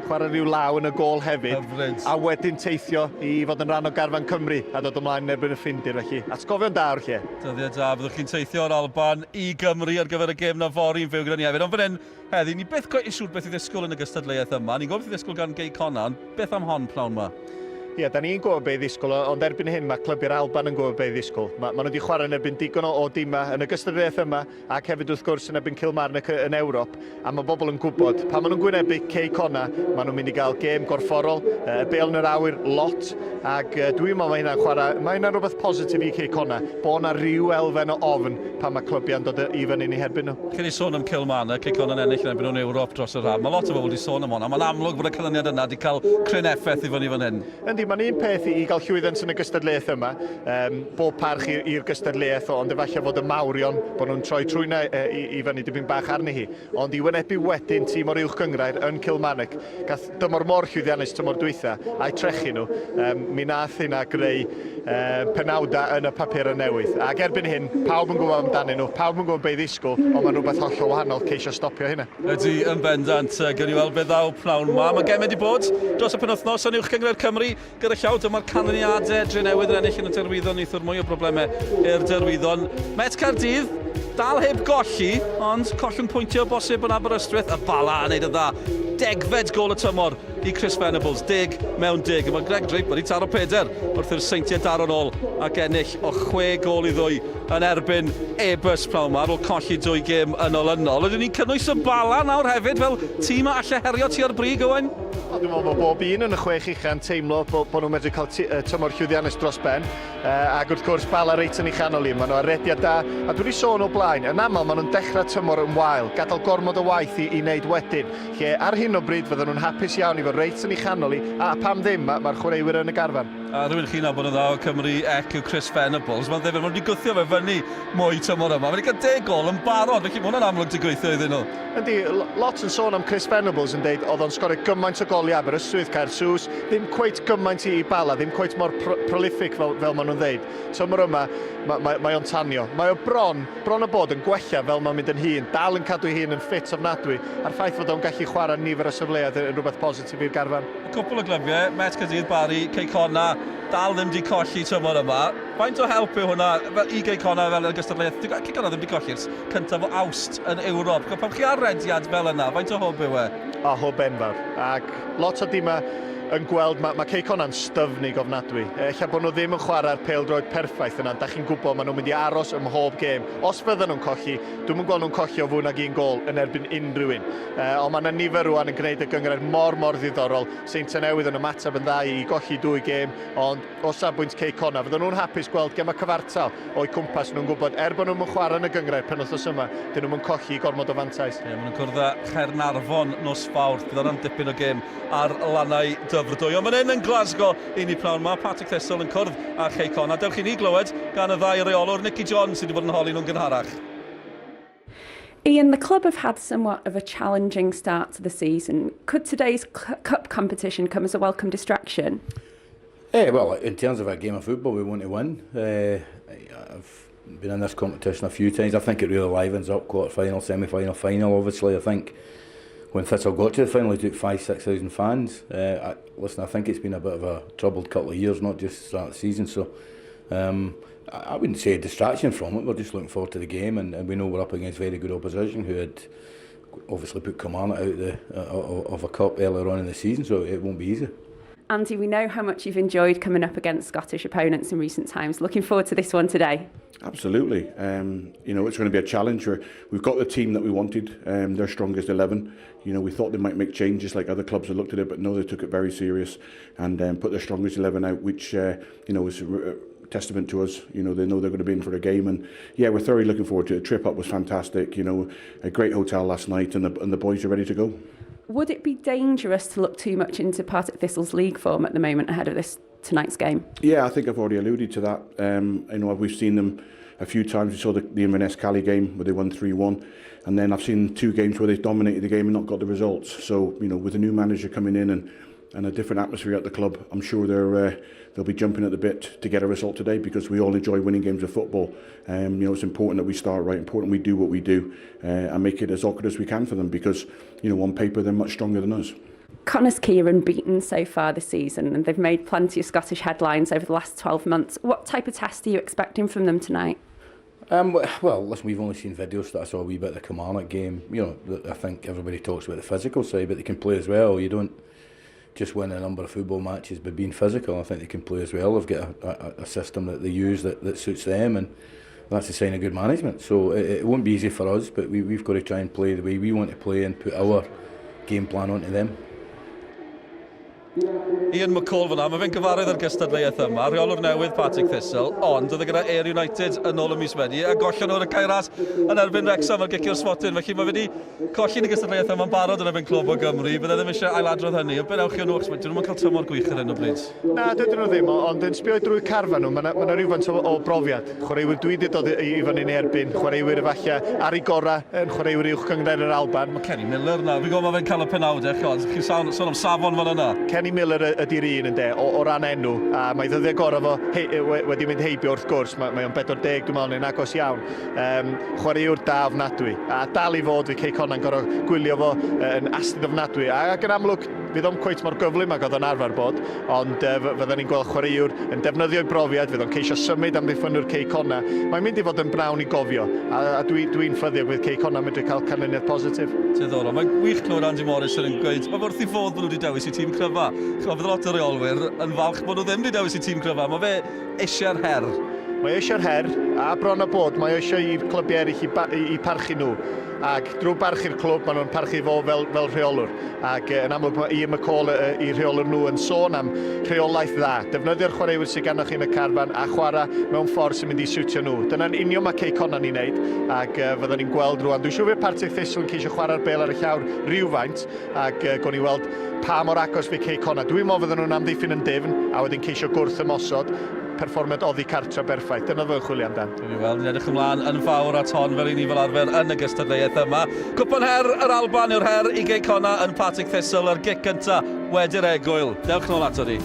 chwarae rhyw law yn y gôl hefyd. Hyfryd. A wedyn teithio i fod yn rhan o garfan Cymru a dod ymlaen yn erbyn y Ffindir felly. Atgofion da o'r lle. Dyddiau da, fyddwch chi'n teithio o'r Alban i Gymru ar gyfer y gêm na fory'n fyw gyda ni hefyd. Ond fan hyn, heddi, ni beth yn siŵr beth i ddisgwyl yn y gystadleuaeth yma. Ni'n gwybod beth i ddisgwyl gan Cei Connah, ond beth am hon pnawn yma? Ie, da ni'n gwybod beth i ddisgwyl, ond erbyn hyn mae Clwb Yr Alban yn gwybod beth i ddisgwyl. Maen nhw wedi chwarae yn erbyn digon o dima yn y gystadleuaeth yma ac hefyd wrth gwrs yn erbyn Kilmarnock yn Ewrop. A mae bobl yn gwybod, pan maen nhw'n gwynebu Cei Connah, maen nhw'n mynd i gael gêm gorfforol, bel yn yr awyr lot, ac dwi'n meddwl mae hynna'n chwarae, mae hynna'n rhywbeth positif i Cei Connah, bod yna ryw elfen o ofn pan mae clwbiau'n dod i fyny ni herbyn nhw. Cyn i sôn am Kilmarnock, Cei Connah'n ennill yn erbyn nhw'n Ewrop dros y rhan. Mae lot o bobl wedi sôn am hwnna, mae'n amlwg bod y canlyniad yna wedi cael cryn effaith i fyny fan hyn. Yndi, mae'n un peth i gael llwyddiant yn y gystadleuaeth yma, bob parch i'r gystadleuaeth, ond efallai fod y mawrion, bod nhw'n troi trwyna i fyny dipyn bach arni hi. Ond i wynebu wedyn tîm o'r uwch gyngrair yn Kilmarnock, gath dymor mor llwyddiannus tymor dwytha, a'i trechu nhw, mi nath hynna greu penawda yn y papur y newydd. Ac erbyn hyn, pawb yn gwybod amdanyn nhw, pawb yn gwybod beth i ddisgwyl, ond mae'n rhywbeth hollol wahanol ceisio stopio hynna. Ydy yn bendant, gyda ni weld beth ddaw pnawn yma. Mae gem wedi bod dros y penwythnos yn uwch gyngrair Cymru gyda llaw. Dyma'r canlyniadau dre newydd yn ennill yn y derwyddon, neithwr mwy o broblemau i'r derwyddon. Met Caerdydd, dal heb golli, ond collwng pwyntio bosib yn Aberystwyth, y bala yn neud y dda. Degfed gol y tymor i Chris Venables, 10 mewn 10. Mae Greg Drake wedi taro 4 wrth i'r Seintiau daro nôl ac ennill o 6 gol i 2 yn erbyn e-bus pnawn yma ar ôl colli 2 gêm ynol. Ydyn ni'n cynnwys y bala nawr hefyd fel tîm a allai herio ti ar brig, Owen? Dwi'n meddwl bod bob un yn y 6 uchan teimlo bod nhw'n medru cael tymor llwyddiannus dros ben, ac wrth gwrs bala reit yn ei chanol i. Maen nhw arediad da, a dwi wedi sôn o blaen, yn aml maen nhw'n dechrau tymor yn wael, gadael gormod o waith i wneud wedyn, lle ar hyn o bryd fydden nhw'n hapus iawn i fod reit yn ei chanol i, a pam ddim, mae'r chwaraewyr yn y garfan. A rhywun chi'n nabod yn dda o Cymru yw Chris Venables, mae'n ddefnydd, mae'n wedi gwythio fe fyny mwy tymor yma. Mae'n wedi cael 10 gol yn barod, felly mae hwnna'n amlwg di gweithio iddyn nhw. Yndi, lot yn sôn am Chris Venables yn deud oedd o'n sgorio gymaint o gol i Aberystwyth, Caersws, ddim cweit gymaint i bala, ddim cweit mor prolific fel maen nhw'n ddeud. Tymor yma, mae o'n tanio. Mae o bron o bod yn gwella fel mae'n mynd yn hun, dal yn cadw hun yn ffit ofnadwy, a'r ffaith fod o'n gallu chwarae nifer o sefleoedd yn rhywbeth positif i'r garfan. Cwpl o glybiau, Met Caerdydd, Bari, Cei Connah, dal ddim di colli tymor yma. Faint o help yw hwnna i Cei Connah fel y gystadleuaeth? Cei Connah ddim di colli'r cyntaf o Awst yn Ewrop. Pam chi arrediad fel yna, faint o hwb yw e? Hwb enfawr. Ac lot o dima yn gweld, mae Cei Connah'n styfnig ofnadwy. Ella bod nhw ddim yn chwarae'r pêl-droed perffaith yna, da chi'n gwybod maen nhw'n mynd i aros ym mhob gêm. Os fydden nhw'n colli, dwi'n yn gweld nhw'n colli o fwy nag 1 gol yn erbyn unrhyw un. Ond mae yna nifer rwan yn gwneud y gyngrair mor ddiddorol. Seintiau Newydd yn ymateb yn dda i golli 2 gêm, ond o safbwynt Cei Connah, fydden nhw'n hapus gweld gemau cyfartal o'i cwmpas. Nhw'n gwybod, bod nhw'n chwarae yn y gyngrair penwythnos yma, dyn nhw'n colli gormod o fantais. Maen nhw'n cwrdd â Chernarfon nos Fawrth, bydd yna'n dipyn o gêm ar lannau dyfrdwy. Ond mae'n yn Glasgow i ni pnawn yma, Partick Thistle yn cwrdd â Cei Connah. Dewch i ni glywed gan y ddau reolwr, Nicky John sydd wedi bod yn holi nhw'n gynharach. Ian, the club have had somewhat of a challenging start to the season. Could today's cup competition come as a welcome distraction? Well, in terms of a game of football, we want to win. I've been in this competition a few times. I think it really livens up quarter-final, semi-final, final. Obviously, I think when Thistle got to the final, he took 5,000–6,000 fans. Listen, I think it's been a bit of a troubled couple of years, not just start of the season. So I wouldn't say a distraction from it. We're just looking forward to the game, and we know we're up against very good opposition who had obviously put Kilmarnock out of a cup earlier on in the season, so it won't be easy. Andy, we know how much you've enjoyed coming up against Scottish opponents in recent times. Looking forward to this one today. Absolutely. You know, it's going to be a challenge. We've got the team that we wanted, their strongest 11. You know, we thought they might make changes like other clubs have looked at it, but no, they took it very serious and put their strongest 11 out, which, you know, is a testament to us. You know, they know they're going to be in for a game, and yeah, we're thoroughly looking forward to it. The trip up was fantastic. You know, a great hotel last night, and the boys are ready to go. Would it be dangerous to look too much into Partick Thistle's league form at the moment ahead of tonight's game? Yeah, I think I've already alluded to that. You know, we've seen them a few times. We saw the Inverness Cali game where they won 3-1, and then I've seen 2 games where they've dominated the game and not got the results. So, you know, with a new manager coming in and a different atmosphere at the club, I'm sure they'll be jumping at the bit to get a result today, because we all enjoy winning games of football. You know, it's important that we start right, important we do what we do and make it as awkward as we can for them, because, you know, on paper they're much stronger than us. Connah's Quay are unbeaten so far this season, and they've made plenty of Scottish headlines over the last 12 months. What type of test are you expecting from them tonight? Well, listen, we've only seen videos that I saw a wee bit of the Kilmarnock game. You know, I think everybody talks about the physical side, but they can play as well. You don't just win a number of football matches by being physical. I think they can play as well. They've got a system that they use that suits them, and that's a sign of good management. So it won't be easy for us, but we've got to try and play the way we want to play and put our game plan onto them. Ian McCall fyna, mae fe'n gyfarwydd ar gystadleuaeth yma, rheolwr newydd Partick Thistle, ond oedd e gyda Ayr United yn ôl y mis wedi, a gollon nhw'r Cairas yn erbyn Wrexham ar gicio'r sfotin, felly mae wedi colli yn y gystadleuaeth yma'n barod yn erbyn Clwb o Gymru, bydde ddim eisiau ailadrodd hynny, ond beth ewch chi nhw, achos dyn nhw'n cael tymor gwych ar hyn o bryd? Na, dydyn nhw ddim, ond yn sbio drwy carfan nhw, mae rhywfaint o brofiad. Chwaraewyr dwi wedi dod i fyny yn erbyn, chwaraewyr efallai ar ei gorau yn chwaraewyr uwch Cyngor Yr Alban. Mae Kenny Miller na, fi'n gwybod mae fe'n cael y penawdau, chi'n sôn am safon fan yna. Kenny Miller ydy'r un yn de, o ran enw, a mae ddyddiau gorau fo wedi mynd heibio wrth gwrs, mae o'n 40 dwi'n meddwl yn agos iawn. Chwaraewr da ofnadwy, a dal i fod fi Cei Connah'n gorau gwylio fo yn astyd ofnadwy, ac yn amlwg fydd o'n cweit mor gyflym ac oedd o'n arfer bod, ond fydden ni'n gweld chwaraewr yn defnyddio'i brofiad, fydd o'n ceisio symud am ddiffynwyr Cei Connah. Mae'n mynd i fod yn brawn i gofio, a dwi'n ffyddiog fydd Cei Connah mynd i cael canlyniad positif. Diddorol, mae'n wych clywed Andy Morris yn gweud, mae wrth i fod bod nhw wedi dewis i tîm cryfa. Fydd lot o reolwyr yn falch bod nhw ddim wedi dewis i tîm cryfa, mae fe eisiau'r her. Mae eisiau'r her, a bron a bod, mae eisiau i'r clybiau eraill i parchu nhw. Ac drwy barchu'r clwb, maen nhw'n parchu fo fel rheolwr. Ac yn amlwg mae Ian McCall i rheolwr nhw yn sôn am rheolaeth dda. Defnyddio'r chwaraewyr sydd ganddoch chi yn y carfan a chwarae mewn ffordd sy'n mynd i siwtio nhw. Dyna'n union mae Cei Connah'n ei wneud, ac fydden ni'n gweld rwan. Dwi'n siŵr fydd Partick Thistle yn ceisio chwarae'r bel ar y llawr rhywfaint, ac gown ni weld pa mor agos fydd Cei Connah. Dwi'n meddwl fydden nhw'n amddiffyn yn difn, a wedyn ceisio gwrth ymosod perfformiad oddi cartra berffaith. Dyna fe'n chwilio amdan. Dwi'n weld, ni'n edrych ymlaen yn fawr at hon fel i ni fel arfer yn y gystadleuaeth yma. Cwpan Her Yr Alban yw'r her i Cei Connah yn Partick Thistle ar gic gynta wedi'r egwyl. Dewch nôl ato ni.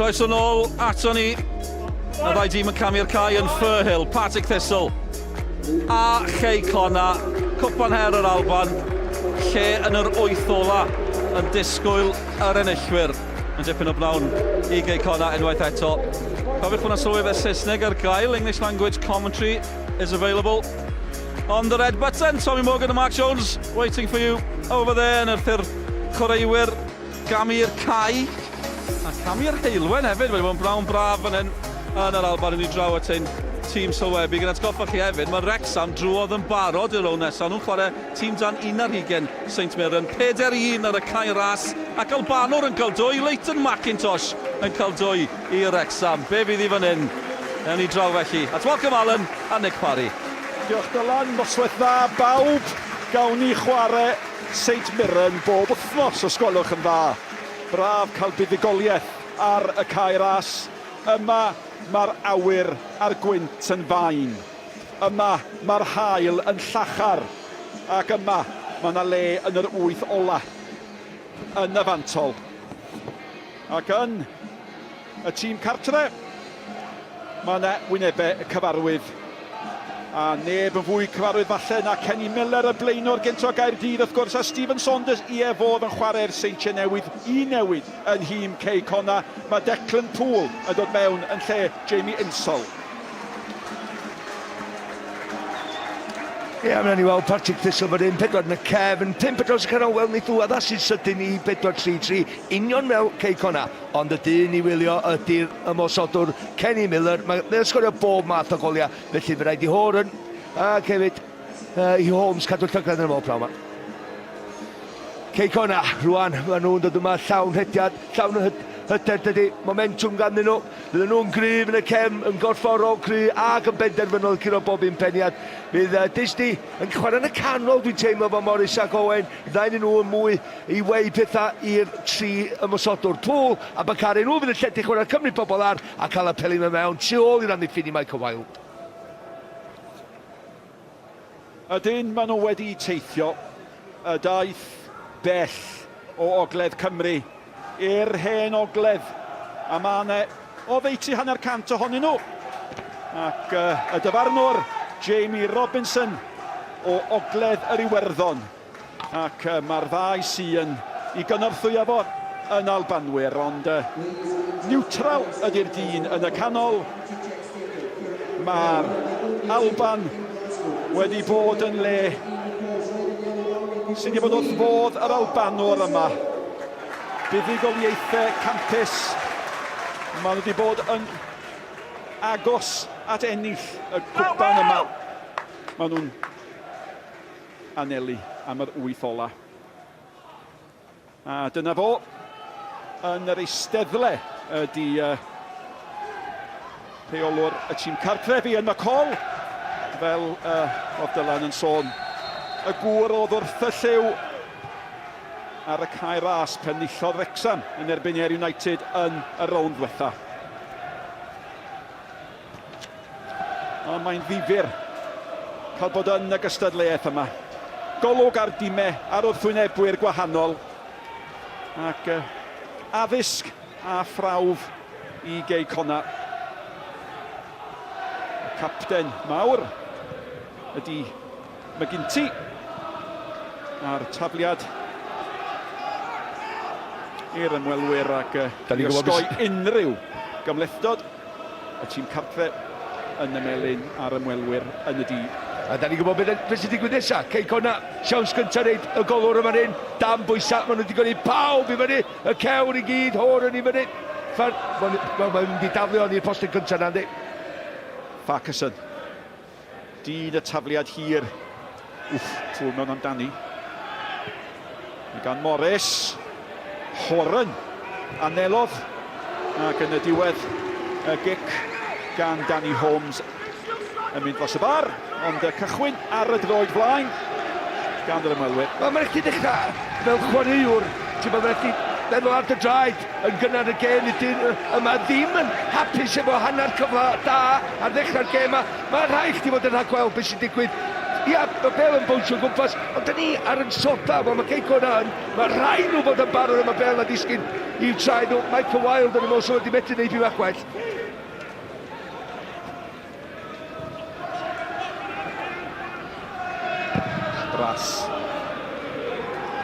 Croeso nôl ato ni. Y ddau dîm yn camu'r cae yn Firhill, Partick Thistle a Cei Connah Cwpan Her Yr Alban, lle yn yr 8 ola yn disgwyl yr enillwyr. Yn dipyn o blawn i Cei Connah unwaith eto. Cofiwch hwnna sylwi fe Saesneg ar gael, English language commentary is available on the red button. Tommy Morgan and Mark Jones waiting for you over there yn wrthi'r chwaraewyr gamu'r cae a camu'r heilwen hefyd. Wedi bod yn brawn braf yn yr Alban yn ei draw at ein tîm sylwebu. Gan atgoffa chi hefyd, mae Wrexham drwodd yn barod i'r rown nesaf. Nhw'n chwarae tîm dan 11 St Mirren, 4-1 ar y cae ras, ac Albanwr yn cael 2, Leighton McIntosh yn cael 2 i Wrexham. Be fydd i fan hyn? Yn ei draw felly. At Welcome Allen a Nick Parry. Diolch Dylan, noswaith dda bawb. Gawn ni chwarae St Mirren bob wythnos, os gwelwch yn dda. Braf cael buddigoliaeth ar y cae ras. Yma mae'r awyr a'r gwynt yn fain. Yma mae'r haul yn llachar. Ac yma mae yna le yn yr 8 ola yn y fantol. Ac yn y tîm cartre, mae yna wynebau cyfarwydd. A neb yn fwy cyfarwydd falle na Kenny Miller, y blaenor gynto Gaerdydd, wrth gwrs, a Stephen Saunders, fodd yn chwarae'r Seintiau Newydd i newid yn hîm Cei Connah. Mae Declan Poole yn dod mewn yn lle Jamie Insall. Ie, mae'n i weld Partick Thistle fan hyn, 4 yn y cefn, 5 dros y canol, wel ni ddwad, a sy'n sydyn i 4-3-3, union fel Cei Connah, ond y dyn i wylio ydy'r ymosodwr Kenny Miller. Mae'n sgorio bob math o goliau, felly fe rhaid i Horan, ac hefyd i Holmes cadw'r llygad yn y môl prawn yma. Cei Connah, rwan, maen nhw'n dod yma llawn hediad, llawn hyder dydy, momentum ganddyn nhw. Bydden nhw'n gryf yn y cefn, yn gorfforol cry ac yn benderfynol curo bob un peniad. Bydd Disney yn chwarae yn y canol, dwi'n teimlo fo Morris ac Owen. Ddain nhw yn mwy i wei pethau i'r 3 ymosodwr. Poole a Bakari, nhw fydd yn lledu chwarae cymryd pobl ar a cael y peli mewn tu ôl i'r amddiffyn i Michael Wilde. Ydyn maen nhw wedi teithio y daith bell o Ogledd Cymru i'r hen ogledd, a mae yna o 80% ohonyn nhw. Ac y dyfarnwr Jamie Robinson o Ogledd yr Iwerddon. Ac mae'r ddau sy'n i gynorthwyo fo yn Albanwyr, ond niwtral ydy'r dyn yn y canol. Mae'r Alban wedi bod yn le sy'n ei bod wrth fodd yr Albanwr yma. Buddigoliaethau campus, maen nhw wedi bod yn agos at ennill y cwpan yma. Maen nhw'n anelu am yr 8 ola. A dyna fo, yn yr eisteddle ydy rheolwr y tîm cartrefi yn McCall, fel oedd Dylan yn sôn. Y gŵr oedd wrth y lliw ar y cae ras pen nillodd Wrexham yn erbyn Ayr United yn y rownd ddiwetha. Ond mae'n ddifyr cael bod yn y gystadleuaeth yma. Golwg ar dîmau ar wrthwynebwyr gwahanol. Ac addysg a phrawf i Cei Connah. Y capten mawr ydy McGinty a'r tafliad i'r ymwelwyr ac i osgoi unrhyw gymlethdod. Y tîm cartre yn ymelyn ar ymwelwyr yn y dydd. A da ni'n gwybod beth sy'n digwydd nesaf. Cei Connah, siawns gyntaf reid y golwr yma hyn. Dan bwysau, maen nhw wedi gwneud pawb i fyny. Y cewr i gyd, Horan i fyny. Mae'n mynd i daflu o'n i'r postyn gyntaf na, ynddi. Farquharson. Dyn y tafliad hir. Trwy mewn amdani. Gan Morris. Horan anelodd. Ac yn y diwedd y gic gan Danny Holmes yn mynd dros y bar, ond y cychwyn ar y droed flaen gan yr ymwelwyr. Mae'n rhaid i ddechrau fel chwaraewr, ti'n mae'n rhaid i feddwl ar dy draed yn gynnar y gêm. Yma ddim yn hapus efo hanner cyfle da ar ddechrau'r gêm. Mae'n rhaid i fod yn rhagweld beth sy'n digwydd ia, mae bel yn bwysio gwmpas, ond dyn ni ar yn sota, mae Cei Connah yn, mae rhaid nhw fod yn barod am y bel na disgyn i'w traed nhw. Michael Wilde yn ymwneud wedi methu neud i'w achwell. Bras.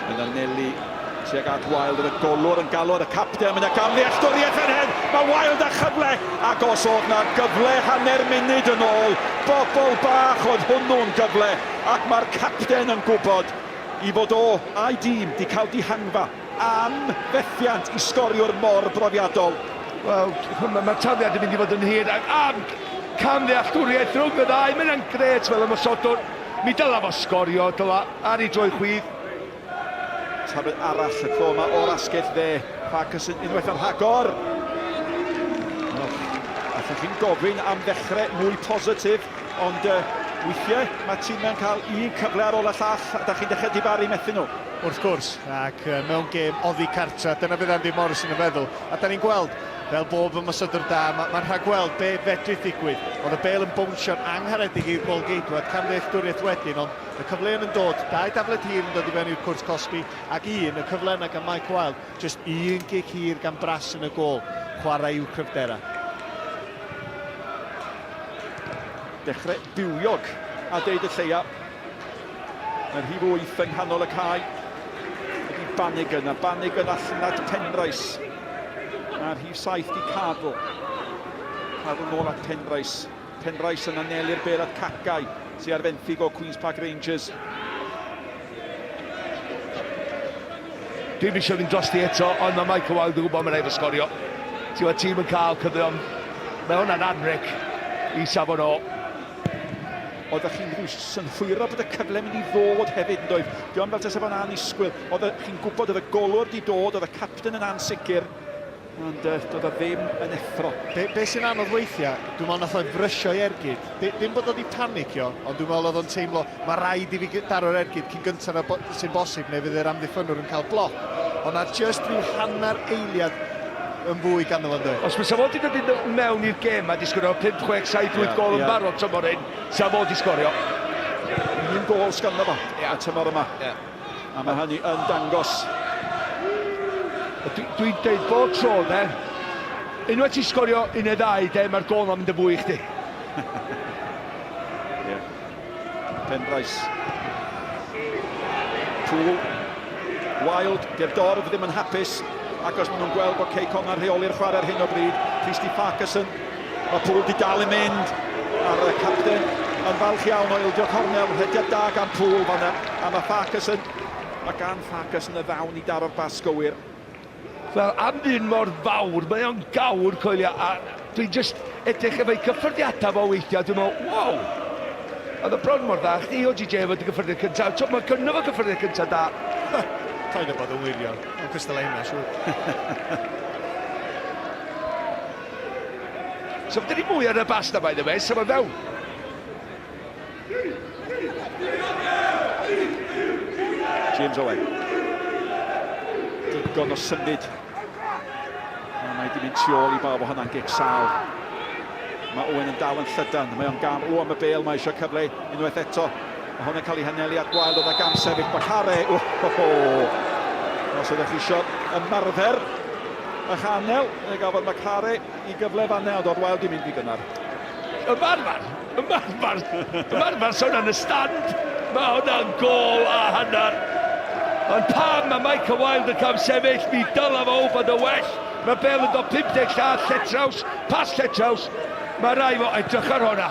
Yn anelu tuag at Wilde, y golwr yn galw ar y capten, mynd â gam ddealltwriaeth fan hyn. Mae Wilde â chyfle, ac os oedd na gyfle hanner munud yn ôl, bobl bach oedd hwnnw'n gyfle, ac mae'r capten yn gwybod I fod o a'i dîm di cael dihangfa am fethiant I sgorio'r mor brofiadol. Wel, mae'r tafliad yn mynd I fod yn hir, ac am cam ddealltwriaeth rhwng y ddau, mae'n gret fel ymwysodwr. Mi dyla fo sgorio, dyla ar ei droi chwydd. Tafod arall y clo yma o'r asgell dde. Farkas unwaith yn rhagor. Allwch chi'n gofyn am ddechrau mwy positif, ond weithiau mae tîmau'n cael un cyfle ar ôl y llall, a da chi'n dechrau difaru methu nhw. Wrth gwrs, ac mewn gêm oddi cartra, dyna bydd Andy Morrison yn feddwl. A da ni'n gweld, fel bob ymwysodwr da, mae'n rhagweld be fedru ddigwydd. Oedd y bel yn bownsio'n angharedig i'r golgeidwad, camddealltwriaeth wedyn, ond y cyfleon yn dod, dau dafled hir yn dod I fewn i'r cwrs Cosby, ac y cyfle yna gan Mike Wilde, just un gic hir gan Bras yn y gol, chwarae i'w cryfdera. Dechrau bywiog a deud y lleia. Mae'r rhif 8 yng nghanol y cae. Ydy Bannigan, a Bannigan allan at Penrys. Mae'r rhif 7 di cadw. Cadw nôl at Penrys. Penrys yn anelu'r bel at Cacau, sy'n ar fenthyg o Queen's Park Rangers. Dwi'n eisiau fynd drosti eto, ond mae Michael Wilde yn gwybod mae'n rhaid o sgorio. Ti'n gwybod tîm yn cael cyfleon. Mae hwnna'n anreg I safon o. Oeddech chi'n synhwyro bod y cyfle mynd I ddod hefyd yn doedd. Diolch fel tasau fo'n anisgwyl. Oeddech chi'n gwybod oedd y golwr di dod, oedd y capten yn ansicr. Ond doedd o ddim yn effro. Be sy'n anodd weithiau, dwi'n meddwl nath o'n frysio I ergyd. Dim bod oedd I panicio, ond dwi'n meddwl oedd o'n teimlo, mae rhaid I fi daro'r ergyd cyn gyntaf sy'n bosib, neu fydd yr amddiffynwr yn cael bloc. Ond na just rhyw hanner eiliad yn fwy ganddo fo'n dweud. Os mae Safon di dod mewn i'r gêm a di sgorio 5, 6, 7, 8 gol yn barod tymor hyn, Safon di sgorio. Un gol sganddo fo y tymor yma. A mae hynny yn dangos. Dwi'n dweud bob tro, de. Unwaith ti sgorio un neu ddau, de, mae'r gol yn mynd y fwy I chdi. Penrys. Poole. Wilde, di'r dorf ddim yn hapus. Ac os maen nhw'n gweld bod Cei Connah rheoli'r chwarae ar hyn o bryd, Christy Farkason, mae Poole di dal I mynd, a'r capten yn falch iawn o ildio cornel, hediad da gan Poole fan'na, a mae Farkason, mae gan Farkason y ddawn I daro'r bas gywir. Wel, am un mor fawr, mae o'n gawr coelio, a dwi'n just edrych efo'i cyffyrddiadau fo weithiau, dwi'n meddwl, wow! Oedd y bron mor dda, chdi o GJ fod y gyffyrddiad cyntaf, mae cynno fo gyffyrddiad cyntaf da. Ta'n bod yn wirion, ond Crystal Aina, siwr. So, dyn ni mwy ar y basta, by the way, so mae fewn. James Owen. Digon o symud. Mae di mynd tu ôl I bawb o hynna'n gic sal. Mae Owen yn dal yn llydan. Mae o'n gamlw am y bel, mae eisiau cyfle unwaith eto. Mae hwnna'n cael ei hanelu at Wilde, oedd a gam sefyll Bachare. Os ydych chi eisiau ymarfer y chanel, neu gafodd Bachare I gyfle fanne, oedd Wilde I mynd I gynnar. Ymarfer, so hwnna'n y stand. Mae hwnna'n gol a hanner. Ond pam mae Michael Wilde yn cam sefyll, mi dyla fo fod y well. Mae bel yn dod 50 llall, lletraws, pas lletraws. Mae rai fo edrych ar hwnna.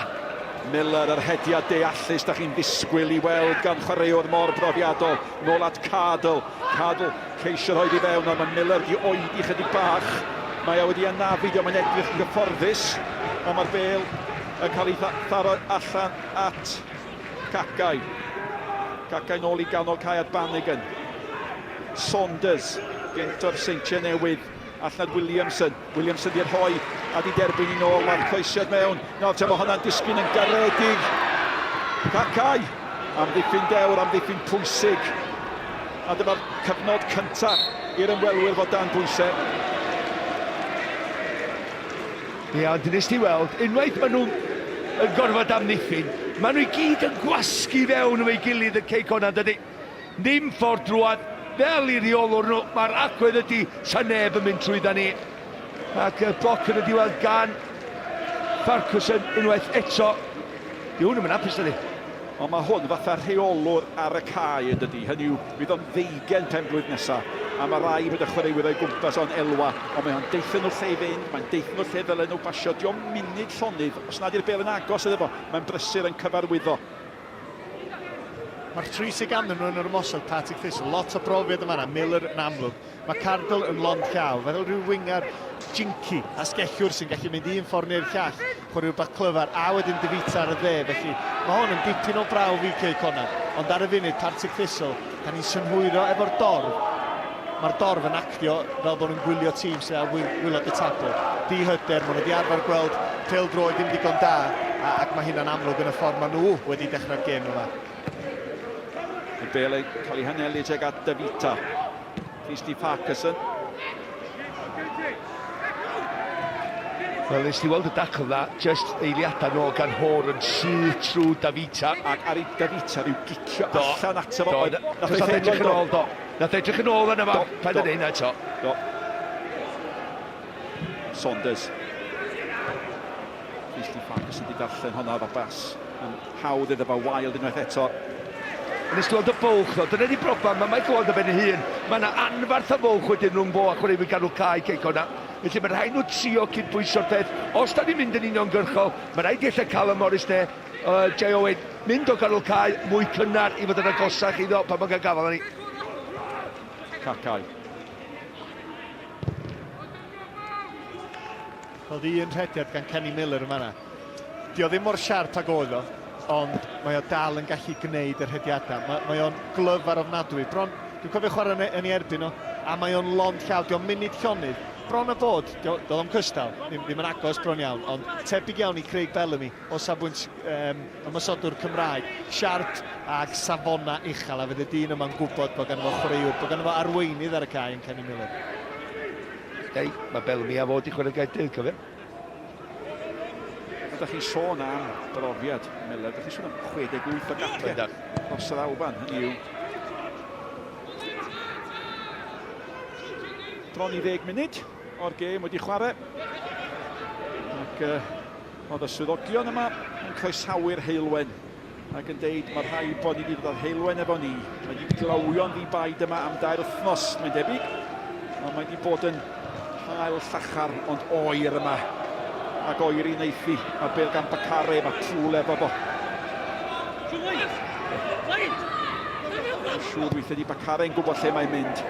Miller yr hediad deallus da chi'n ddisgwyl I weld gan chwaraewr mor brofiadol nôl at Cadl. Cadl ceisio rhoi I fewn, ond mae Miller di oedi chydig bach. Mae wedi anafu, diolch yn edrych yn gyfforddus, ond mae'r bel yn cael ei tharo allan at Cacau. Cacau nôl I ganol cae at Bannigan. Saunders, gynto'r seintiau newydd, allan Williamson. Williamson di'r hoi a di derbyn I nôl mae'r coesiad mewn. Nawr te mae hwnna'n disgyn yn garedig. Cacau am ddiffyn dewr, am ddiffyn pwysig. A dyma'r cyfnod cyntaf i'r ymwelwyr fod dan bwysau. Ie, ond nes ti weld, unwaith maen nhw'n gorfod amddiffyn, Maen nhw i gyd yn gwasgu fewn efo'i gilydd y Cei Connah, dydy. Dim ffordd drwad, fel i reolwr nhw, mae'r agwedd ydy, sa neb yn mynd trwydda ni. Ac y bloc yn y diwedd gan Ferguson unwaith eto. Di hwn yn mynd apus dydy. Ond mae hwn fatha rheolwr ar y cae yn dydi. Hynny yw, bydd o'n 20 pen blwydd nesaf. A mae rai bydd y chwaraewyr o'i gwmpas o'n elwa. Ond mae o'n deithio nhw lle i fynd, mae'n deithio nhw lle ddylen nhw basio. Diolch munud llonydd, os nad yw'r bel yn agos iddo fo, mae'n brysur yn cyfarwyddo. Mae'r tri sy'n ganddyn nhw yn yr ymosod Partick Thistle, lot o brofiad yma yna, Miller yn amlwg. Mae Cardle yn lond llaw, fel rhyw wingar jinky a sgellwr sy'n gallu mynd un ffordd neu'r llall, chwarae rhyw bach clyfar, a wedyn Davita ar y dde, felly mae hwn yn dipyn o braw fi Cei Connah. Ond ar y funud, Partick Thistle, da ni'n synhwyro efo'r dorf. Mae'r dorf yn actio fel bod nhw'n gwylio tîm sy'n ar wylod y tabl. Di hyder, maen nhw wedi arfer gweld pêl-droed ddim digon da, ac mae hynna'n amlwg yn y ffordd maen nhw wedi dechrau'r gêm yma. Y bel yn cael ei hanelu tuag at Davita. Steve Parkinson. Wel, nes ti weld y dacl dda, just eiliadau nôl gan Hor yn sy'n trwy Davita. Ac ar ei Davita rhyw gicio allan ato fo. Nath edrych yn ôl, do. Nath edrych yn ôl yna fa. Paid yn un eto. Do. Saunders. Steve Parkinson wedi darllen hwnna efo bas. Yn hawdd iddo fo Wild unwaith eto. Nes ti weld y bwlch, do. Dyna ni broblem, mae Michael Ward yn ben ei hun. Mae yna anfarth o bwlch wedyn nhw'n bo ac wedi ganol cae Cei Connah. Felly mae'r rhaid nhw trio cydbwyso'r peth. Os da ni'n mynd yn uniongyrchol, mae rhaid i allan cael y Morris ne, Jay Owen, mynd o ganol cae, mwy cynnar i fod yn agosach iddo, pan mae'n cael gafel ni. Cacau. Oedd un rhediad gan Kenny Miller yma yna. Di o ddim mor siarp ag oedd o, ond mae o dal yn gallu gwneud yr hediadau. Mae o'n glyfar ofnadwy. Bron, dwi'n cofio chwarae yn ei erbyn o, a mae o'n lond llaw, di o'n munud llonydd. Bron a bod, doedd o'n cystal, ddim yn agos bron iawn, ond tebyg iawn i Craig Bellamy o safbwynt ymysodwr Cymraeg, siarp ag safona uchel, a fydd y dyn yma'n gwybod bod gan fo chwaraewr, bod gan fo arweinydd ar y cae yn Kenny Miller. Ei, mae Bellamy a fod i chwarae Gaerdydd, cofio. Ydych chi'n sôn am brofiad, Miller, ydych chi'n sôn am 68 o gapiau Cwpan Her Yr Alban, hynny yw bron i 10 munud o'r gêm wedi chwarae. Ac oedd y swyddogion yma yn croesawu'r heilwen ac yn deud mae'r rhaid bod ni wedi dod ar heilwen efo ni. Mae wedi glawio'n ddibaid yma am 2 wythnos, mae'n debyg. Ond mae wedi bod yn hael llachar ond oer yma. Ac oer i neithi. Mae bel gan Bacare, mae trwl efo bo. Siŵr weithio di Bacare'n gwybod lle mae'n mynd.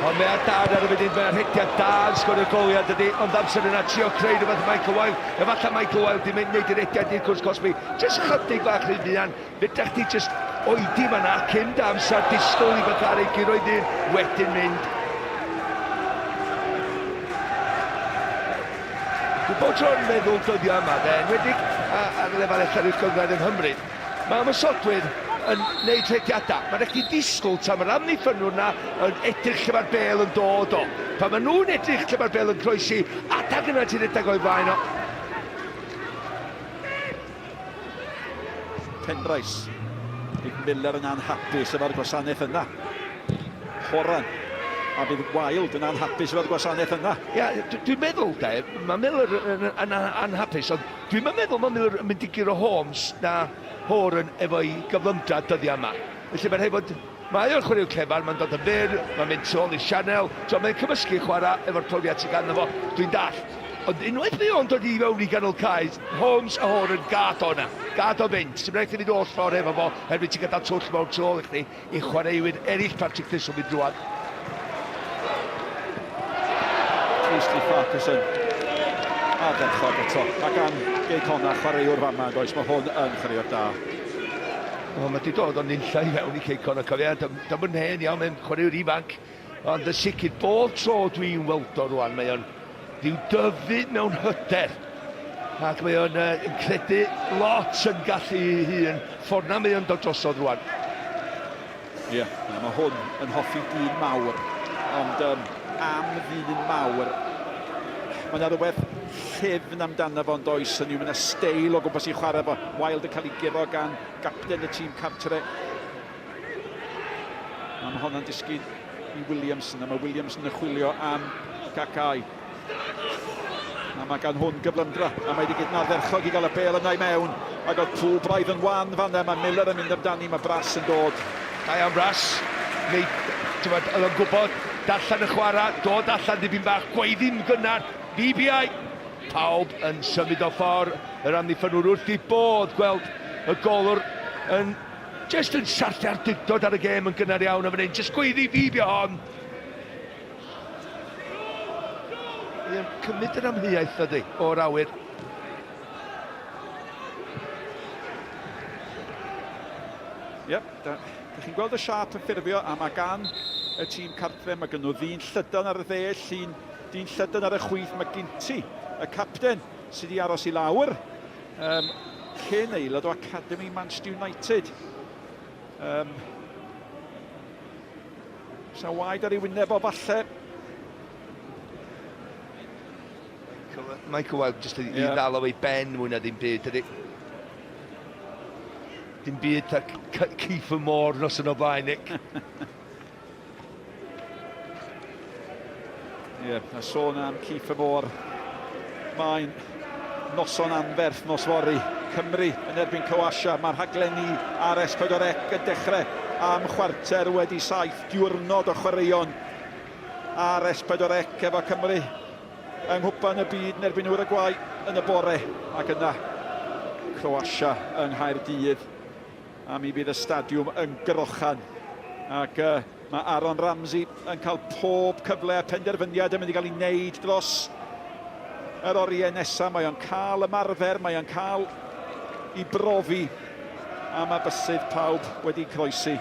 Ond mae ar dad ar y funud, mae'r hediad da yn sgorio goliad ydy, ond amser yna trio creu rhywbeth Michael Wild. Efallai Michael Wild di mynd wneud yr hediad i'r cwrs Cosby. Just chydig bach rydyn ni'n fydach chi just oedi fan'na, cyn da amser disgwyl i Bacare gyroedd i'r wedyn mynd. Dwi'n bod tro'n meddwl dyddio yma, enwedig ar lefel ella'r gyngradd yng Nghymru. Mae ymysodwyr yn neud rhediadau. Mae'n eich disgwyl tan mae'r amddiffynwyr yna yn edrych lle mae'r bel yn dod o. Pan maen nhw'n edrych lle mae'r bel yn croesi, adag yna ti'n edrych o'i flaen o. Penrais. Bydd Miller yn anhapus efo'r gwasanaeth yna. Horan. A bydd Wild yn anhapus efo'r gwasanaeth yna. Ia, dwi'n meddwl, mae Miller yn anhapus, ond dwi'n meddwl mae Miller yn mynd i giro Holmes na Horan efo'i gyflymdrad dyddi yma. Felly mae'n rhaid bod, mae o'r chwaraew clefar, mae'n dod yn fyr, mae'n mynd sôl i Chanel, so mae'n cymysgu chwarae efo'r profiad sy'n ganddo fo, dwi'n dall. Ond unwaith mae o'n dod i fewn i ganol cae, Holmes a Horan gad o'na, gad o fynd. Sy'n rhaid i fynd oll ffordd efo fo, hefyd ti'n gadael twll mewn trol i chdi i chwaraewyr eraill Partick Thistle fynd drwad. Steve Parkinson. A ddechrog eto. A gan Cei Connah chwaraewr fama, does, mae hwn yn chwaraewr da. O, mae di dod o'n nunlla i fewn i Cei Connah, cofia. Dim yn hen iawn, mae'n chwaraewr ifanc. Ond y sicr, bob tro dwi'n weld o rwan, mae o'n rhyw dyfu mewn hyder. Ac mae o'n credu lot yn gallu ei hun. Ffordd na mae o'n dod drosodd rwan. Ie, mae hwn yn hoffi dyn mawr. Ond am ddyn mawr, mae yna rhywbeth cefn amdano fo'n does, hynny yw, mae'n steil o gwmpas i chwarae fo. Wild yn cael ei giro gan gapten y tîm cartre. A mae hwnna'n disgyn i Williamson, a mae Williamson yn chwilio am Cacau. A mae gan hwn gyflymdra, a mae wedi gyd dderchog i gael y bel yna i mewn. Ac oedd pŵl braidd yn wan fan mae Miller yn mynd amdani, mae Bras yn dod. Da iawn Bras, oedd o'n gwybod darllen y chwarae, dod allan dipyn bach, gweiddi'n gynnar, BBI. Pawb yn symud o ffordd, yr amddiffynwr wrth i bodd gweld y golwr yn just yn sarthia'r dictod ar y gêm yn gynnar iawn am hyn, just gweiddi BBI hon. I'n cymryd yr amheuaeth ydy o'r awyr. Yep, da chi'n gweld y siap yn ffurfio, a mae gan y tîm cartre, mae gen nhw ddyn llydan ar y ddell, dyn llydan ar y chwith, mae Ginty, y capten, sydd wedi aros i lawr. Llyn aelod o Academy Manchester United. Sa waed ar ei wyneb o falle. Michael Wild jyst i ddal o ei ben mwy na ddim byd, ydy. Dim byd a Cwpan Her nos yn o blaen, Nick. A sôn am Cwpan Her. Mae'n noson anferth nos fori. Cymru yn erbyn Croatia. Mae'r rhaglenni ar S4C yn dechrau am chwarter wedi 7 diwrnod o chwaraeon ar S4C efo Cymru yng Nghwpan y byd yn erbyn Uruguay yn y bore. Ac yna Croatia yng Nghaerdydd. A mi bydd y stadiwm yn gyrochan. Ac mae Aaron Ramsey yn cael pob cyfle a penderfyniad yn mynd i gael ei wneud dros yr oriau nesaf. Mae o'n cael ymarfer, mae o'n cael i brofi. A mae bysydd pawb wedi croesi.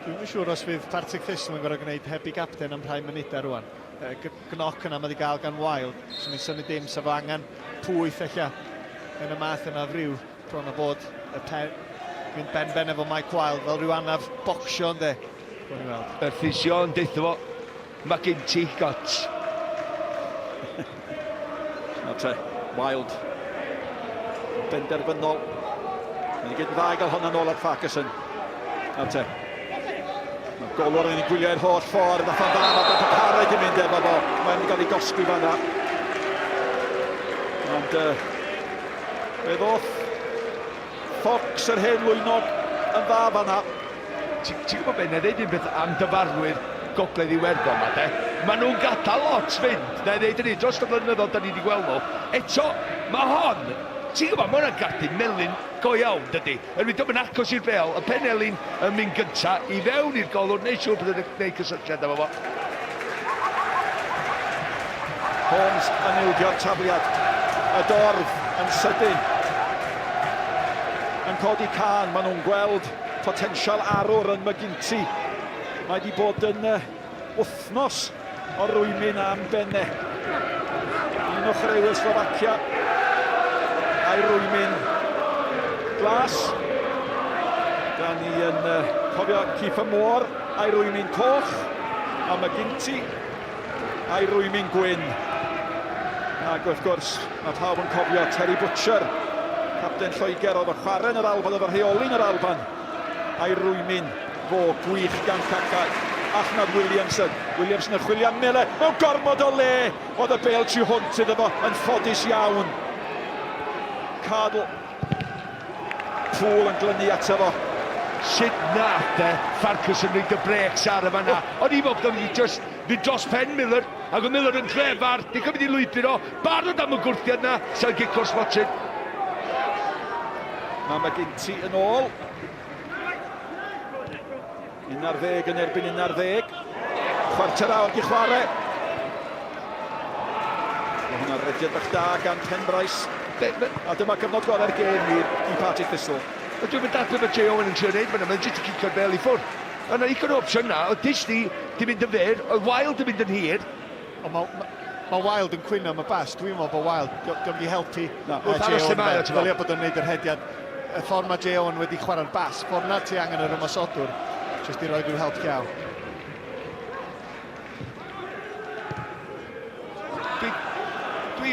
Dwi'n siŵr os fydd Partick Thistle yn gorfod gwneud heb i gapten am rhai munudau rwan. Gnoc yna mae wedi gael gan Wild. So ni'n syni dim sef angen pwyth eich yn y math yna friw. Bron o bod mynd ben efo Mike Wild fel rhyw anaf bocsio ynddi. Y ffisio yn deitho fo, mae Ginty got. Wild. Benderfynol. Mae'n gyd yn dda i gael hwnna'n ôl at Ferguson. Mae golwr yn ei gwylio i'r holl ffordd. Nath o'n dda, mae Papara wedi mynd efo fo. Mae'n mynd i gael ei gosbi fan'na. Ond fe ddoth Fox yr hen lwynog yn dda fan'na. Ti'n gwybod beth, na ddeud un beth am dyfarwyr Gogledd Iwerddon yma, de? Maen nhw'n gadael lot fynd. Na ddeud ni, dros y blynyddoedd da ni wedi gweld nhw. Eto, mae hon, ti'n gwybod, mae hwnna'n gartyn melyn go iawn, dydy. Yn mynd o'n agos i'r bel, y penelin yn mynd gynta i fewn i'r golwr, neu siŵr bydd yn gwneud cysylltiad efo fo. Holmes yn ilgio'r tabliad. Y dorf yn sydyn. Yn codi can, maen nhw'n gweld potensial arwr yn McGinty. Mae wedi bod yn wythnos o rwymyn am benne. Un o chrewyr Slovacia a'i rwymyn glas. Da ni yn cofio Cwpan Her a'i rwymyn coch, a McGinty a'i rwymyn gwyn. Ac wrth gwrs, mae pawb yn cofio Terry Butcher, capten Lloegr oedd o chwarae yn yr Alban, oedd o rheoli yn yr Alban. A'i rwymyn fo gwych gan Cacau. Achnad Williamson. Williamson yn chwilio am Miller. Mewn gormod o le. Oedd y bel tri hwnt iddo fo yn ffodus iawn. Cadl. Pŵl yn glynu ato fo. Sut nath Ferguson yn rhaid y breaks ar y fanna. Ond i fod yn just fynd dros pen Miller. Ac o Miller yn clefar. Di'n cymryd i lwybr o. Barod am y gwrthiad na. Sa'n gico smotin. Mae McGinty yn ôl. 11 yn erbyn 11. Chwarter awr i chwarae. Mae hwnna'n rediad bach da gan Ken Bryce. A dyma gyfnod gorau'r gêm i Partick Thistle. Dwi'n mynd dadle mae Jay Owen yn trio neud fyna, mae'n jyst i cicio'r bel i ffwrdd. Yna un o'r opsiwn na, oedd Disney di mynd yn fer, oedd Wild yn mynd yn hir. Mae Wild yn cwyno am y bas, dwi'n meddwl bod Wild, diolch i helpu Jay Owen. Ddylia bod yn neud yr hediad. Y ffordd mae Jay Owen wedi chwarae'r bas, ffordd na ti angen yr ymasodwr, jyst i roi rhyw help llaw.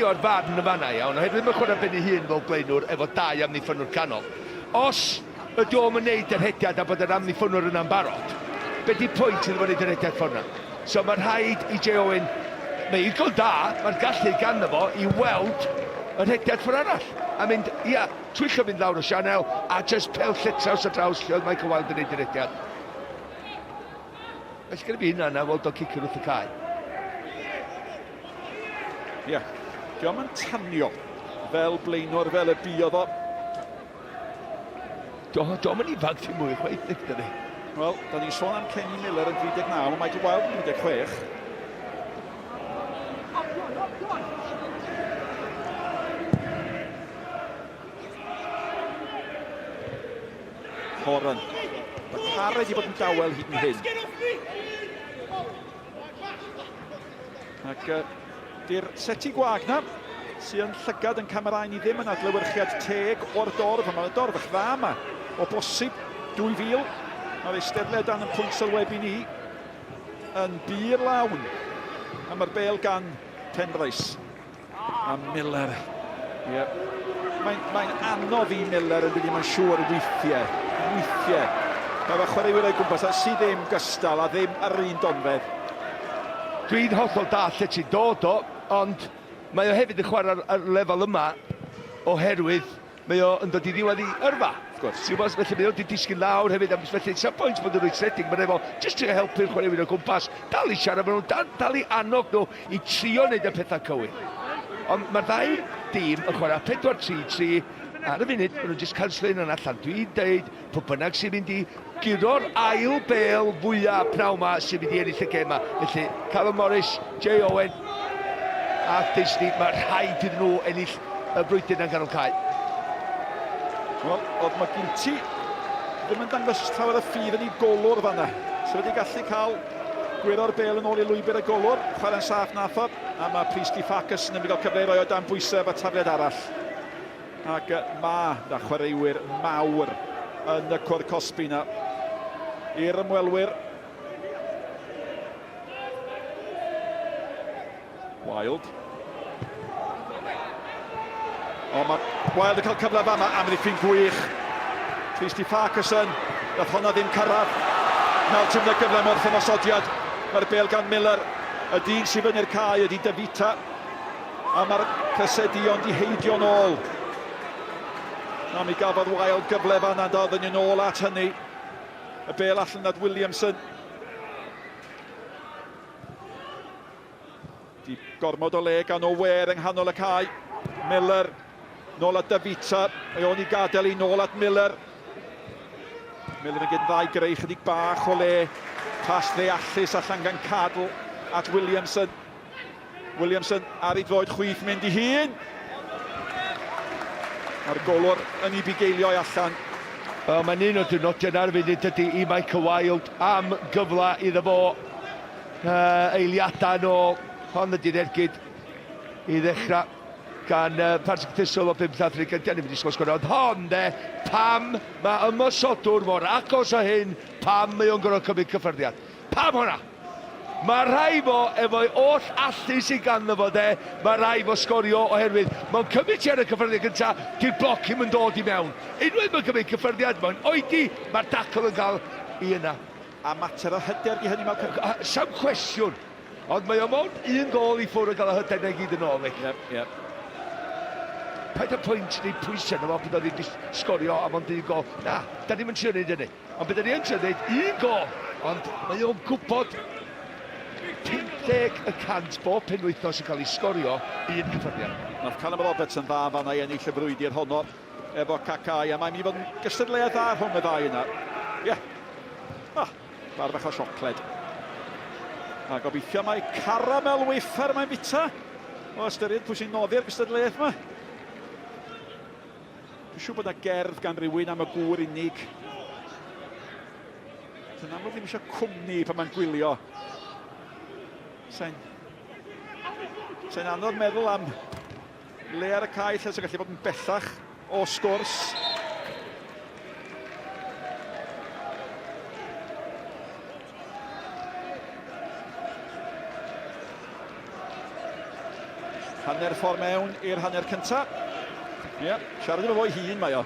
pwyntio'r farn y fanna iawn, oherwydd mae'n chwarae ben ei hun fel blaenwr efo 2 amddiffynwr canol. Os ydy o'n wneud yr hediad a bod yr amddiffynwr yna'n barod, be di pwynt iddo fo wneud yr hediad ffwrna? So mae'n rhaid i Cei Owen, mae'n gol da, mae'n gallu ganddo fo i weld yr hediad ffwrdd arall. A mynd, ia, twycho fynd lawr o Sianel a just pel llitraws o draws lle oedd Michael Wilde yn wneud yr hediad. Felly gyda fi hynna yna weld o cicr wrth y cae. Ie, diolch yn tanio fel blaenwr, fel y buodd o. Diolch yn ifanc ti mwy chweith, dydy ni. Wel, da ni'n sôn am Kenny Miller yn 39, a Michael Wilde yn 36. Horan. Mae car wedi bod yn dawel hyd yn hyn. Ac di'r seti gwag na, sy'n llygad yn camerau ni ddim yn adlewyrchiad teg o'r dorf, a mae'r dorf eich dda yma. O bosib 2000, mae'r eisteddfod dan yn pwynt sylwebu ni yn bir lawn. A mae'r bel gan Penrhys. A Miller. Yep. Mae'n anodd i Miller yn dweud mae'n siŵr weithiau. Mae fe chwaraewyr o'i gwmpas a sydd ddim gystal a ddim ar un donfedd. Dwi'n hollol dall lle ti'n dod o, ond mae o hefyd yn chwarae ar lefel yma oherwydd mae o yn dod i ddiwedd i yrfa. Felly mae o wedi disgyn lawr hefyd, am felly sa'n pwynt bod yn rhoi setting, mae'n efo jyst trio helpu'r chwaraewyr o gwmpas, dal i siarad nhw, dal i annog nhw i trio wneud y pethau cywir. Ond mae'r ddau dîm yn chwarae 4-3-3, ar y funud, maen nhw'n jyst canslo un yn allan. Dwi'n deud, pwy bynnag sy'n mynd i gyro'r ail bel fwyaf pnawn ma sy'n mynd i ennill y gema. Felly, Callum Morris, Cei Owen a Disney, mae rhaid iddyn nhw ennill y brwydyn yn ganol cae. Wel, oedd McGinty ddim yn dangos llawer y ffydd yn ei golwr fanna. So wedi gallu cael gwiro'r bel yn ôl i lwybr y golwr, chwarae'n saff nath o, a mae Priestley Ffacus yn mynd i gael cyfle i roi o dan bwysau efo tafliad arall. Ac mae na chwaraewyr mawr yn y cwrdd cosbi na i'r ymwelwyr. Wilde. O, mae Wilde yn cael cyfle fama am ddiffyn gwych. Priestley Ffacus nath honna ddim cyrraedd. Nawr ti'n mynd gyfle mewn ffynosodiad. Mae'r bel gan Miller. Y dyn sydd fyny'r cae ydi Davita. A mae'r Cresedion di heidio nôl. Na mi gafodd Wilde gyfle fan a doedd yn ôl at hynny. Y bel allan nad Williamson. Di gormod o le gan Ower yng nghanol y cae. Miller, nôl at Davita. Mae o'n i gadael i nôl at Miller. Miller yn gyda ddau greu chydig bach o le. Pas ddeallus allan gan Cadl at Williamson. Williamson ar ei droed chwith mynd i hun. Mae'r golwr yn ei bugeilio allan. Wel, mae'n un o dynodion ar funud ydy i Michael Wilde am gyfle iddo fo eiliadau nôl. Hon ydy'r ergyd i ddechrau gan Partick Thistle o 5-3 gyntiau. Ni'n mynd i sgwrsgwrdd. Ond hon, pam mae ymosodwr mor agos o hyn, pam mae o'n gorfod cymryd cyffyrddiad. Pam hwnna? Mae rhai fo efo'i oll allu sy'n ganddo fo mae rhai fo sgorio oherwydd mae'n cymryd ti ar y cyffyrddiad gyntaf, di'r blocyn yn dod i mewn. Unwaith mae'n cymryd cyffyrddiad, mae'n oedi, mae'r dacl yn cael i yna. A mater o hyder i hynny mewn Sam cwestiwn, ond mae o mewn un gol i ffwrdd o gael y hyder na i gyd yn ôl. Yep. Paid y pwynt neu pwysau yma bydd o'n sgorio am ond un gol. Na, da ni'n mynd trio wneud hynny. Ond bydd ni'n trio wneud un gol, ond mae o'n gwybod 50% bob penwythnos yn cael ei sgorio un cyffyrddiad. Nath Callum Roberts yn dda fanna i ennill y brwydr honno efo Cacau, a mae'n mynd i fod yn gystadleuaeth dda rhwng y ddau yna. Ie. Bar bach o siocled. A gobeithio mae caramel wafer mae'n bita. O ystyried pwy sy'n noddi'r gystadleuaeth yma. Dwi'n siŵr bod yna gerdd gan rywun am y gŵr unig. Dwi'n amlwg ddim eisiau cwmni pan mae'n gwylio. Sa'n anodd meddwl am le ar y cae lle sy'n gallu bod yn bellach o sgwrs. Hanner ffordd mewn i'r hanner cyntaf. Ie, siarad efo fo'i hun mae o.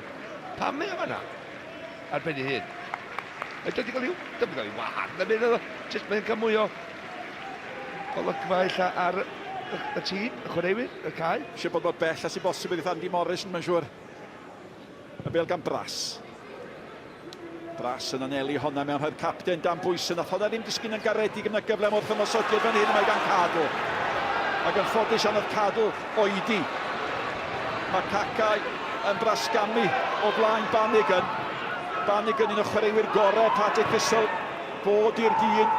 Pam mae o fanna? Ar ben ei hun. Dydy gael i'w wahan. Mae'n cael mwy o olygfa illa ar y tîm, y chwaraewyr, y cae. Eisiau bod mor bell as i bosib bydd Andy Morris yn mae'n siŵr. Y bel gan Bras. Bras yn anelu honna mewn rhaid capten dan bwysyn. Nath honna ddim disgyn yn garedig yn y gyfle mor ffymosodiad fan hyn mae gan Cadw. Ac yn ffodus anodd Cadw oedi. Mae Cacau yn brasgamu o flaen Bannigan. Bannigan un o chwaraewyr gorau Partick Thistle. Bod i'r dyn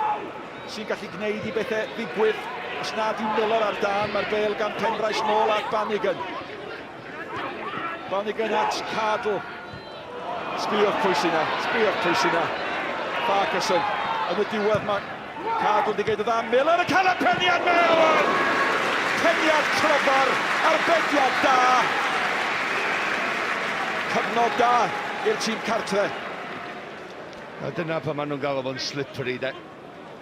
sy'n gallu gwneud i bethau ddigwydd. Os nad yw Miller ar dan, mae'r bel gan Penrais nôl at Bannigan. Bannigan at Cadw. Sbiwch pwy sy'n na. Farquharson yn y diwedd mae Cadw wedi gwneud y dda. Miller yn cael y peniad mewn! Peniad clyfar, arbediad da. Cyfnod da i'r tîm cartre. A dyna pan maen nhw'n gael o'n slippery, de.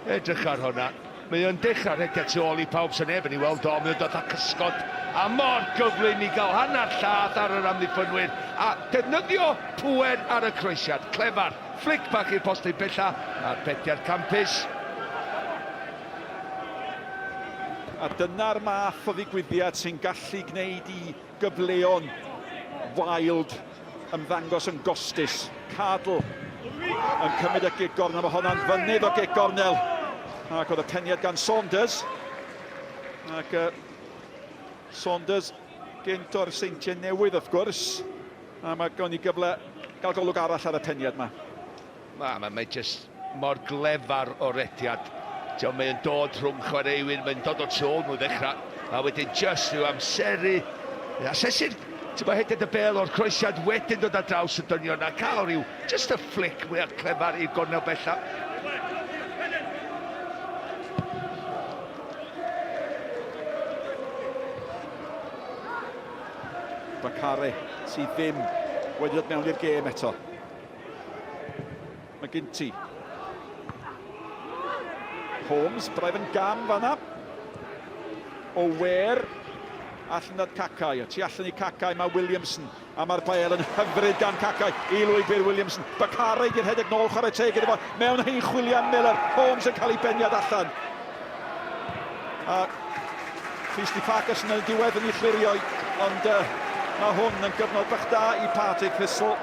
Edrych ar hwnna. Mae o'n dechrau rhedeg tu ôl i pawb sy'n neb yn ei weld o. Mae o'n dod â cysgod. A mor gyflym i gael hanner lladd ar yr amddiffynwyr. A defnyddio pwen ar y croesiad. Clefar. Flic bach i'r postau bella. A'r bediad campus. A dyna'r math o ddigwyddiad sy'n gallu gwneud i gyfleon wild ymddangos yn gostus. Cadw yn cymryd y gig gornel, mae hwnna'n fynydd o gig gornel. Ac oedd y peniad gan Saunders. Ac Saunders gynt o'r seintiau newydd, wrth gwrs. A mae gan i gyfle gael golwg arall ar y peniad yma. Mae jyst mor glefar o rediad. Mae'n dod rhwng chwaraewyr, mae'n dod o tôl nhw ddechrau. A wedyn jyst yw amseru. Asesu'r hediad y bel o'r croesiad wedyn dod ar draws y dynion a cael rhyw just a flic mwy ar clefar i'r gornel bella. Bacare sydd ddim wedi dod mewn i'r gêm eto. Mae gynti. Holmes, braidd yn gam fanna. O wer, allan at Cacau. Tu allan i Cacau, mae Williamson. A mae'r bael yn hyfryd gan Cacau i lwybr Williamson. Bacare di'r hedeg nôl chwarae teg iddo fo. Mewn hyn chwilio am Miller. Holmes yn cael ei beniad allan. A Christy Farquharson yn y diwedd yn ei chlirio. Ond mae hwn yn gyfnod bach da i Partick Thistle.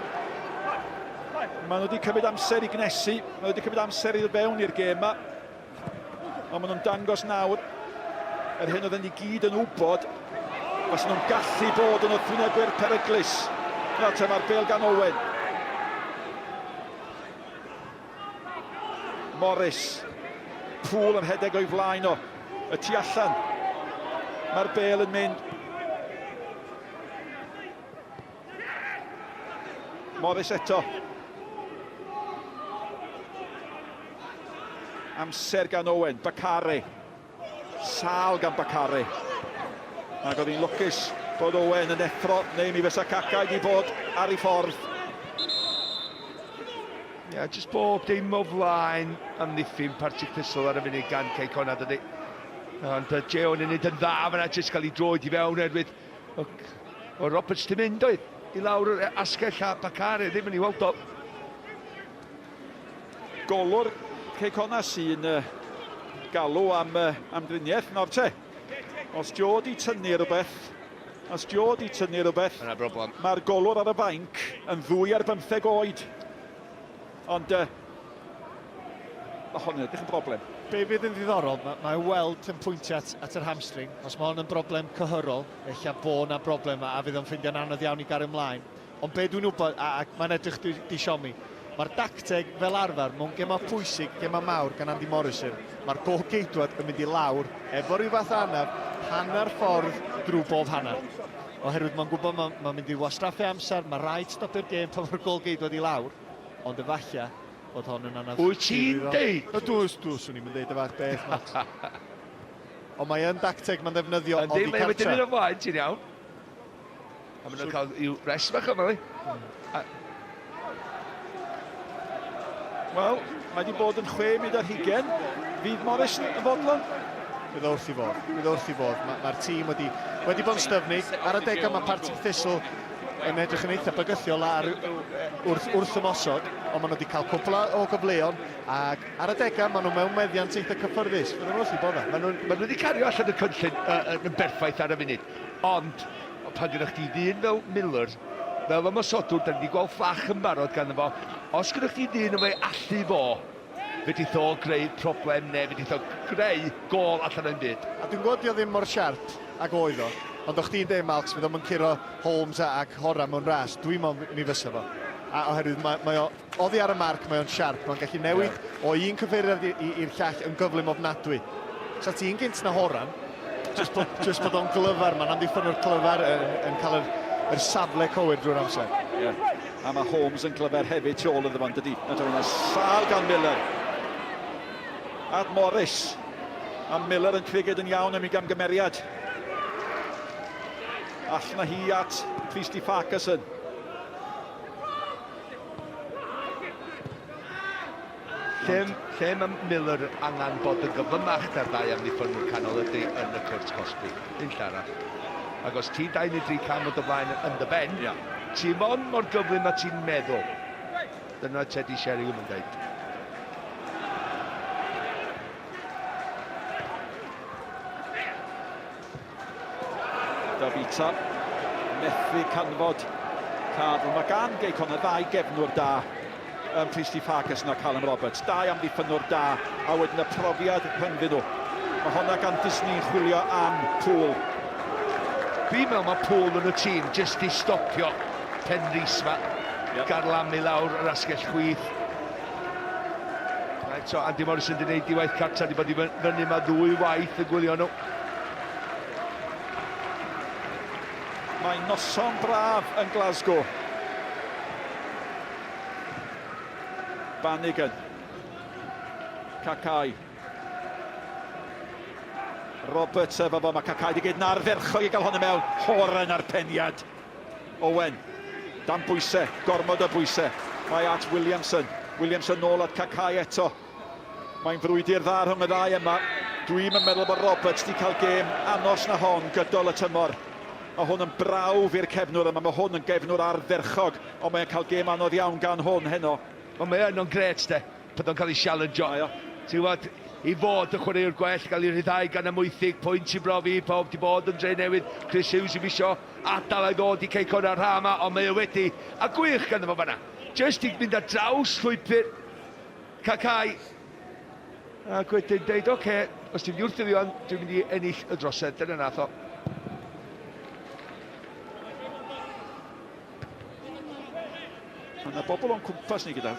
Maen nhw wedi cymryd amser i gnesu. Maen nhw wedi cymryd amser i ddod fewn i'r gêm yma. Ond maen nhw'n dangos nawr yr hyn oedd yn i gyd yn wybod os nhw'n gallu bod yn wrthwynebwyr peryglus. Nawr te mae'r bel gan Owen. Morris. Pŵl yn hedeg o'i flaen o. Y tu allan. Mae'r bel yn mynd. Morris eto. Amser gan Owen, Bacare. Sal gan Bacare. Ac oedd hi'n lwcus bod Owen yn effro, neu mi fysa Cacau wedi bod ar ei ffordd. Just bob dim o flaen amddiffyn Partick Thistle ar y funud gan Cei Connah, dydy. Ond Jeon yn neud yn dda fyna, jyst cael ei droed i fewn erwydd o Roberts dim mynd oedd. I lawr yr asgell a Bacare ddim yn ei weld o. Golwr Cei Connah sy'n galw am amdriniaeth. Nawr te, os Joe di tynnu rhywbeth, mae'r golwr ar y fainc yn 2 ar 15 oed. Ond mae hwn yn edrych yn broblem. Be fydd yn ddiddorol, mae weld yn pwyntio at yr hamstring. Os mae hwn yn broblem cyhyrol, eich bod na broblem a fydd o'n ffindio'n anodd iawn i gario ymlaen. Ond be dwi'n wybod, a mae'n edrych di siomi, mae'r dacteg fel arfer mewn gemau pwysig, gemau mawr gan Andy Morris. Mae'r gôl-geidwad yn mynd i lawr efo rhyw fath hanner ffordd drwy bob hanner. Oherwydd mae'n gwybod mae'n mynd i wastraffu amser, mae rhaid stopio'r gêm pan mae'r gôl-geidwad i lawr. Ond efallai bod hon yn anodd. Wyt ti'n deud? Dwys, o'n i'n mynd deud y fath beth. Ond mae yn dacteg mae'n ddefnyddio o di cartre. Mae'n mynd i'n flaen, ti'n iawn. A maen nhw'n cael i'w rest bach yma, Wel, mae wedi bod yn 6 munud ar 20. Fydd Morris yn fodlon? Bydd wrth i fod. Mae'r tîm wedi wedi bod yn styfnig. Ar y degau mae Partick Thistle yn edrych yn eitha bygythiol wrth ymosod, ond maen nhw wedi cael cwpl o gyfleon, ac ar y degau maen nhw mewn meddiant eitha cyffyrddus. Fydden nhw wrth i bodda. Maen nhw wedi cario allan y cynllun yn berffaith ar y funud, ond pan gyda chdi ddyn fel Miller, fel ymosodwr, da ni wedi gweld fflach yn barod gan fo, os gyda chdi ddyn yma allu fo, fyddi tho greu problem neu fyddi tho greu gol allan yn byd. A dwi'n gwybod ddim mor siarp ag oedd o, ond o'ch ti'n dweud, Malcs, fydd o'n curo Holmes ac Hora mewn ras, dwi'n meddwl mi fysa fo. A oherwydd mae o, oddi ar y marc, mae o'n siarp, mae'n gallu newid o un cyfeiriad i'r llall yn gyflym ofnadwy. Sa ti'n gynt na Horan, just bod o'n glyfar, mae'n amddiffyn o'r glyfar yn cael yr safle cywir drwy'r amser. A mae Holmes yn glyfar hefyd tu ôl iddo fo'n dydi. Yna sal gan Miller. At Morris. A Miller yn criged yn iawn am ei gamgymeriad. All na hi at Christy Farquharson. Lle mae Miller angen bod yn gyflymach da'r ddau am ddiffyn nhw'n canol ydy yn y cwrs Cosby. Un llara. Ac os ti'n 2 neu 3 cam o dy flaen yn dy ben, ti'n mon mor gyflym a ti'n meddwl. Dyna Teddy Sheringham yn dweud. Davita, methu canfod cadw. Mae gan Cei Connah 2 gefnwr da Christy Farquharson a Callum Roberts. 2 amddiffynwr da, a wedyn y profiad rhyngddyn nhw. Mae honna gan Disney chwilio am Poole. Fi'n meddwl mae Poole yn y tîm jyst i stopio Pen Rhys ma. Garlamu lawr yr asgell chwith. Right, so Andy Morrison wedi gwneud diwaith cartra, wedi bod i fyny ma 2 waith y gwylio nhw. Mae noson braf yn Glasgow. Bannigan. Cacau. Roberts efo fo, mae Cacau wedi gwneud na'r ferchog i gael hwnna mewn. Horan ar peniad. Owen. Dan bwysau, gormod o bwysau. Mae at Williamson. Williamson nôl at Cacau eto. Mae'n frwydr dda rhwng y ddau yma. Dwi'n meddwl bod Roberts wedi cael gêm anos na hon gydol y tymor. Mae hwn yn brawf i'r cefnwr yma, mae hwn yn gefnwr arferchog, ond mae'n cael gêm anodd iawn gan hwn heno. Ond mae yn o'n gret, de, bydd o'n cael ei sialenjo. Ti'n gwybod, i fod y chwaraewr gwell, gael ei ryddhau gan ymwythig, pwynt i brofi, pob di bod yn dre newydd, Chris Hughes i fisio, adal ei ddod i Cei Connah yr Hama, ond mae o wedi, a gwych gan efo fanna. Just i mynd ar draws llwybyr, Cacau. Ac wedyn dweud, oce, os ti'n wrth i fi ond, dwi'n mynd i ennill y drosedd, dyna nath o. Yna bobl o'n cwmpas ni gyda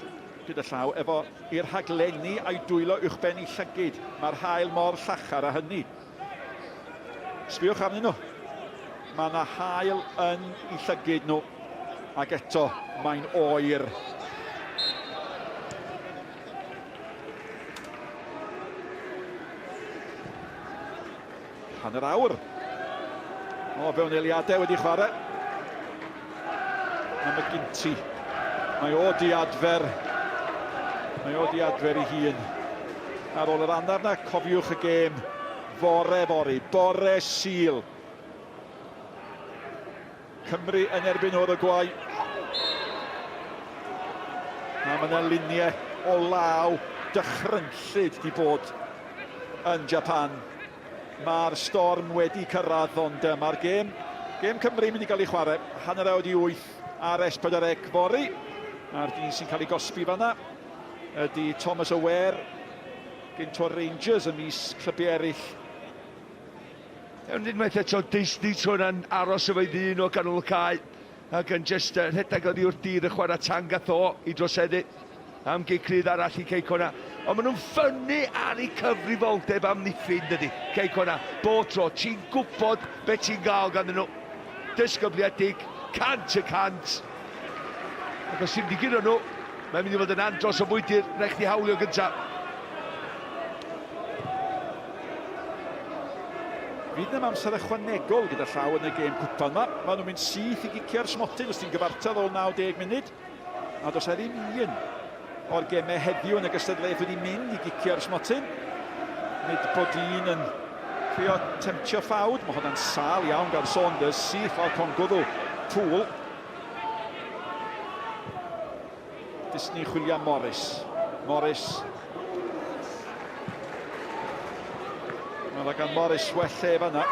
llaw efo i'r rhaglenni a'i dwylo uwchben i llygyd. Mae'r haul mor llachar a hynny. Sbiwch arnyn nhw. Mae yna haul yn i llygyd nhw. Ac eto, mae'n oer. Hanner awr. O, fewn eiliadau wedi chwarae. Am y Ginty. Mae o di adfer i hun. Ar ôl yr anaf na, cofiwch y gêm fore fori, bore Sul. Cymru yn erbyn o'r Uruguay. A mae yna luniau o law dychrynllyd di bod yn Japan. Mae'r storm wedi cyrraedd, ond mae'r gêm Cymru mynd i gael ei chwarae. Hanner awr i 8 ar S4C fori. A'r dyn sy'n cael ei gosbi fanna ydy Thomas Aware gynto'r Rangers ym mis clybiau eraill. Ewn unwaith eto, Disney trwy'n aros efo'i ddyn o ganol y cae ac yn just rhedeg oddi wrth dir y chwarae tang a tho i droseddu am gicrydd arall i Cei Connah. Ond maen nhw'n ffynnu ar ei cyfrifoldeb am niffyn dydi, Cei Connah. Bob tro, ti'n gwybod beth ti'n gael ganddyn nhw. Disgybliedig, 100%. Ac os ti'n digyn nhw, mae'n mynd i fod yn andros o bwydyr rech di hawlio gyntaf. Fydd yna amser ychwanegol gyda llaw yn y gêm cwpan yma. Maen nhw'n mynd syth i gicio'r smotyn os ti'n gyfartal ôl 90 munud. A dos er un o'r gemau heddiw yn y gystadleuaeth wedi mynd i gicio'r smotyn. Nid bod un yn trio temtio ffawd, mae hwnna'n sal iawn gan Saunders, syth o'r congwddw Pŵl. Disney chwilio am Morris. Morris. Mae gan Morris well lle fanna.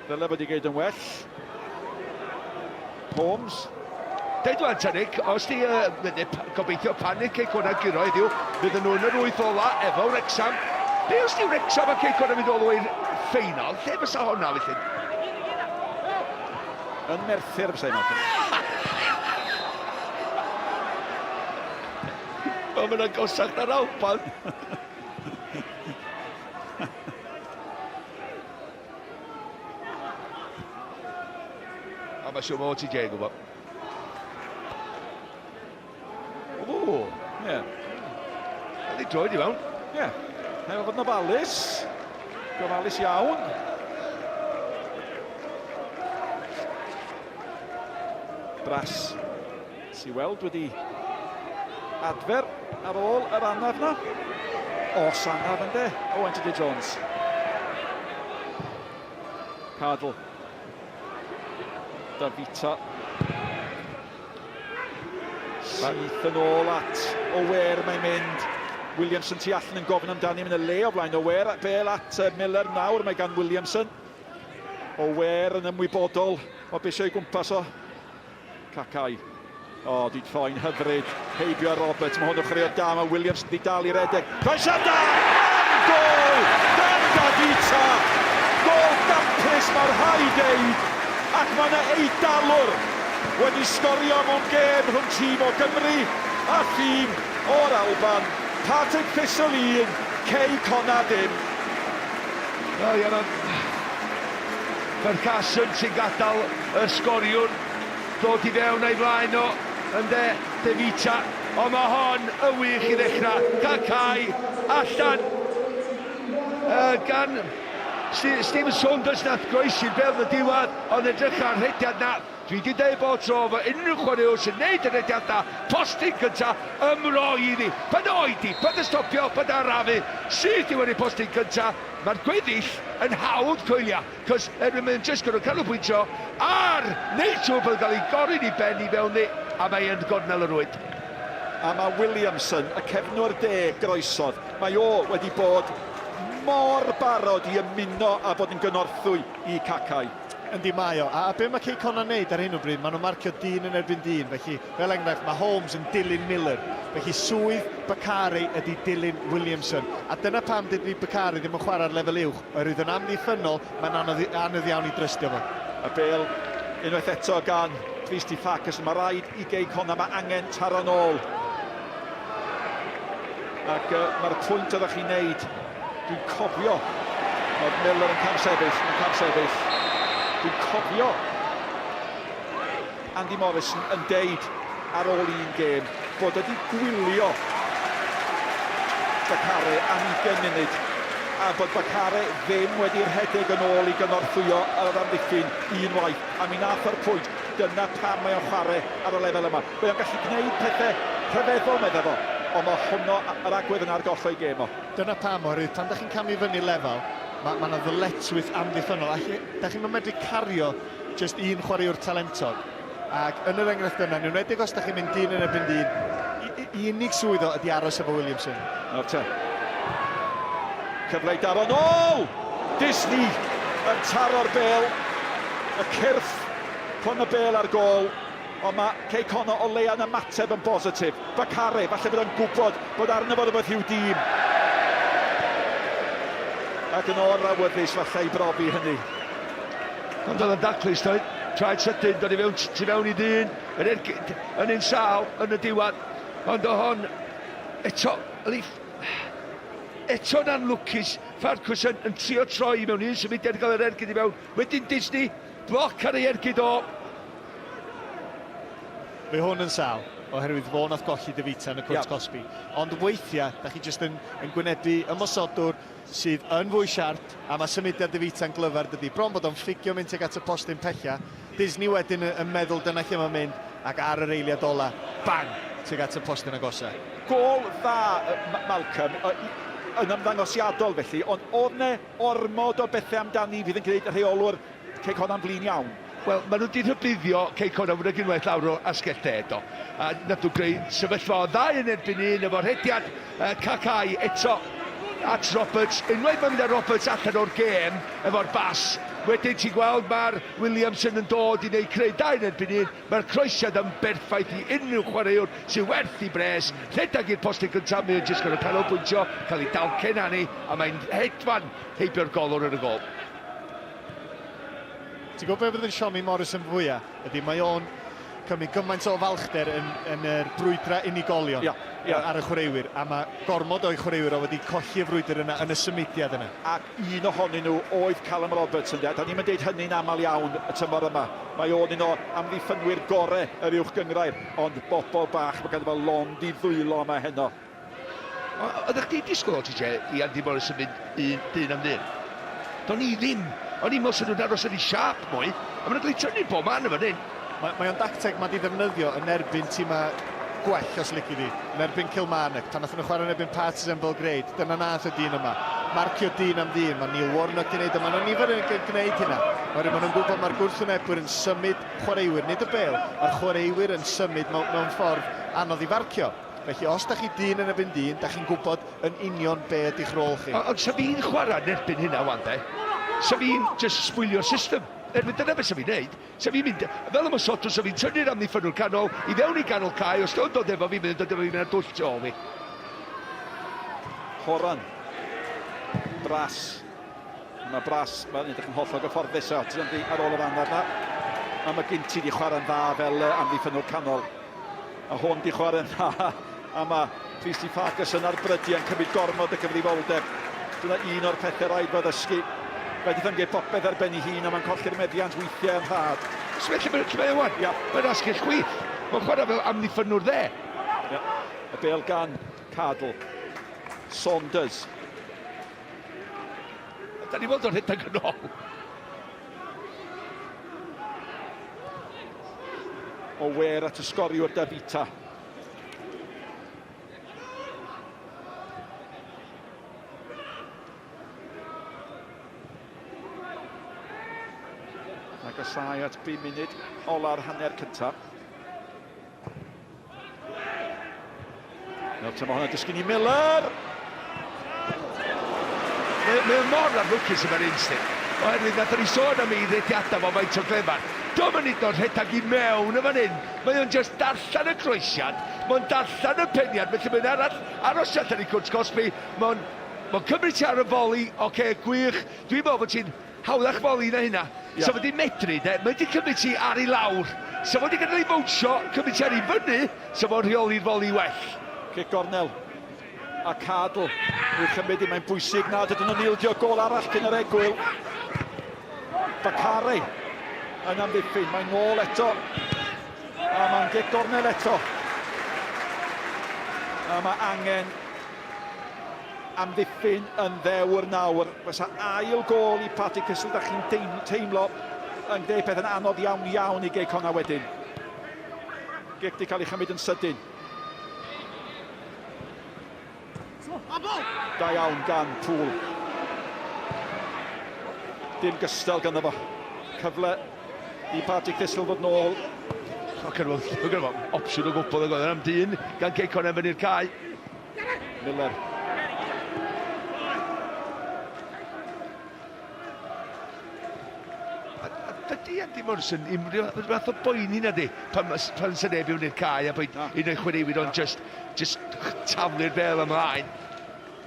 Dyle bod i gyd yn well. Holmes. Deud wan, Tanig, os di gobeithio panig Cei Connah giro heddiw, bydden nhw'n yr 8 ola efo Wrexham. Be os di Wrexham a Cei Connah mynd all the way ffeinal? Lle fysa honna, felly? Yn Merthyr, fysa hynny. O, mae'n agosach na'r Alban. A mae siw mo ti jeg o. O, ie. Ydy droed i fewn. Ie. Neu fod yn ofalus. Gofalus iawn. Bras. Si weld wedi adfer ar ôl yr anaf na. Os anaf yn de. O, Anthony Jones. Cadl. Davita. Syth yn ôl at Ower mae'n mynd. Williamson tu allan yn gofyn amdani mynd y le o blaen Ower. Bel at Miller nawr mae gan Williamson. Ower yn ymwybodol o beth sy'n gwmpas o. Cacau. O, di troi'n hyfryd. Heibio Roberts, mae hwn yn chrio da. Mae Williamson di dal i redeg. Croesiad da! Gol! Dan Davita! Gol dampus mae'r rhai deud. Ac mae yna eidalwr wedi sgorio mewn gêm rhwng tîm o Gymru a thîm o'r Alban. Partick Thistle 1, Cei Connah 0. O, iawn am... Ferguson sy'n gadael y sgoriwr. Dod i fewn a'i flaen o. Ynde, Davita. O, mae hon yn wych i ddechrau. Cacau allan. Gan... Stephen Saunders nath groesi'r bel yn y diwedd, ond edrych ar rhediad na. Dwi wedi dweud bod tro fo unrhyw chwaraewr sy'n neud y rhediad na, postyn gynta, ymroi iddi. Pan oed i, pan y stopio, pan arafu, sydd i wedi postyn gynta. Mae'r gweddill yn hawdd coelio, cos erbyn mae'n just gwrdd canolbwyntio ar neud siŵr bod gael ei gorin i ben i fewn ni, a mae yn gornel yr wyd. A mae Williamson, y cefnwr de groesodd, mae o wedi bod mor barod i ymuno a bod yn gynorthwy i Cacau. Yndi mae o, a be mae Cei Connah wneud ar hyn o bryd, maen nhw'n marcio dyn yn erbyn dyn, felly fel enghraifft mae Holmes yn dilyn Miller, felly swydd Bakari ydy dilyn Williamson, a dyna pam dydy Bakari ddim yn chwarae ar lefel uwch, oherwydd yn amddiffynol, mae'n anodd iawn i drystio fo. Y bel, unwaith eto gan Christy Farkas, mae rhaid i Cei Connah, mae angen taro nôl. Ac mae'r pwynt oeddech chi'n neud, dwi'n cofio, oedd Miller yn camsefyll, dwi'n cofio Andy Morrison yn deud ar ôl un gêm bod wedi gwylio Bakari am 20 munud a bod Bakari ddim wedi'r rhedeg yn ôl i gynorthwyo ar yr amddiffyn unwaith, a mi nath o'r pwynt, dyna pam mae o'n chwarae ar y lefel yma. Mae o'n gallu gwneud pethau rhyfeddol, meddwl fo, ond mae hwnnw yr agwedd yn argolloi gêm o. Dyna pam oherwydd, pan da chi'n camu fyny lefel, mae yna ddyletswydd amddiffynol, a da chi'n medru cario just un chwaraewr talentog. Ac yn yr enghraifft yna, yn enwedig os da chi'n mynd dyn yn erbyn dyn, i unig swydd o ydi aros efo Williamson. Nawr te. Cyfle i daro nôl! Disney yn taro'r bel. Y cyrff pon y bel ar gol. Ond mae Cei Connah o leia yn ymateb yn bositif. Bakari, falle bod yn gwybod bod arno fod rhywbeth i'w dîm. Ac yn o'r awyddus falle i brofi hynny. Ond oedd yn daclus, doedd. Traed sydyn, dod i fewn i ddyn, yn un sawl, yn y diwedd. Ond o hon, eto na'n lwcus, Farkas yn trio troi mewn un symudiad gael yr ergyd i fewn. Wedyn Disney, bloc ar ei ergyd o. Fe hwn yn sal, oherwydd fo nath golli Davita yn y cwrt Cosby. Ond weithiau, da chi jyst yn gwynebu ymosodwr sydd yn fwy siart, a mae symudiad Davita yn glyfar dydy. Bron bod o'n ffigio mynd tuag at y postyn pella. Disney wedyn yn meddwl dyna lle mae'n mynd, ac ar yr eiliad ola, bang, tuag at y postyn agosau. Gol dda, Malcolm. yn ymddangosiadol felly, ond oedd ne ormod o bethau amdani fydd yn gwneud y rheolwr Cei Connah'n flin iawn. Wel, maen nhw wedi rhybuddio Cei Connah fod yn unwaith lawr o asgell eto. A nath nhw greu sefyllfa o ddau yn erbyn un efo'r hediad Cacau eto at Roberts. Unwaith mae'n mynd â Roberts allan o'r gêm efo'r bas. Wedyn ti'n gweld mae'r Williamson yn dod i wneud creu dau yn erbyn un. Mae'r croesiad yn berffaith i unrhyw chwaraewr sy'n werth i bres. Rhedag i'r postyn gyntaf, mae'n jyst gorau canolbwyntio, cael ei dalcen ani, a mae'n hedfan heibio'r golwr yn y gol. Ti'n gwybod beth bydd yn Siomi Morris yn fwyaf? Ydy mae o'n cymryd gymaint o falchder yn yr brwydra unigolion ar y chwaraewyr, a mae gormod o'i chwaraewyr o wedi colli y frwydr yna yn y symudiad yna. Ac un ohonyn nhw oedd Callum Roberts yn dweud. Da ni'n deud hynny'n aml iawn y tymor yma. Mae o'n un o amddiffynwyr gorau yr uwch gyngrair, ond bobl bach, mae gan fel lond i ddwylo yma heno. Oeddech chdi disgwyl o ti i Andy Morris yn mynd dyn am dyn? Do'n i ddim. O'n i'n meddwl nhw'n aros yn ei siap mwy, a mae'n glitio ni bob man yma dyn. Mae o'n dacteg mae di ddefnyddio yn erbyn tîma gwell os lici di, yn erbyn Kilmarnock, tan nath nhw chwarae yn erbyn Partizan Belgrade, dyna nath y dyn yma. Marcio dyn am dyn, mae Neil Warnock di wneud yma, nhw'n nifer yn gwneud hynna. Mae nhw'n gwybod mae'r gwrthwynebwyr yn symud chwaraewyr, nid y bel, mae'r chwaraewyr yn symud mewn ffordd anodd i farcio. Felly, os da chi dyn yn erbyn dyn, da chi'n gwybod yn union be ydych rôl chi. Ond sa fi'n chwarae yn erbyn hynna, wan de? Sa fi'n just sbwylio'r system. Erbyn dyna beth sa fi'n neud. Sa fi'n mynd, fel yma Soto, sa fi'n tynnu'r amddiffynwyr canol, i fewn i ganol cae, os dwi'n dod efo fi, mynd dod efo fi, mynd dwll o fi. Horan. Bras. Mae Bras, mae'n edrych yn hollol gyfforddus ar ôl y fan arna. A mae Ginty di chwarae'n dda fel amddiffynwyr canol. A hwn di chwarae'n dda. A mae Christy Ferguson ar brydu yn cymryd gormod y gyfrifoldeb. Dyna un o'r pethau rhaid fod ysgu. Fe di ddyngu popeth ar ben ei hun a mae'n colli'r meddiant weithiau yn rhad. Sfelly mae'n wan, mae'n asgell chwith. Mae'n chwarae fel amddiffynwr dde. Y bel gan Cadl. Saunders. Da ni weld o'r hyddag yn ôl. O wer at y sgoriwr Davita. Agasau at 5 munud ola'r hanner cyntaf. Nelson mae hwnna'n dysgu ni Miller! Mae'n mor ar lwcus yma'r instinct. Oherwydd nath ni sôn am ei ddediadau fo faint o glefar. Do'n mynd o'r rhedag i mewn y fan hyn. Mae o'n just darllan y croesiad. Mae'n darllan y peniad. Felly mae'n aros allan i Cwrt Cosby. Mae'n cymryd ti ar y foli. Oce, gwych. Dwi'n meddwl bod ti'n hawlach foli na hynna. So fod i'n medru, mae wedi cymryd ti ar ei lawr. So fod i'n gadael ei fawnsio, cymryd ti ar ei fyny. So fod rheoli'r foli well. Cic gornel. A Cadl. Wy'n chymryd i mae'n bwysig na. Dydyn nhw'n ildio gol arall cyn yr egwyl. Bacare yn amddiffyn, mae'n nôl eto a mae'n cic gornel eto a mae angen amddiffyn yn ddewr nawr. Fysa ail gol i Partick Thistle, da chi'n teimlo yn gwneud peth yn anodd iawn i Cei Connah wedyn. Gic di cael ei chymryd yn sydyn. Da iawn gan Pŵl. Dim gystal ganddo fo. Cyfle i Partick Thistle fod nôl. Dwi'n gwybod, opsiwn o gwbl yn gwybod am dyn gan Cei Connah fyny'r cae. Miller. Dydy Andy Morrison, rhywbeth fath o boeni na di, pan sy'n neb iwn i'r cae a bod un o'i chwaraewyr o'n just taflu'r bel ymlaen.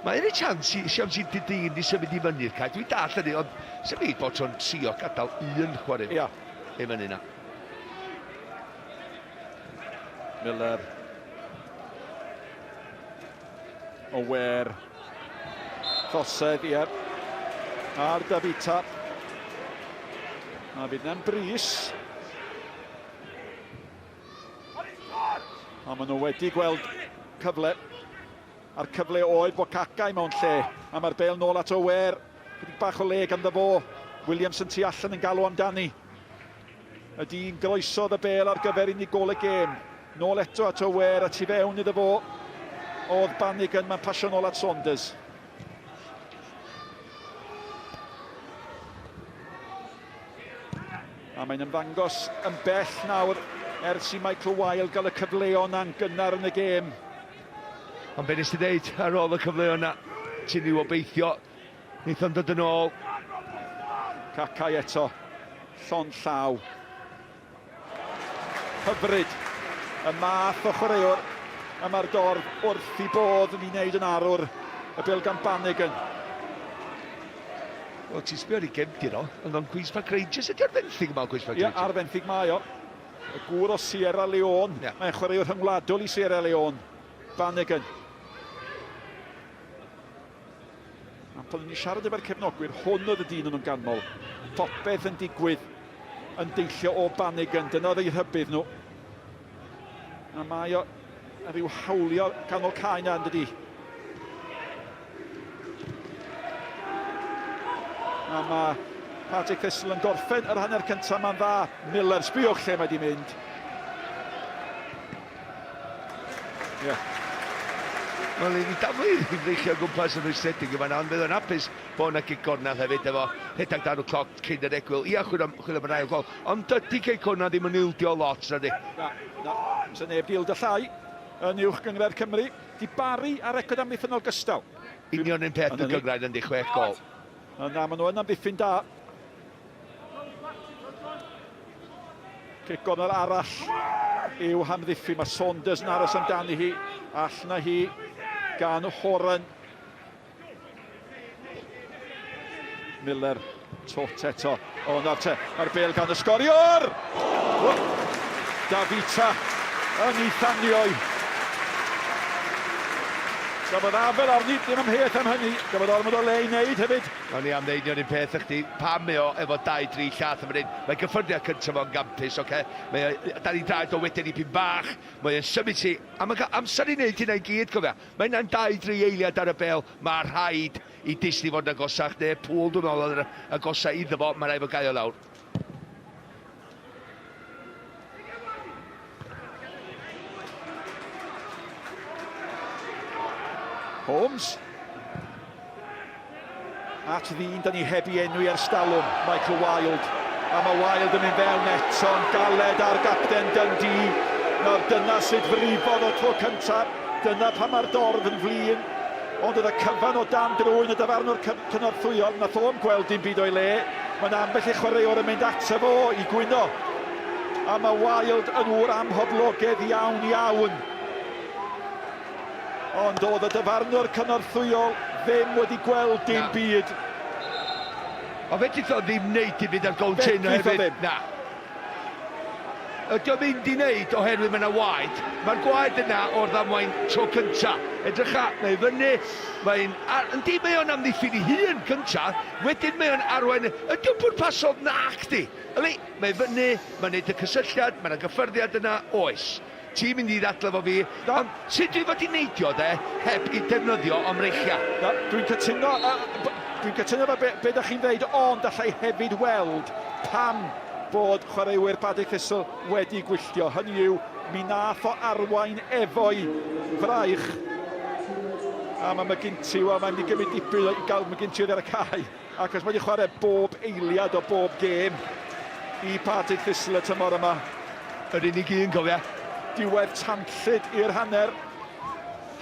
Mae yna chans i siams i dyn i symud i fyny'r cae. Dwi'n dall ydy, ond sy'n byd bod o'n trio gadael un chwaraewyr i fyny na. Miller. Ower. Thosedd, ar Davita. A fydd na'n bris. A maen nhw wedi gweld cyfle. A'r cyfle oedd bod Cacau mewn lle. A mae'r bel nôl at Ower. Chydig bach o le ganddo fo. Williamson tu allan yn galw amdani. Y dyn groesodd y bel ar gyfer unigol y gêm. Nôl eto at Ower a tu fewn iddo fo. Oedd Bannigan, mae'n pasio nôl at Saunders. A mae'n ymddangos yn bell nawr ers I Michael Wilde gael y cyfleon na'n gynnar yn y gêm. Ond be nes ti ddeud ar ôl y cyfleon na, ti'n i'w obeithio, wneith o'n dod yn ôl. Cacau eto, llon llaw. Hyfryd, y math o chwaraewr, a mae'r dorf wrth I bodd yn ei wneud yn arwr y bil gan Bannigan. Wel, ti'n sbio ar ei gefndir o, ond o'n Cwpan Her Yr Alban, ydy'r fenthyg yma o Cwpan Her Yr Ie, Alban? ar fenthyg mae o. Y gŵr o Sierra Leone, mae'n chwaraewr rhyngwladol I Sierra Leone. Bannigan. A pan ni'n siarad efo'r cefnogwyr, hwn oedd y dyn nhw'n ganmol. Popeth yn digwydd yn deillio o Bannigan, dyna oedd ei rhybydd nhw. A mae o ryw hawlio ganol cae na yn dydi. A mae Partick Thistle yn gorffen yr hanner cyntaf ma'n dda. Miller, sbiwch lle mae di mynd. Ie. Wel, i daflu I freichio gwmpas yn rhysedig yma, ond bydd yn hapus bod yna Cei Connah hefyd efo rhedeg dan y cloc cyn yr egwyl. Ia, chwil am yr ail gol. Ond dydy Cei Connah ddim yn ildio lot, na di. Na, sy'n neb di ildio llai yn uwch gyngred Cymru. Di Bari ar record amddiffynol gystaw. Union un peth yn gyngred yn di 6 gol. Na, maen nhw yn amddiffyn da. Cei Connah arall yw hamddiffyn. Mae Saunders yn aros amdani hi. All na hi gan Horan. Miller, tot eto. O, nawr te, mae'r bel gan y Sgoriwr! Davita yn ei thanioi. Gafodd Abel arni ddim ymheth am hynny. Gafodd ormod o le I wneud hefyd. O'n I am ddeud un peth i chdi, pam mae o efo 2-3 llath am hyn. Mae gyffyrddiad cyntaf o'n gampus, oce? Da ni draed o wedyn I pyn bach, mae o'n symud si, a mae'n cael amser I wneud hynna I gyd, cofia. Mae yna'n 2-3 eiliad ar y bel, mae rhaid I Disney fod yn agosach, neu pŵl dwi'n meddwl yn agosach iddo fo, mae rhaid fo gael o lawr. Holmes. At ddyn, da ni heb I enwi ar stalwm, Michael Wilde. A mae Wilde yn mynd fewn eto'n galed ar gapten Dundee. Nawr dyna sydd frifodd o tro cyntaf. Dyna pa mae'r dorf yn flin. Ond oedd y cyfan o dan drwy'n y dyfarnwr cynorthwyol. Nath o'n gweld dim byd o'i le. Mae'n ambell I chwaraewr yn mynd ato fo I gwyno. A mae Wilde yn wr amhoblogedd iawn iawn. Ond oedd y dyfarnwr cynorthwyol ddim wedi gweld dim byd. O fe o ddim wneud I fynd ar gol tyn hefyd. Na. Ydy o mynd I wneud oherwydd mae yna waed. Mae'r gwaed yna o'r ddamwain tro cynta. Edrych a, mae fyny, yndi mae o'n amddiffyn I hun cynta, wedyn mae o'n arwain, ydy o'n bwrpasol nac di. Yli, mae fyny, mae'n neud y cysylltiad, mae'na gyffyrddiad yna, oes. Ti'n mynd I ddadle fo fi, ond sut dwi fod I neidio de, heb I defnyddio omreichia? Dwi'n cytuno fo be da chi'n dweud, ond allai hefyd weld pam bod chwaraewyr Partick Thistle wedi gwylltio. Hynny yw, mi nath o arwain efo'i fraich. A mae McGinty, wel mae'n mynd I gymryd dipyn I gael McGinty ar y cae. Ac os mae wedi chwarae bob eiliad o bob gêm I Partick Thistle y tymor yma. Yr unig un cofia. Diwedd tanllyd i'r hanner.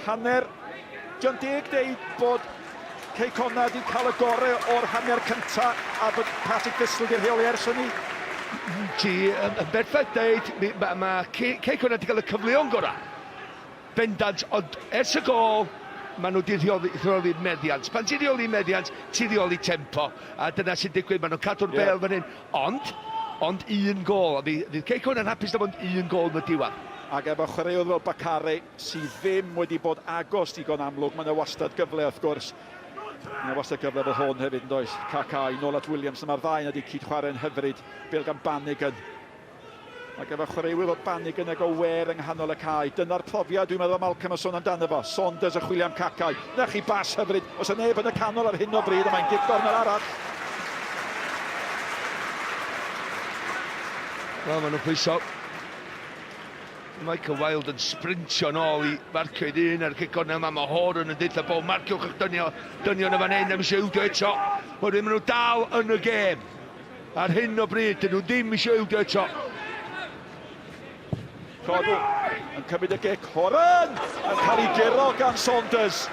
Hanner, di'n deg deud bod Cei Connah wedi cael y gorau o'r hanner cynta a bod Partick Thistle wedi'r rheoli ers hynny? Ti, yn berffaith deud, mae Cei Connah wedi cael y cyfleon gorau. Bendant, ond ers y gol, maen nhw wedi rheoli meddiant. Pan ti'n rheoli meddiant, ti'n rheoli tempo. A dyna sy'n digwydd, maen nhw'n cadw'r bel fan hyn. Ond un gol. Fydd Cei Connah'n hapus na bod un gol yn y diwedd. Ac efo chwaraewr fel Bacare sydd ddim wedi bod agos digon amlwg, mae'n wastad gyfle wrth gwrs. Mae'n wastad gyfle fel hwn hefyd yn does. Cacau, nôl at Williams, mae'r ddau wedi cyd chwarae'n hyfryd, bil gan Bannigan. Ac efo chwaraewyr fel Bannigan ag Ower yng nghanol y cae. Dyna'r profiad dwi'n meddwl Malcolm yn sôn amdano fo. Saunders y chwilio am Cacau. Na chi bas hyfryd. Os y neb yn y canol ar hyn o bryd, a mae'n gig gornel arall. Wel, maen nhw'n pwyso. Michael Wilde yn sprintio nôl I marcioedd un ar Cei Connah yma. Mae Horan yn dweud bod marciwch eich dynio yn y fan hyn am siwdio eto. Oedden maen nhw dal yn y gêm. Ar hyn o bryd, dyn nhw ddim eisiau i'w eto. Codw yn cymryd y gic. Horan yn cael ei giro gan Saunders.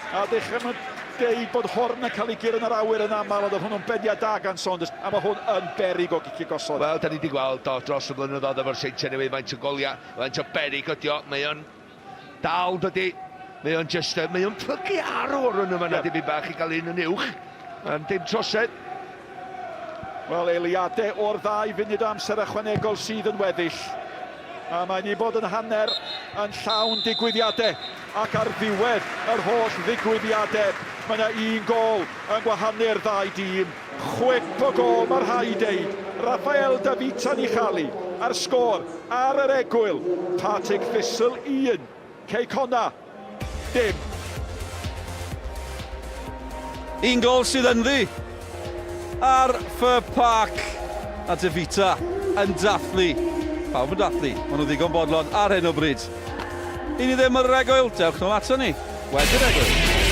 A ddechrau yn deud bod Horn yn cael ei giro yn yr awyr yn aml, oedd hwnnw'n beniad da gan Saunders, a mae hwn yn berig o gicio gosod. Wel, da ni wedi gweld dros y blynyddoedd efo'r Seintiau Newydd, faint o goliau, faint o berig ydi o, mae o'n dal dydi, mae o'n just, mae o'n plygu arwr yn yma, na dim bach i gael un yn uwch, am dim trosedd. Wel, eiliadau o'r ddau funud amser ychwanegol sydd yn weddill. A mae'n ei bod yn hanner yn llawn digwyddiadau. Ac ar ddiwedd yr holl ddigwyddiadau, mae yna un gol yn gwahanu'r ddau dîm. Chwip o gol, mae'r rhai deud. Rafael Davita ni chali ar sgôr ar yr egwyl. Partick Thistle 1, Cei Connah dim. Un gol sydd yn ddi ar Fir Park a Davita yn dathlu. Pawb yn dathlu, maen nhw ddigon bodlon ar hyn o bryd. I ni ddim yr egwyl, dewch nhw ato ni. Wedi'r egwyl.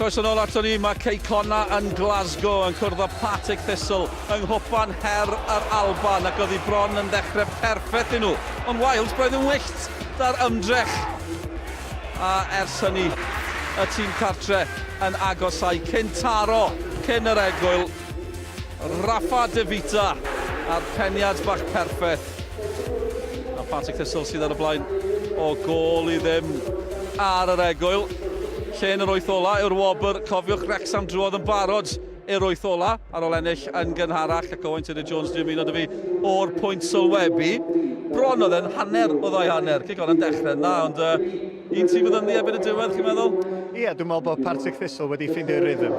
Croeso nôl ato ni, mae Cei Connah yn Glasgow yn cwrdd â Partick Thistle yng Cwpan Her Yr Alban, ac oedd hi bron yn dechrau perffaith i nhw. Ond Wales braidd yn wyllt da'r ymdrech. A ers hynny, y tîm cartre yn agosau cyn taro, cyn yr egwyl. Rafa De Vita a'r peniad bach perffaith. A Partick Thistle sydd ar y blaen o gol i ddim ar yr egwyl. Lle yn yr wyth ola yw'r wobr, cofiwch Wrexham drwodd yn barod i'r wyth ola ar ôl ennill yn gynharach, ac Owain Tudur-Jones di ymuno dy fi o'r pwynt sylwebu. Bron oedd yn hanner o ddau hanner, Cei Connah'n dechrau yna, ond un tîm oedd yn ddi ebyn y diwedd, chi'n meddwl? Ie, dwi'n meddwl bod Partick Thistle wedi ffeindio'r rhythm.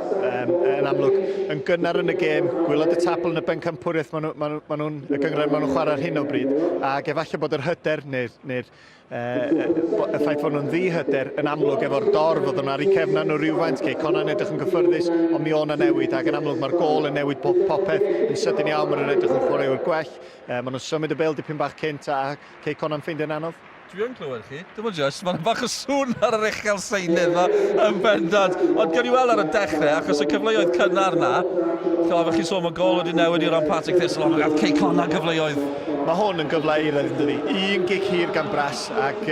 Yn amlwg, yn gynnar yn y gêm, gwylod y tabl yn y bencampwriaeth maen nhw'n chwarae ar hyn o bryd, ac efallai bod yr hyder neu'r y ffaith bod nhw'n ddi-hyder yn amlwg efo'r dorf oedd yn ar eu cefna nhw rhywfaint. Cei Connah'n edrych yn gyffyrddus, ond mi o'na newid, ac yn amlwg mae'r gol yn newid popeth yn sydyn iawn, maen nhw'n edrych yn chwaraewyr gwell. Maen nhw'n symud y bêl dipyn bach cynt, a Cei Connah'n ffeindio'n anodd. Dwi yn clywed chi, dim ond just, mae'n bach o sŵn ar yr uchel seinydd yma yn bendant. Ond gen i weld ar y dechrau, achos y cyfleoedd cynnar na, fel chi'n sôn, mae gol wedi newid i ran Partick Thistle, ond mae Cei Connah gyfleoedd. Mae hwn yn gyfle i redd yn dydi. Un gig hir gan Bras, ac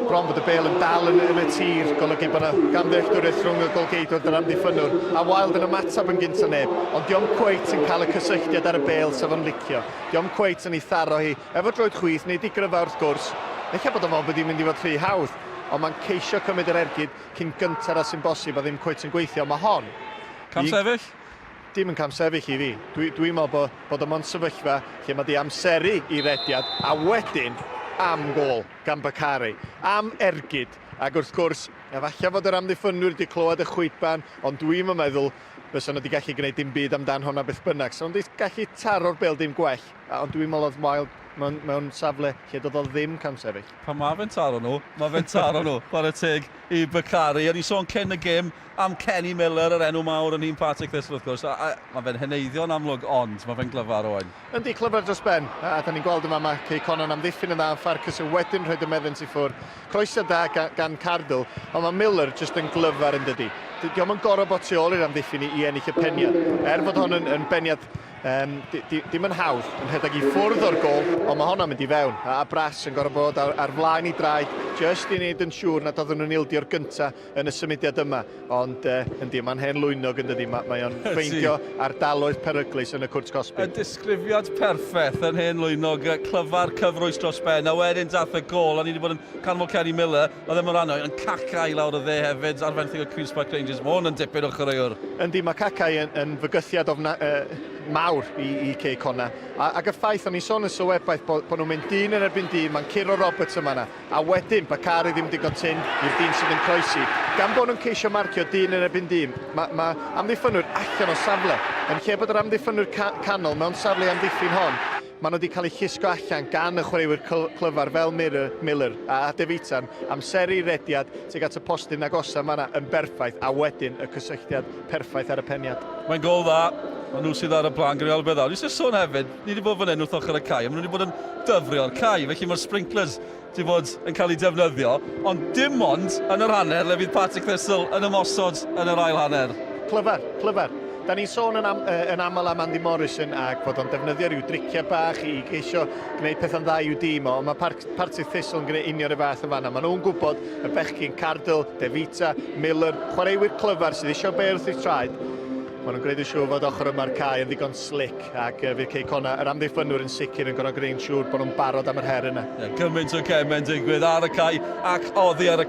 bron bod y bêl yn dal yn y tir, golygu bod yna gamddealltwriaeth rhwng y golgeidwr a'r amddiffynwr. A Wild yn ymatab yn gynta neb, ond diom cweit yn cael y cysylltiad ar y bêl sef o'n licio. Diom cweit yn ei tharo hi, efo droed chwith, nid i gryfa wrth gwrs. Ella bod o'n bod hi'n mynd i fod rhy hawdd, ond mae'n ceisio cymryd yr ergyd cyn gyntar a sy'n bosib a ddim cweit yn gweithio. Mae hon... Cam sefyll? Dim yn cam sefyll i fi. Dwi'n meddwl bod y mon sefyllfa lle mae di amseru i rediad, a wedyn am gol gan Bakari, am ergyd. Ac wrth gwrs, efallai fod yr amddiffynwyr wedi clywed y chwydban, ond dwi'n meddwl fysa nhw wedi gallu gwneud dim byd amdan hwnna beth bynnag. So, nhw wedi gallu taro'r bêl dim gwell, ond dwi'n meddwl oedd Wild mewn safle lle doedd o ddim cam sefyll. Pan mae fe'n taro nhw, par y teg i Bakari. A ni sôn cyn y gêm am Kenny Miller, yr enw mawr yn un Partick Thistle, wrth gwrs. Mae fe'n hyneiddio'n amlwg, ond mae fe'n glyfar Owain. Yndi, clyfar dros ben. A da ni'n gweld yma mae Cei Connah'n amddiffyn yn dda yn Ffarcus yn wedyn rhoid y meddyn i ffwrdd. Croeso da gan Cardle, ond mae Miller jyst yn glyfar yn dydi. Diolch yn gorau bod tu ôl i'r amddiffyn i ennill y peniad. Fod hwn yn beniad dim yn hawdd yn rhedeg i ffwrdd o'r gol, ond mae hwnna'n mynd i fewn. A Bras yn gorau bod ar flaen i draed, just i wneud yn siŵr nad oedden nhw'n ildio'r gynta yn y symudiad yma. Ond yndi, mae'n hen lwynog yn dydi. Mae o'n ffeindio ardaloedd peryglus yn y cwrt cosbi. Y disgrifiad perffaith yn hen lwynog, clyfar cyfrwys dros ben, a wedyn dath y gol, a ni wedi bod yn canmol Kenny Miller, a ddim yn rhan yn cacau lawr o dde hefyd, ar fenthyg o Queen's Park Rangers. Mae hwn yn dipyn o chwaraewr. Yndi, mae cacau yn fygythiad mawr i Cei Connah. Ac y ffaith o'n i sôn yn sylwebaeth bod nhw'n mynd dyn yn erbyn dyn, mae'n Ciro Roberts yma na, a wedyn Bakari ddim digon tyn i'r dyn sydd yn croesi. Gan bod nhw'n ceisio marcio dyn yn erbyn dyn, mae amddiffynwyr allan o safle. Yn lle bod yr amddiffynwyr canol mewn safle amddiffyn hon, maen nhw wedi cael eu llusgo allan gan y chwaraewyr clyfar fel Miller a De Vita'n amseru rediad tuag at y postyn agosa yma yn berffaith, a wedyn y cysylltiad perffaith ar y peniad. Mae'n gol dda, a nhw sydd ar y blaen gyda'r beddau. Ni sy'n sôn hefyd, ni wedi bod fan hyn wrth ochr y cae, a maen nhw wedi bod yn dyfrio'r cae, felly mae'r sprinklers wedi bod yn cael eu defnyddio, ond dim ond yn yr hanner le fydd Partick Thistle yn ymosod yn yr ail hanner. Clyfar. Da ni'n sôn yn aml am Andy Morrison ac bod o'n defnyddio rhyw driciau bach i geisio gwneud pethau'n dda i'w dîm o, ond mae Partick Thistle yn gwneud union y fath yn fanna. Maen nhw'n gwybod y bechgyn Cardle, De Vita, Miller, chwaraewyr clyfar sydd eisiau beirdd i'w traed. Maen nhw'n gwneud yn siŵr fod ochr yma'r cae yn ddigon slick, ac fydd Cei Connah, yr amddiffynwyr yn sicr yn gorau gwneud yn siŵr bod nhw'n barod am yr her yna. Gymaint o gemen digwydd ar y cae ac oddi ar y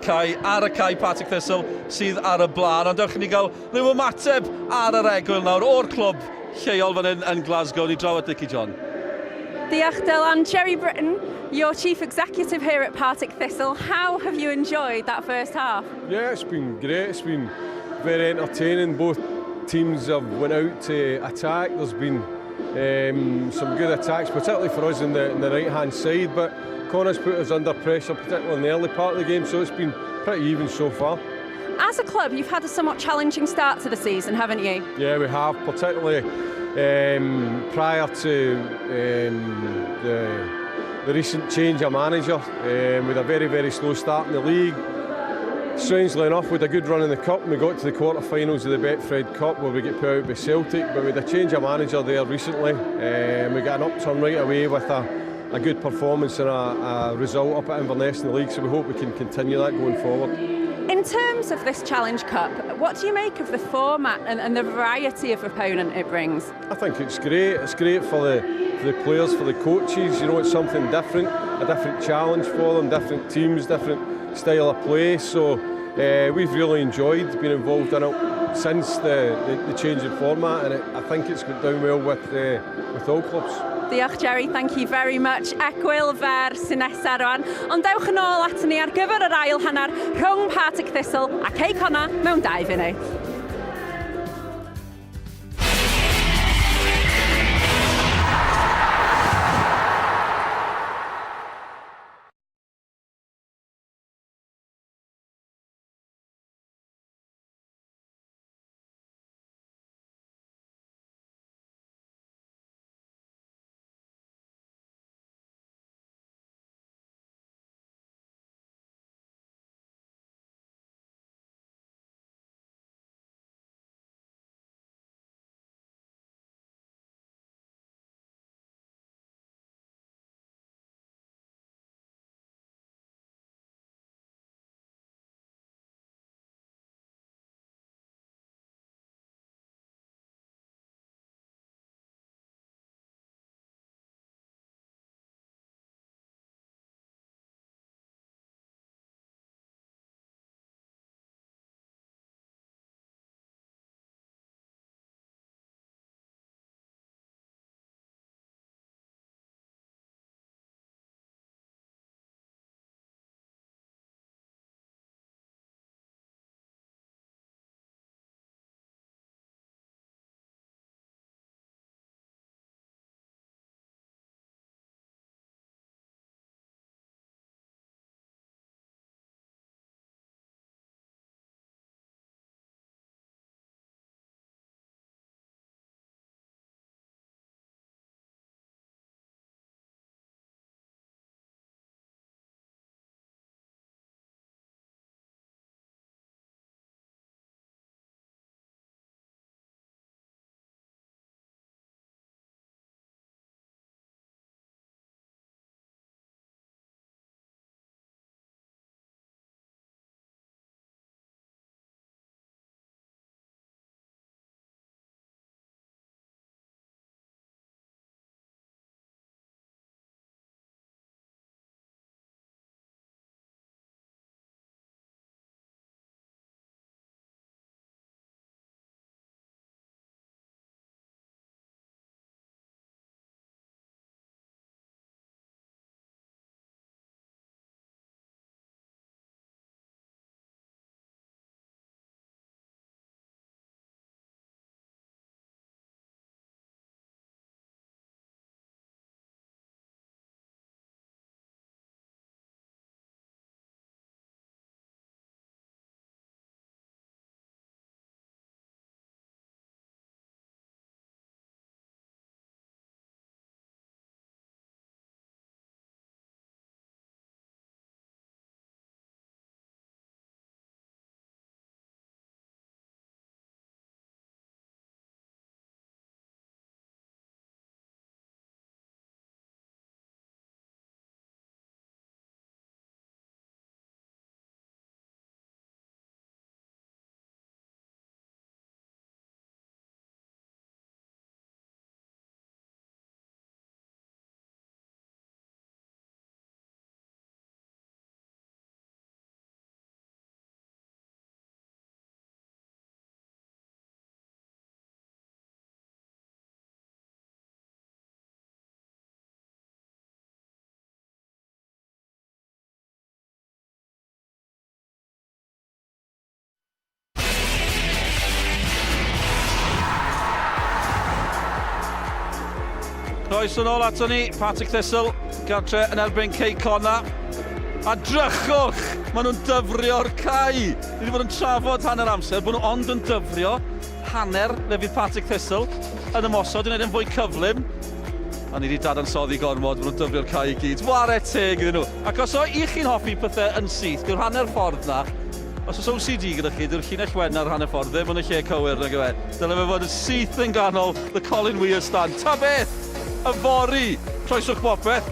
cae Partick Thistle sydd ar y blaen, ond dewch i ni gael rhyw ymateb ar yr egwyl nawr o'r clwb lleol fan hyn yn Glasgow. Ni draw at Dickie John. Diolch Dylan. Jerry Britton, your chief executive here at Partick Thistle. How have you enjoyed that first half? Yeah, it's been great. It's been very entertaining. Both teams have went out to attack. There's been some good attacks, particularly for us in the right-hand side, but Connah's put us under pressure, particularly in the early part of the game, so it's been pretty even so far. As a club, you've had a somewhat challenging start to the season, haven't you? Yeah, we have, particularly prior to the recent change of manager. With a very, very slow start in the league. strangely enough, we had a good run in the Cup and we got to the quarter-finals of the Betfred Cup where we get put out by Celtic, but we had a change of manager there recently. We got an upturn right away with a good performance and a result up at Inverness in the league, so we hope we can continue that going forward. In terms of this Challenge Cup, what do you make of the format and the variety of opponent it brings? I think it's great. It's great for the players, for the coaches. You know, it's something different, a different challenge for them, different teams, different style of play. So we've really enjoyed being involved in it since the change in format, and I think it's went down well with all clubs. Diolch Jerry, thank you very much. Ecwyl fer sy'n nesa rwan. Ond dewch yn ôl at ni ar gyfer yr ail hanner rhwng Partick Thistle a Cei Connah mewn 2 funud. Croes yn ôl ato ni, Partick Thistle, gartre yn erbyn Cei Connah. A drychwch, maen nhw'n dyfrio'r cae. Ni wedi bod yn trafod hanner amser, bod nhw ond yn dyfrio hanner le fydd Partick Thistle yn ymosod, yn edrych yn fwy cyflym. A ni wedi dadansoddi gormod, bod nhw'n dyfrio'r cae i gyd. Ware teg iddyn nhw. Ac os o i chi'n hoffi pethau yn syth, gyda'r hanner ffordd na, Os oes OCD gyda chi, dyw'r llinell wen ar hanner ffordd ddim yn y lle cywir nag yw e. Dyle fe fod yn syth yn ganol the Colin Weir stand. Ta beth, y fori, croeswch bopeth.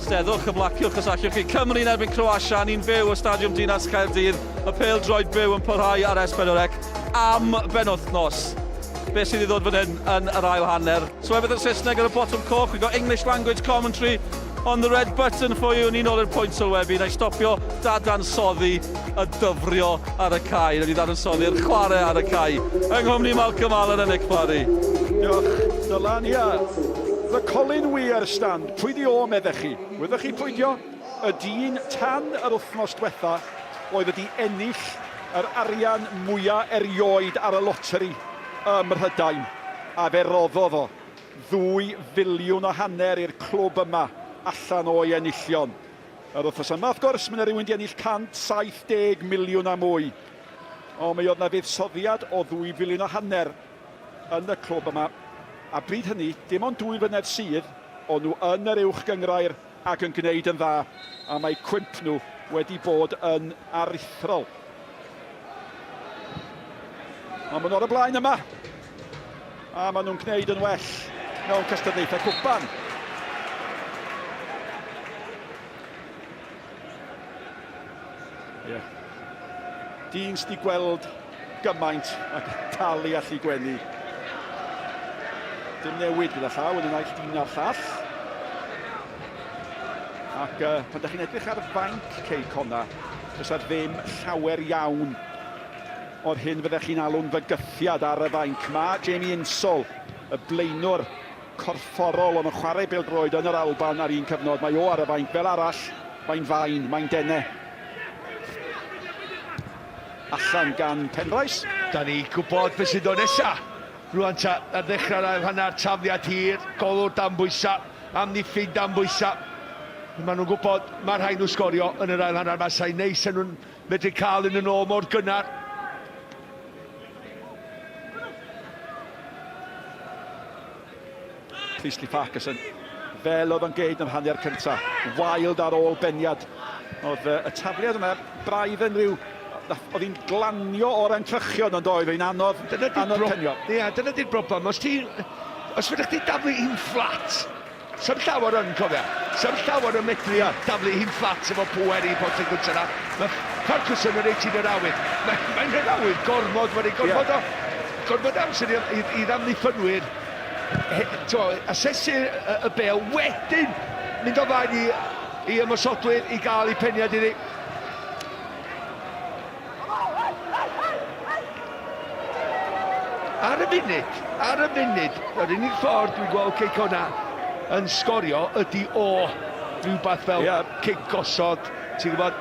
Steddwch, ymlaciwch os allwch chi. Cymru yn erbyn Croatia, ni'n byw o Stadiwm Dinas Caerdydd. Y pêl-droed byw yn parhau ar S4C am benwthnos. Be sydd i ddod fan hyn yn yr ail hanner. Sefydd yn Saesneg ar y bottom coch. We've got English language commentary on the red button for you. Ni'n ôl i'r pwynt sylwebu. Na i stopio dadansoddi y dyfrio ar y cae. Na i dadansoddi'r chwarae ar y cae. Yng Nghymru Malcolm Allen a Nick Parry. Diolch, Dylan, ia. The Colin Weir stand. Pwy di o meddech chi? Wyddech chi pwydio? Y dyn tan yr wythnos diwetha oedd wedi ennill yr arian mwyaf erioed ar y loteri ym Mhrydain. A fe roddodd o 2 filiwn o hanner i'r clwb yma allan o'i enillion. Yr wythnos yma, wrth gwrs, mae'n rhywun wedi ennill 170 miliwn a mwy. Ond mae oedd na fuddsoddiad o 2 filiwn o hanner yn y clwb yma. A bryd hynny, dim ond 2 flynedd sydd, ond nhw yn yr uwch gyngrair ac yn gwneud yn dda. A mae cwmp nhw wedi bod yn aruthrol. A maen nhw ar y blaen yma. A maen nhw'n gwneud yn well mewn cystadlaethau cwpan. Yeah. Dyn sydd wedi gweld gymaint ac dal i allu gwenu. Dim newid gyda llaw, yn naill dyn ar llall. Ac pan ydych chi'n edrych ar fainc Cei Connah, does ddim llawer iawn o'r hyn fyddech chi'n alw'n fygythiad ar y fainc. Mae Jamie Insol, y blaenwr corfforol ond yn chwarae bêl-droed yn yr Alban ar un cyfnod. Mae o ar y fainc fel arall, mae'n fain, mae'n dene. Allan gan Penrhys. Da ni gwybod beth sydd o nesaf. Rwan ta, ar ddechrau'r ail hanner tafliad hir, golwr dan bwysa, amddiffyn dan bwysa. Maen nhw'n gwybod, mae'r rhaid nhw sgorio yn yr ail hanner. Mae sa'n neis yn nhw'n medru cael yn y nôl mor gynnar. Priestley Parkinson, fel oedd yn geid yn hanner cyntaf. Wild ar ôl beniad. Oedd y tafliad yma braidd yn rhyw... Oedd hi'n glanio o'r encrychion ond oedd hi'n anodd penio. Ie, dyna di'r broblem. Os fyddech chi daflu hi'n fflat, sy'n llawer yn cofio. Sy'n llawer yn medru daflu hi'n fflat efo pwer i Partick Thistle. Mae Parkinson yn reityn yr awydd. Mae'n yr awydd gormod wedi gormod amser i'r amddiffynwyr. Asesu y bel wedyn mynd o flaen i ymosodwyr i gael eu peniad iddi. Ar y munud, yr unig ffordd dwi'n gweld Cei Connah yn sgorio ydy o rhywbeth fel cic gosod, ti'n gwybod,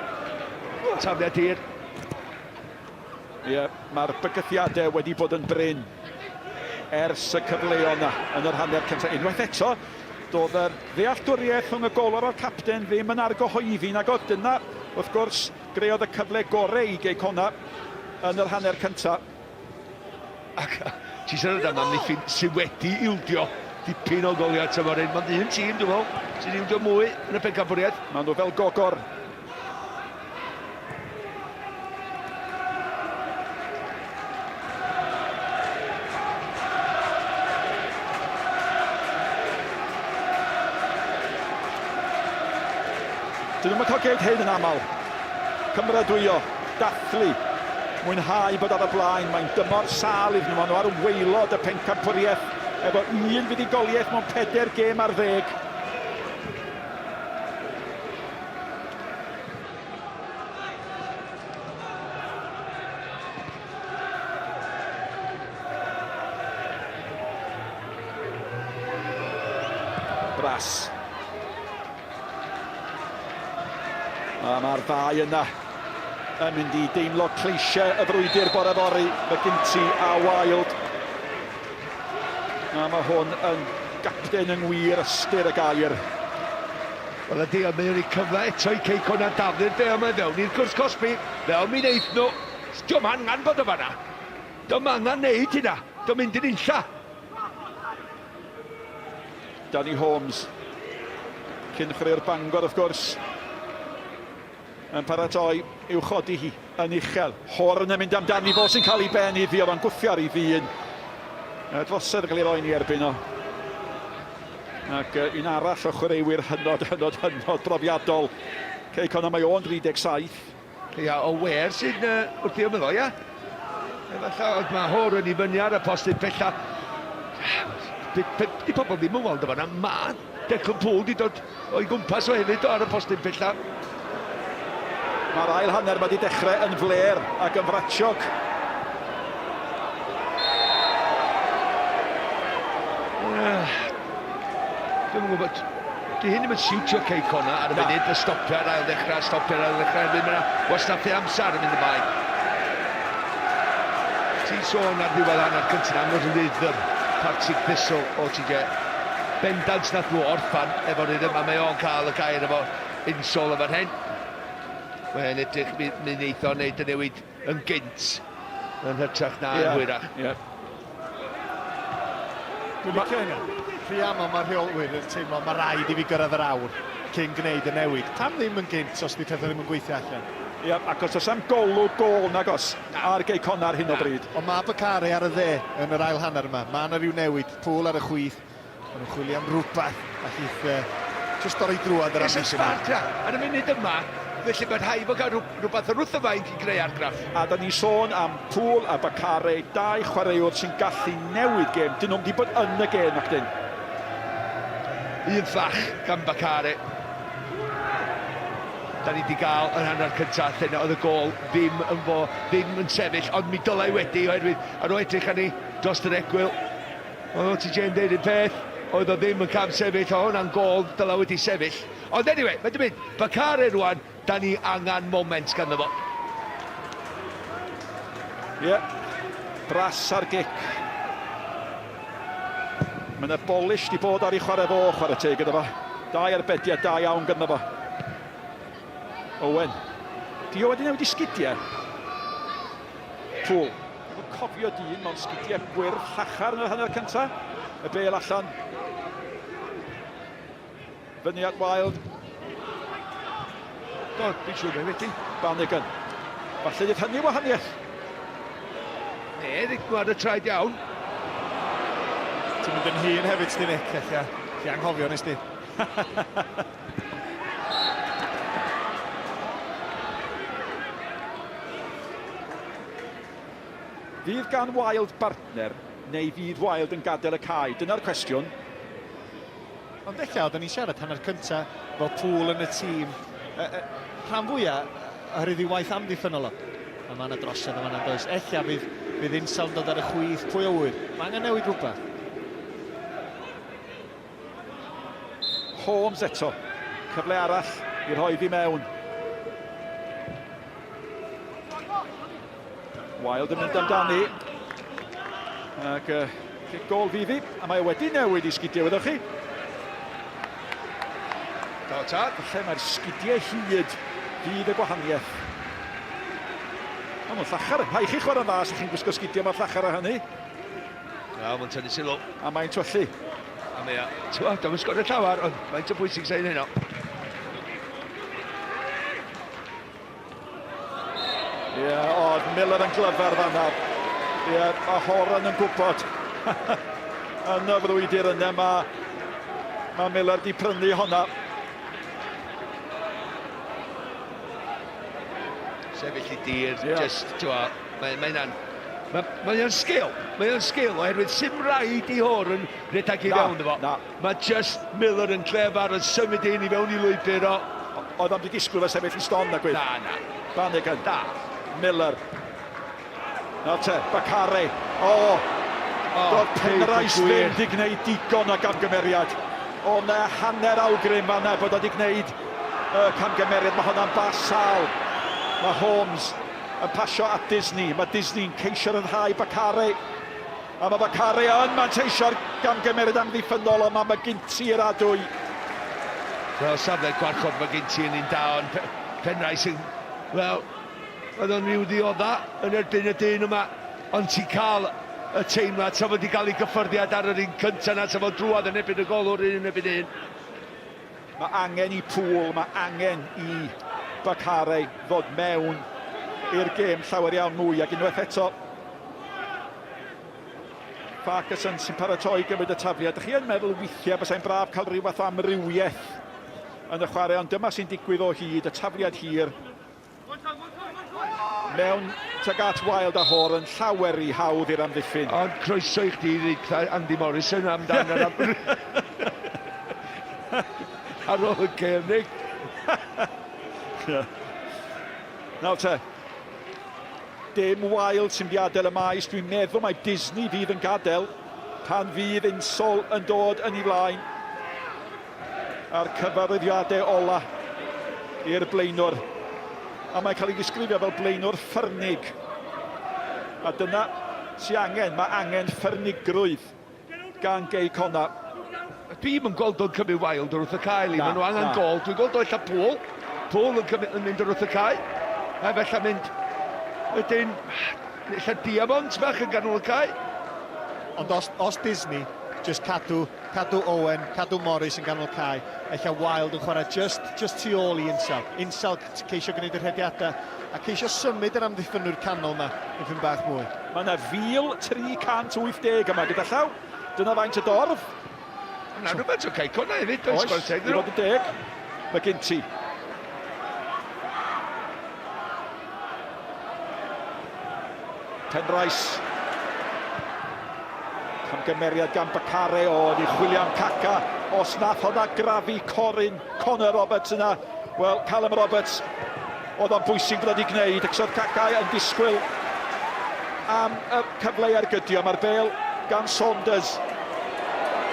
tafliad hir. Ie, mae'r bygythiadau wedi bod yn bryn ers y cyfleon yna yn yr hanner cyntaf. Unwaith eto, doedd yr ddealltwriaeth rhwng y golwr o'r capten ddim yn argyhoeddi nag oedd dyna, wrth gwrs, greodd y cyfle gorau i Cei Connah yn yr hanner cyntaf. Ac ti'n siarad am amddiffyn sydd wedi ildio dipyn o goliad tymor hyn. Mae'n un tîm, dwi'n meddwl, sydd wedi ildio mwy yn y pencampwriaeth. Maen nhw fel gogor. Dyn nhw'n cael geid hyn yn aml. Cymrydwyo, dathlu. Mwynhau bod ar y blaen, mae'n dymor sal iddyn nhw, maen nhw ar waelod y pencampwriaeth efo 1 fuddugoliaeth mewn 4 gêm ar 10. Bras. A mae'r ddau yna yn mynd i deimlo cleisiau y frwydr bore fori, McGinty a Wild. A mae hwn yn gapten yng ngwir ystyr y gair. Wel ydy, a mae'n ei cyfle eto i Cei Connah daflu'r be yma fewn i'r gwrs Cosby. Fel mi wneud nhw. Diolch angen bod o fanna. Diolch angen wneud hynna. Diolch mynd yn unlla. Danny Holmes. Cynchryr Bangor, wrth gwrs. yn paratoi i'w chodi hi yn uchel. Horn yn mynd amdani fo sy'n cael ei ben iddi, oedd o'n gwthio ar ei ddyn. Dlosedd yn cael ei roi ni erbyn o. Ac un arall o chwaraewyr hynod brofiadol. Cei Connah, mae o'n 37. Ia, o wer sy'n wrth i ymwyddo, ia? Efallai, mae hor yn ei fyny ar y postyn bella. Di pobl ddim yn weld o fanna, mae Declan Poole di dod o'i gwmpas o hefyd ar y postyn bella. Mae'r ail hanner wedi dechrau yn fler ac yn fratiog. Dwi'n gwybod, di hyn ddim yn siwtio Cei Connah ar y funud, y stopio'r ail ddechrau, Mae'n wastad lle amser yn mynd ymlaen. Ti'n sôn ar ddiwedd hanner cyntaf am fod yn ddydd Partick Thistle o TJ. Bendant nath nhw orffan efo'r rhythm, a mae o'n cael y gair efo insol efo'r hyn. Mae'n edrych mynd eithon wneud y newid yn gynt yn hytrach na yn hwyrach. Dwi'n licio hynny. Rhi aml mae'r rheolwyr yn teimlo mae rhaid i fi gyrraedd yr awr cyn gwneud y newid. Tam ddim yn gynt os di pethau ddim yn gweithio allan. Ie, ac os oes am golwg gol nag os ar Cei Connah ar hyn o bryd. Ond mae Bakare ar y dde yn yr ail hanner yma. Mae yna rhyw newid, Poole ar y chwith. Maen nhw'n chwilio am rhywbeth allith just dorri drwad yr amser. Sparta, ar y munud yma, felly mae'n rhaid bod cael rhywbeth yr wrth y fain i greu argraff. A da ni sôn am Poole a Bakare, dau chwaraewr sy'n gallu newid gêm. Dyn nhw'n di bod yn y gêm ac dyn. Un ffach gan Bakare. Da ni wedi cael yn hanner cyntaf, lle oedd y gol ddim yn sefyll, ond mi dylai wedi, oherwydd ar o edrych arni dros yr egwyl. Oedd o TJ yn deud yn peth, oedd o ddim yn cam sefyll, o hwnna'n gol, dylai wedi sefyll. Ond anyway, mae'n mynd, Bakare rwan, da ni angen moment ganddo fo. Ie, bras ar gic. Mae'n y bolish di bod ar ei chwarae teg gyda fo. Dau arbediad, da iawn gyda fo. Owen. Di o wedi newid i sgidiau. Poole. Mae'n cofio dyn mewn sgidiau gwyrdd llachar yn y hanner cyntaf. Y bel allan. Fyny at Wild. Do, dwi'n siŵr fe wedi. Bannigan. Falle dydd hynny wahaniaeth. Dwi'n gweld y traed iawn. Ti'n mynd yn hun hefyd, sti Nick, lle anghofio nes di. Fydd gan Wild partner, neu fydd Wild yn gadael y cae? Dyna'r cwestiwn. Ond eich oedden ni'n siarad hanner cyntaf fel Poole yn y tîm. Rhan fwyaf, oherwydd i waith amddiffynol o. A mae yna drosiad yma yna does. Eich fydd Insel dod ar y chwith, pwy o wyr. Mae angen newid rhywbeth. Holmes eto. Cyfle arall i rhoi fi mewn. Wild yn mynd amdani. Ac gol fi, a mae wedi newid i sgidiau, wedwch chi? Do, tad. Lle mae'r sgidiau hyd fydd y gwahaniaeth. Mae'n llachar, rhai chi chwarae'n dda os chi'n gwisgo sgidiau mae'r llachar a hynny. Ja, mae'n tynnu sylw. A mae'n twyllu. A mae o. Dwi'n sgorio llawar, ond mae'n ty bwysig sy'n hynny. Ie, oedd Miller yn glyfar fanna. Ie, mae Horan yn gwybod. Yn y frwydr yna, mae Miller di prynu honna. Sefyll i dir, just, mae'n sgil. Mae'n sgil, oherwydd sim rhaid i Horan redag i fewn efo. Mae just Miller yn clefar yn symud un i fewn i lwybr o. Oedd am di disgwyl fe sefyll i ston na gwyth. Na. Bannigan, da. Miller. No te, Bakare. Doedd Penrice ddim di gwneud digon o gamgymeriad. O na hanner awgrym fanna bod o di gwneud camgymeriad. Mae hwnna'n bas sal. Mae Holmes yn pasio at Disney. Mae Disney'n ceisio'r yn rhai Bakare. A mae Bakare yn manteisio'r gamgymeriad amddiffynol, ond mae McGinty i'r adwy. Wel, safle gwarchod McGinty yn un da, ond Penrice yn... Wel, oedd o'n rhyw ddiodda yn erbyn y dyn yma, ond ti'n cael y teimlad sa fod i gael ei gyffyrddiad ar yr un cyntaf na sa fod drwad yn ebyn y golwr un yn ebyn un. Mae angen i Poole, mae angen i Bacare ddod mewn i'r gêm llawer iawn mwy, ac unwaith eto Ferguson sy'n paratoi gymryd y tafliad. Dych chi yn meddwl weithiau bysai'n braf cael rhyw fath o amrywiaeth yn y chwarae, ond dyma sy'n digwydd o hyd, y tafliad hir. Mewn tuag Wild a Hor yn llawer i hawdd i'r amddiffyn. Ond croeso i chdi, Andy Morrison, amdan yr ar ôl y gêm, Nick. Nawr te, dim Wild sy'n biadel y maes. Dwi'n meddwl mae Disney fydd yn gadael pan fydd Insol yn dod yn ei flaen ar cyfarwyddiadau ola i'r blaenwr. A mae'n cael ei ddisgrifio fel blaenwr ffyrnig. A dyna sy'n angen, mae angen ffyrnigrwydd gan Cei Connah. Dwi'n gweld o'n cymryd Wild wrth y cael i, maen nhw angen gol. Dwi'n gweld o'n Paul. Paul yn mynd wrth y cael. A felly mynd, ydyn, lle Diamond bach yn ganol y cael. Ond os Disney, just cadw Owen, cadw Morris yn ganol cae, eich Wild yn chwarae just tu ôl i Insel. Insel ceisio gwneud y rhediadau a ceisio symud yr amddiffynwyr canol yma yn ffyn bach mwy. Mae yna 1,380 yma gyda llaw. Dyna faint y dorf. Na, rhywbeth o Cei Connah hefyd. Oes, i fod yn deg. Mae gen ti. Penrais. Camgymeriad gan Bacare oedd i chwilio am Caca. Os nath hwnna grafu Connor Roberts yna. Wel, Callum Roberts oedd o'n bwysig bod wedi gwneud. Ac oedd Caca yn disgwyl am y cyfle ar gydio. Mae'r bel gan Saunders.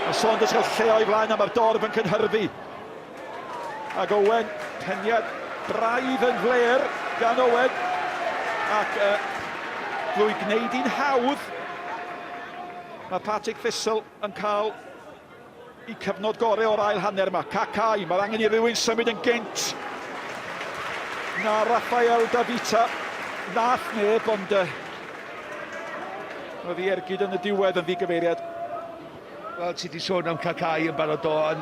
Mae Saunders cael lle o'i flaen a mae'r dorf yn cynhyrfu. Ac Owen, peniad braidd yn fler gan Owen. Ac drwy gwneud i'n hawdd, mae Partick Thistle yn cael i cyfnod gorau o'r ail hanner yma. Cacai, mae'r angen i rywun symud yn gynt. Na Raphael Davita, nath neb, ond oedd i ergyd yn y diwedd yn ddigyfeiriad. Wel, ti di sôn am Cacai yn barod o, yn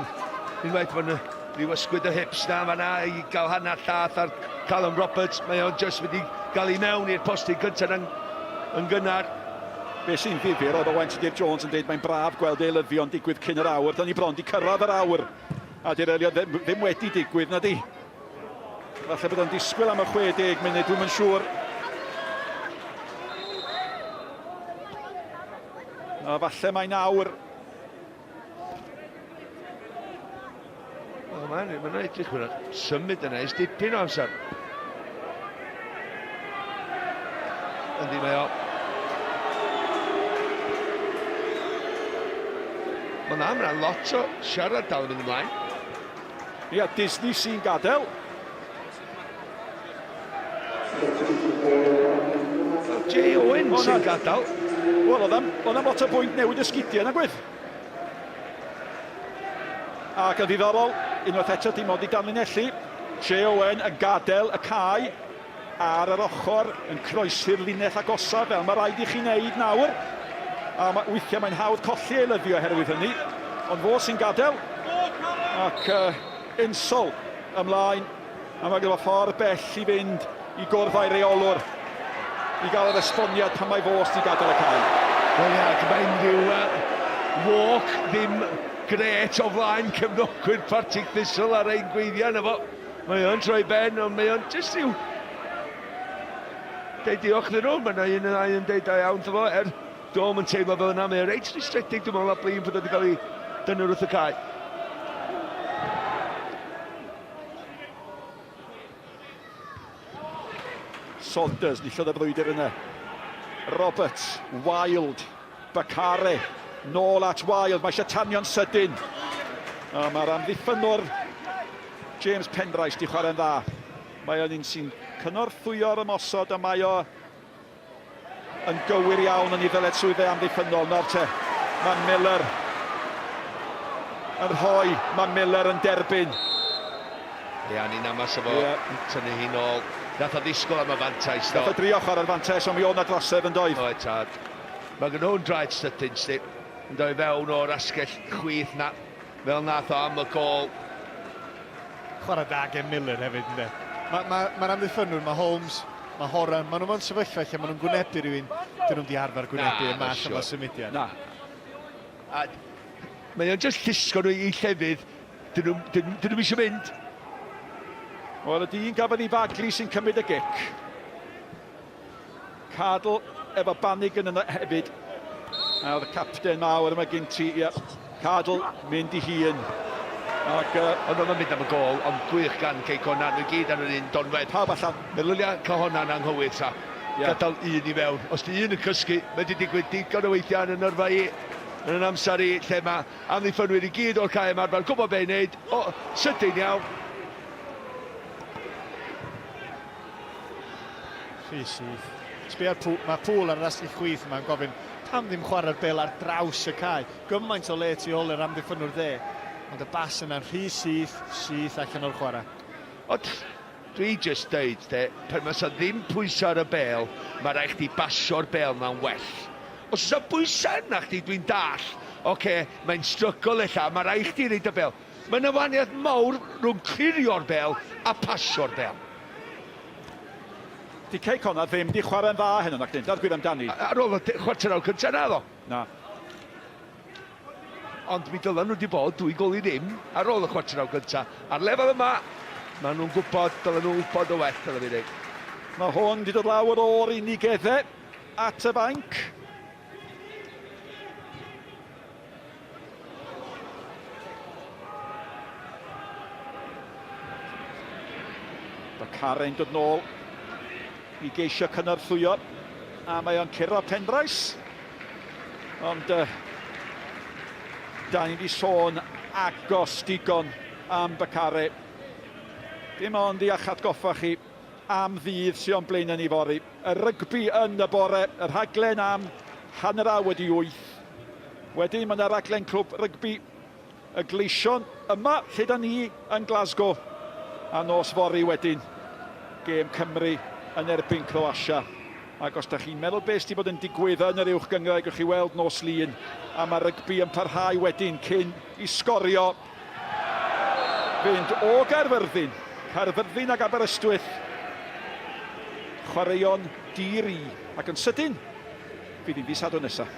unwaith fan rhyw ysgwyd y hips na, mae na i gael hanner llath ar Callum Roberts. Mae o'n just wedi cael ei mewn i'r posti gyntaf yn gynnar. Be sy'n ddifyr oedd Owen Tudur Jones yn dweud mae'n braf gweld eilyddion digwydd cyn yr awr. Da ni bron di cyrraedd yr awr. A di'r eilio ddim wedi digwydd, na di. Falle bod o'n disgwyl am y 60 munud, dwi'n yn siŵr. A falle mae'n awr. O, mae'n edrych hwnna. Symud yna, ys dipyn o amser. Yndi, mae o. Mae'n lot o siarad dal yn mynd ymlaen. Ia, Disney sy'n gadael. Jay Owen sy'n gadael. Wel, oedd am lot o bwynt newid ysgidiau na gwydd. Ac yn ddiddorol, unwaith eto dim ond i danlinellu. Jay Owen yn gadael y cae ar yr ochr yn croesi'r linell agosaf fel mae rhaid i chi wneud nawr. A weithiau mae'n hawdd colli eilyddio oherwydd hynny, ond fo sy'n gadael. Ac Insol ymlaen, a mae gyda ffordd bell i fynd i gwrdd â'i reolwr i gael yr esboniad pan mae fos i gadael y cae. Wel ia, mae'n rhyw walk ddim gret o flaen cefnogwyr Partick Thistle ar ein gweiddiau na fo. Mae o'n troi ben, ond mae o'n just rhyw deud diolch iddyn nhw. Mae yna un yn ein deud da iawn fo, Dom yn teimlo fel yna, mae'n reit restricted, dwi'n meddwl, a blin bod wedi cael ei dynnu wrth y cae. Saunders, nillodd y blwyddyn yna. Roberts, Wild, Bacare, nôl at Wild, mae eisiau tanio'n sydyn. Mae'r amddiffynwr James Penrice di chwarae'n dda. Mae o'n un sy'n cynorthwyo'r ymosod, a mae o yn gywir iawn yn ei ddyled swyddau amddiffynol. Nawr te, mae Miller yn rhoi, mae Miller yn derbyn. Ia, ni'n amas efo, tynnu hi nôl. Nath o ddisgwyl am y fantais. Nath o drio chwarae'r fantais, ond mi o'n aglasedd yn doedd. O, tad. Mae gen nhw'n draed sydyn, stip. Yn dod i fewn o'r asgell chwith na. Fel nath o am y gol. Chwarae da gen Miller hefyd, ynddo. Mae'r amddiffynwyr, mae Holmes, mae Horan, maen nhw'n sefyllfa lle maen nhw'n gwynebu rhywun. Dyn nhw'n di arfer gwynebu y math yma symudiad. Na. Mae o'n just llusgo nhw i llefydd. Dyn nhw'n eisiau mynd. Wel, y dyn gafodd i Bagli sy'n cymryd y gic. Cadl efo Bannigan yn y hefyd. A oedd y capten mawr yma gen ti. Cadl mynd i hun. Ond oedd o'n mynd am y gol, ond gwych gan Cei Connah, nhw gyd ar yr un donfed. Pawb allan. Meddylio cael hwnna'n anghywir ta. Gadael un i fewn. Os di un yn cysgu, mae wedi digwydd digon o weithiau yn yr yrfa i. Yn yn amser i, lle mae amddiffynwyr i gyd o'r cae ymarfer. Gwybod be i wneud. O, sydyn iawn. Rhy syth. Mae pŵl ar yr asgell chwith yma'n gofyn pam ddim chwarae'r bel ar draws y cae. Gymaint o le tu ôl yr amddiffynwyr dde. Ond y bas yna'n rhy syth allan o'r chwarae. Ond dwi just dweud, pan mae ddim pwysau ar y bel, mae rhaid chdi basio'r bel na'n well. Os oes bwysau arna chdi, dwi'n dall, mae'n strygol ella, mae rhaid chdi reid y bel. Mae'n awaniaeth mawr rhwng clirio'r bel a pasio'r bel. Di Cei Connah ddim di chwarae'n dda hyn o'n acdyn, dar gwir amdani. Ar ôl y chwarter awr cyntaf na ddo. Na. Ond mi dylan nhw wedi bod 2 gol i ddim ar ôl y chwarter awr cyntaf. Ar lefel yma, maen nhw'n gwybod, dylan nhw'n gwybod o well, dylan fi dweud. Mae hwn wedi dod lawr o'r unigeddau at y banc. Mae Caren dod nôl i geisio cynnyrthwyo, a mae o'n curo pendraes. Ond da ni wedi sôn agos digon am Bacare. Dim ond i atgoffa chi am ddydd sy'n o'n blaen yn ei fori. Y rygbi yn y bore, y rhaglen am 7:30. Wedyn mae yna raglen clwb rygbi y gleision yma lle da ni yn Glasgow. A nos fori wedyn, gêm Cymru yn erbyn Croatia. Ac os da chi'n meddwl beth sydd bod yn digwydd yn yr uwch gyngrair, gwych chi weld nos lun. A mae rygbi yn parhau wedyn cyn i Sgorio fynd o Caerfyrddin ag Aberystwyth. Chwaraeon dir-i ac yn sydyn fydd hi'n fis Sadwrn nesaf.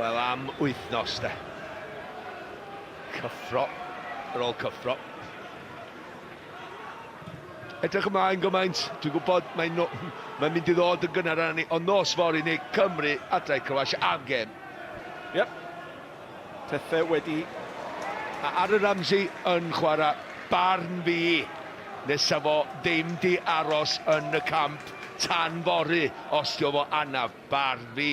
Wel, am wythnos de. Cyffro, ar ôl cyffro. Edrych ymlaen gymaint, dwi'n gwybod mae'n mynd i ddod yn gynnar arni, ond nos fori neu Cymru adre Croatia am gêm. Yep. Pethau wedi. A ar y Ramsey yn chwarae barn fi, nesaf fo ddim di aros yn y camp tan fori os dio fo anaf barn fi.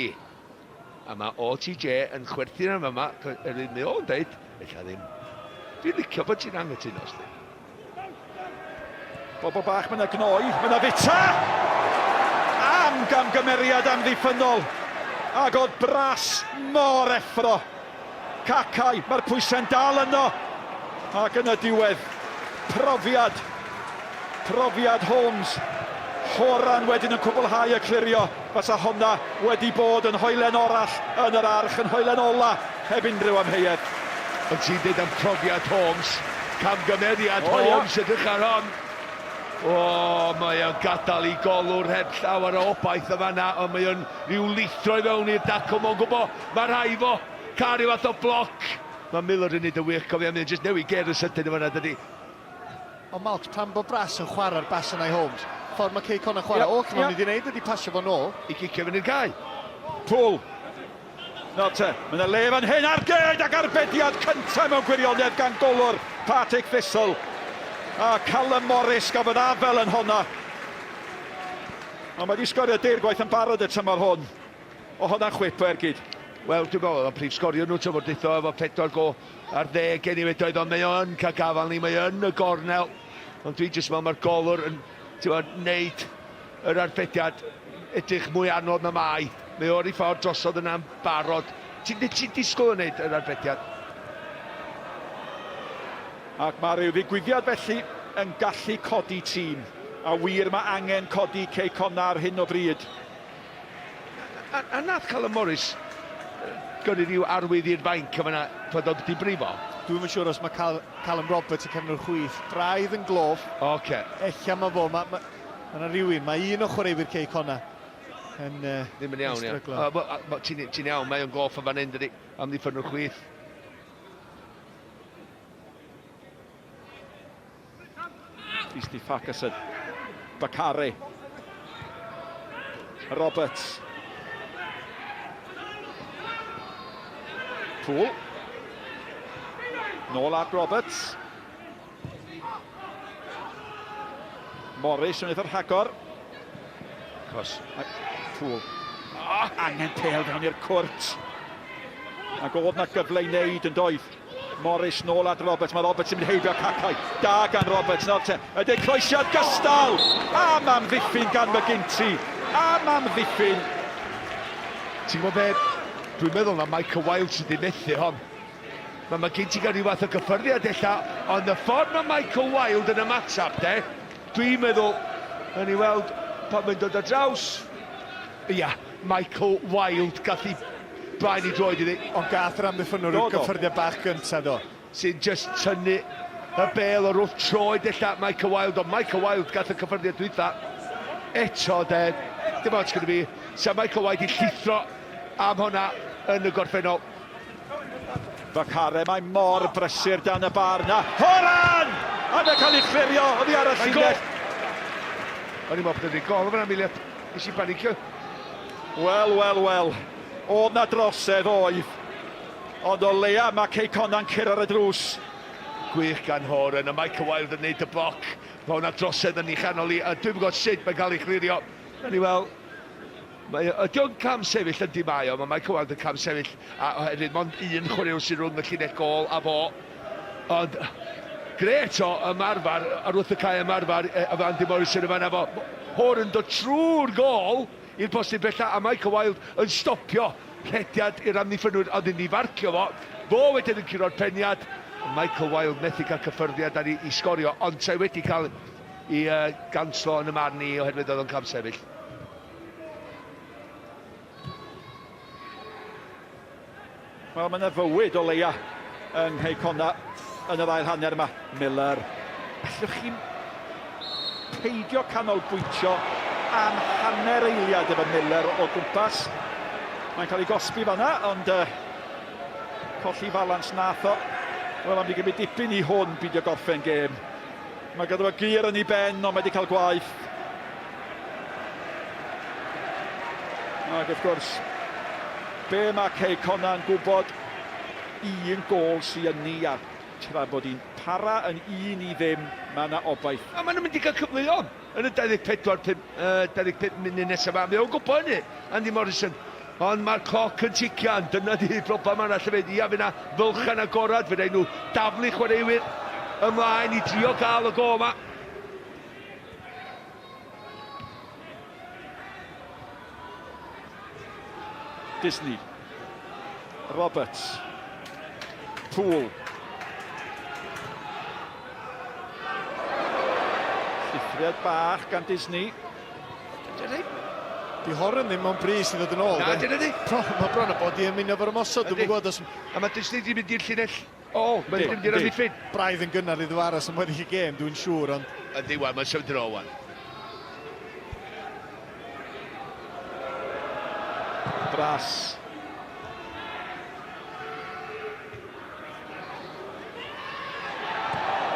A mae OTJ yn chwerthu'n am yma, yr un mi o'n dweud, eich ddim. Dwi'n licio bod ti'n anghytuno os di. Bobl bach, mae yna gnoi, mae yna fita! Am gamgymeriad amddiffynol. Ac oedd bras mor effro. Cacau, mae'r pwysau'n dal yno. Ac yn y diwedd, profiad Holmes. Horan wedyn yn cwblhau y clirio. Fasa honna wedi bod yn hoelen orall yn yr arch, yn hoelen ola, heb unrhyw amheuedd. Ond ti'n dweud am profiad Holmes, camgymeriad Holmes ydych ar hon. O, mae o'n gadael i golwr heb llawer o obaith yma na, ond mae o'n rhyw lithro i fewn i'r dacw, mae'n gwybod, mae rhai fo, cari fath o bloc. Mae Miller yn neud y wych, cofio, mae'n jyst newid ger y sydyn yma na, dydi. Ond Malc, pan bod Bras yn chwarae'r bas yna i Holmes, ffordd mae Cei Connah chwarae, Cwpan wedi gwneud ydi pasio fo nôl. I gicio fyny'r cae. Pwl. No te, mae yna le fan hyn ar gyd ac arbediad cyntaf mewn gwirionedd gan golwr Partick Thistle. A Callum Morris gafodd afel yn honna. Ond mae wedi sgorio deirgwaith yn barod y tymor hwn. O hwnna'n chwip gyd. Wel, dwi'n meddwl, oedd prif sgorio nhw tymordaethol efo 4 go ar 10 eniwedoedd, ond mae o'n cael gafal ni, mae yn y gornel. Ond dwi'n jyst meddwl mae'r golwr yn wneud yr arbediad edrych mwy anodd na mai. Mae o'r i ffordd drosodd yna'n barod. Ti'n disgwyl yn wneud yr arbediad? Ac mae rhyw ddigwyddiad felly yn gallu codi tîm. A wir mae angen codi Cei Connah ar hyn o bryd. A nath Callum Morris gyrru rhyw arwydd i'r fainc yma na fod o'n di brifo. Dwi'n siŵr os mae Callum Roberts yn cefn o'r chwith. Braidd yn glof. Oce. Ella mae fo. Mae yna rhywun. Mae un o chwaraewyr Cei Connah yn Ddim yn iawn, ia. Ti'n iawn, mae o'n goff yn fan hyn, dydi, am ddiffyn o'r chwith. Christy Ferguson. Bakare. Roberts. Poole. Nôl at Roberts. Morris yn eitha rhagor. Cos. Poole. Angen pêl fewn i'r cwrt. Ac oedd na gyfle i wneud yn doedd. Morris nôl at Roberts. Mae Roberts yn mynd heibio cacau. Da gan Roberts. Ydy croesiad gystal. A mam ddiffyn gan McGinty. A mam ddiffyn. Ti'n gwybod be? Dwi'n meddwl na Michael Wilde sydd wedi methu hon. Mae McGinty gael rhyw fath o gyffyrddiad ella, ond y ffordd mae Michael Wilde yn ymateb, dwi'n meddwl, yn ei weld pan mae'n dod ar draws. Ia, Michael Wilde gath i blaen i droed iddi. Ond gath yr amddiffynwr y gyffyrddiad bach gyntaf do. Sy'n just tynnu y bel o'r wrth troed ella Michael Wilde, ond Michael Wilde gath y cyffyrddiad dwytha. Eto, dim ots gyda fi, sa Michael Wilde i llithro am hwnna yn y gorffennol. Bakare, mae mor brysur dan y bar na. Horan! A mae'n cael ei chlirio, oedd hi ar y llinell. O'n i'n meddwl bod yn gol, o'n miliad. Is i panicio. Wel. Oedd na drosedd oedd. Ond o leia mae Cei Connah'n cyrra'r y drws. Gwych gan Horan, a Michael Wilde yn neud y bloc. Mae hwnna drosedd yn ei chanol i, a dwi'n gwybod sut mae'n cael ei chlirio. O'n i weld, ydy o'n cam sefyll yn dim ai o, mae Michael Wilde yn cam sefyll a oherwydd mond un chwaraew sy'n rhwng y llinell gol a fo. Ond gret o ymarfer, ar wrth y cae ymarfer a fan dim Morrison yma na fo. Hwn yn dod trwy'r gol i'r postyn bella a Michael Wilde yn stopio rhediad i'r amddiffynwyr ond yn ei farcio fo. Fo wedyn yn curo'r peniad. Michael Wilde methu cael cyffyrddiad ar i sgorio ond sai wedi cael i ganslo yn y marn i oherwydd oedd o'n cam sefyll. Wel, mae yna fywyd o leia yng Cei Connah yn yr ail hanner yma. Miller. Allwch chi'n peidio canolbwyntio am hanner eiliad efo Miller o gwmpas. Mae'n cael ei gosbi fanna, ond colli balans nath o. Wel, am di gymryd dipyn i hwn beidio gorffen gêm. Mae gyda fo gyr yn ei ben, ond mae wedi cael gwaith. Ac wrth gwrs, be mae Cei Connah yn gwybod un gol sy'n yn ni a tra bod hi'n para yn 1-0, mae yna obaith. A maen nhw'n mynd i gael cyfleon yn y 25 munud nesaf yma. Mae o'n gwybod hynny, Andy Morrison. Ond mae'r cloc yn tician, dyna di broblem arall hefyd. Ia, fe na fylchan agorad, fe nhw daflu chwaraewyr ymlaen i drio gael y go yma. Disney. Roberts. Poole. Llithriad bach gan Disney. Di Horan ddim o'n bris i ddod yn ôl. Na, dyna di. Mae bron o bod i ymuno fo'r ymosod, dwi'n gwybod os... A mae Disney di mynd i'r llinell. Mae'n mynd i'r amddiffyn. Braidd yn gynnar i ddwaras yn weddill i gêm, dwi'n siŵr, ond... Ydy, wel, mae'n sefyd o wan. Bras.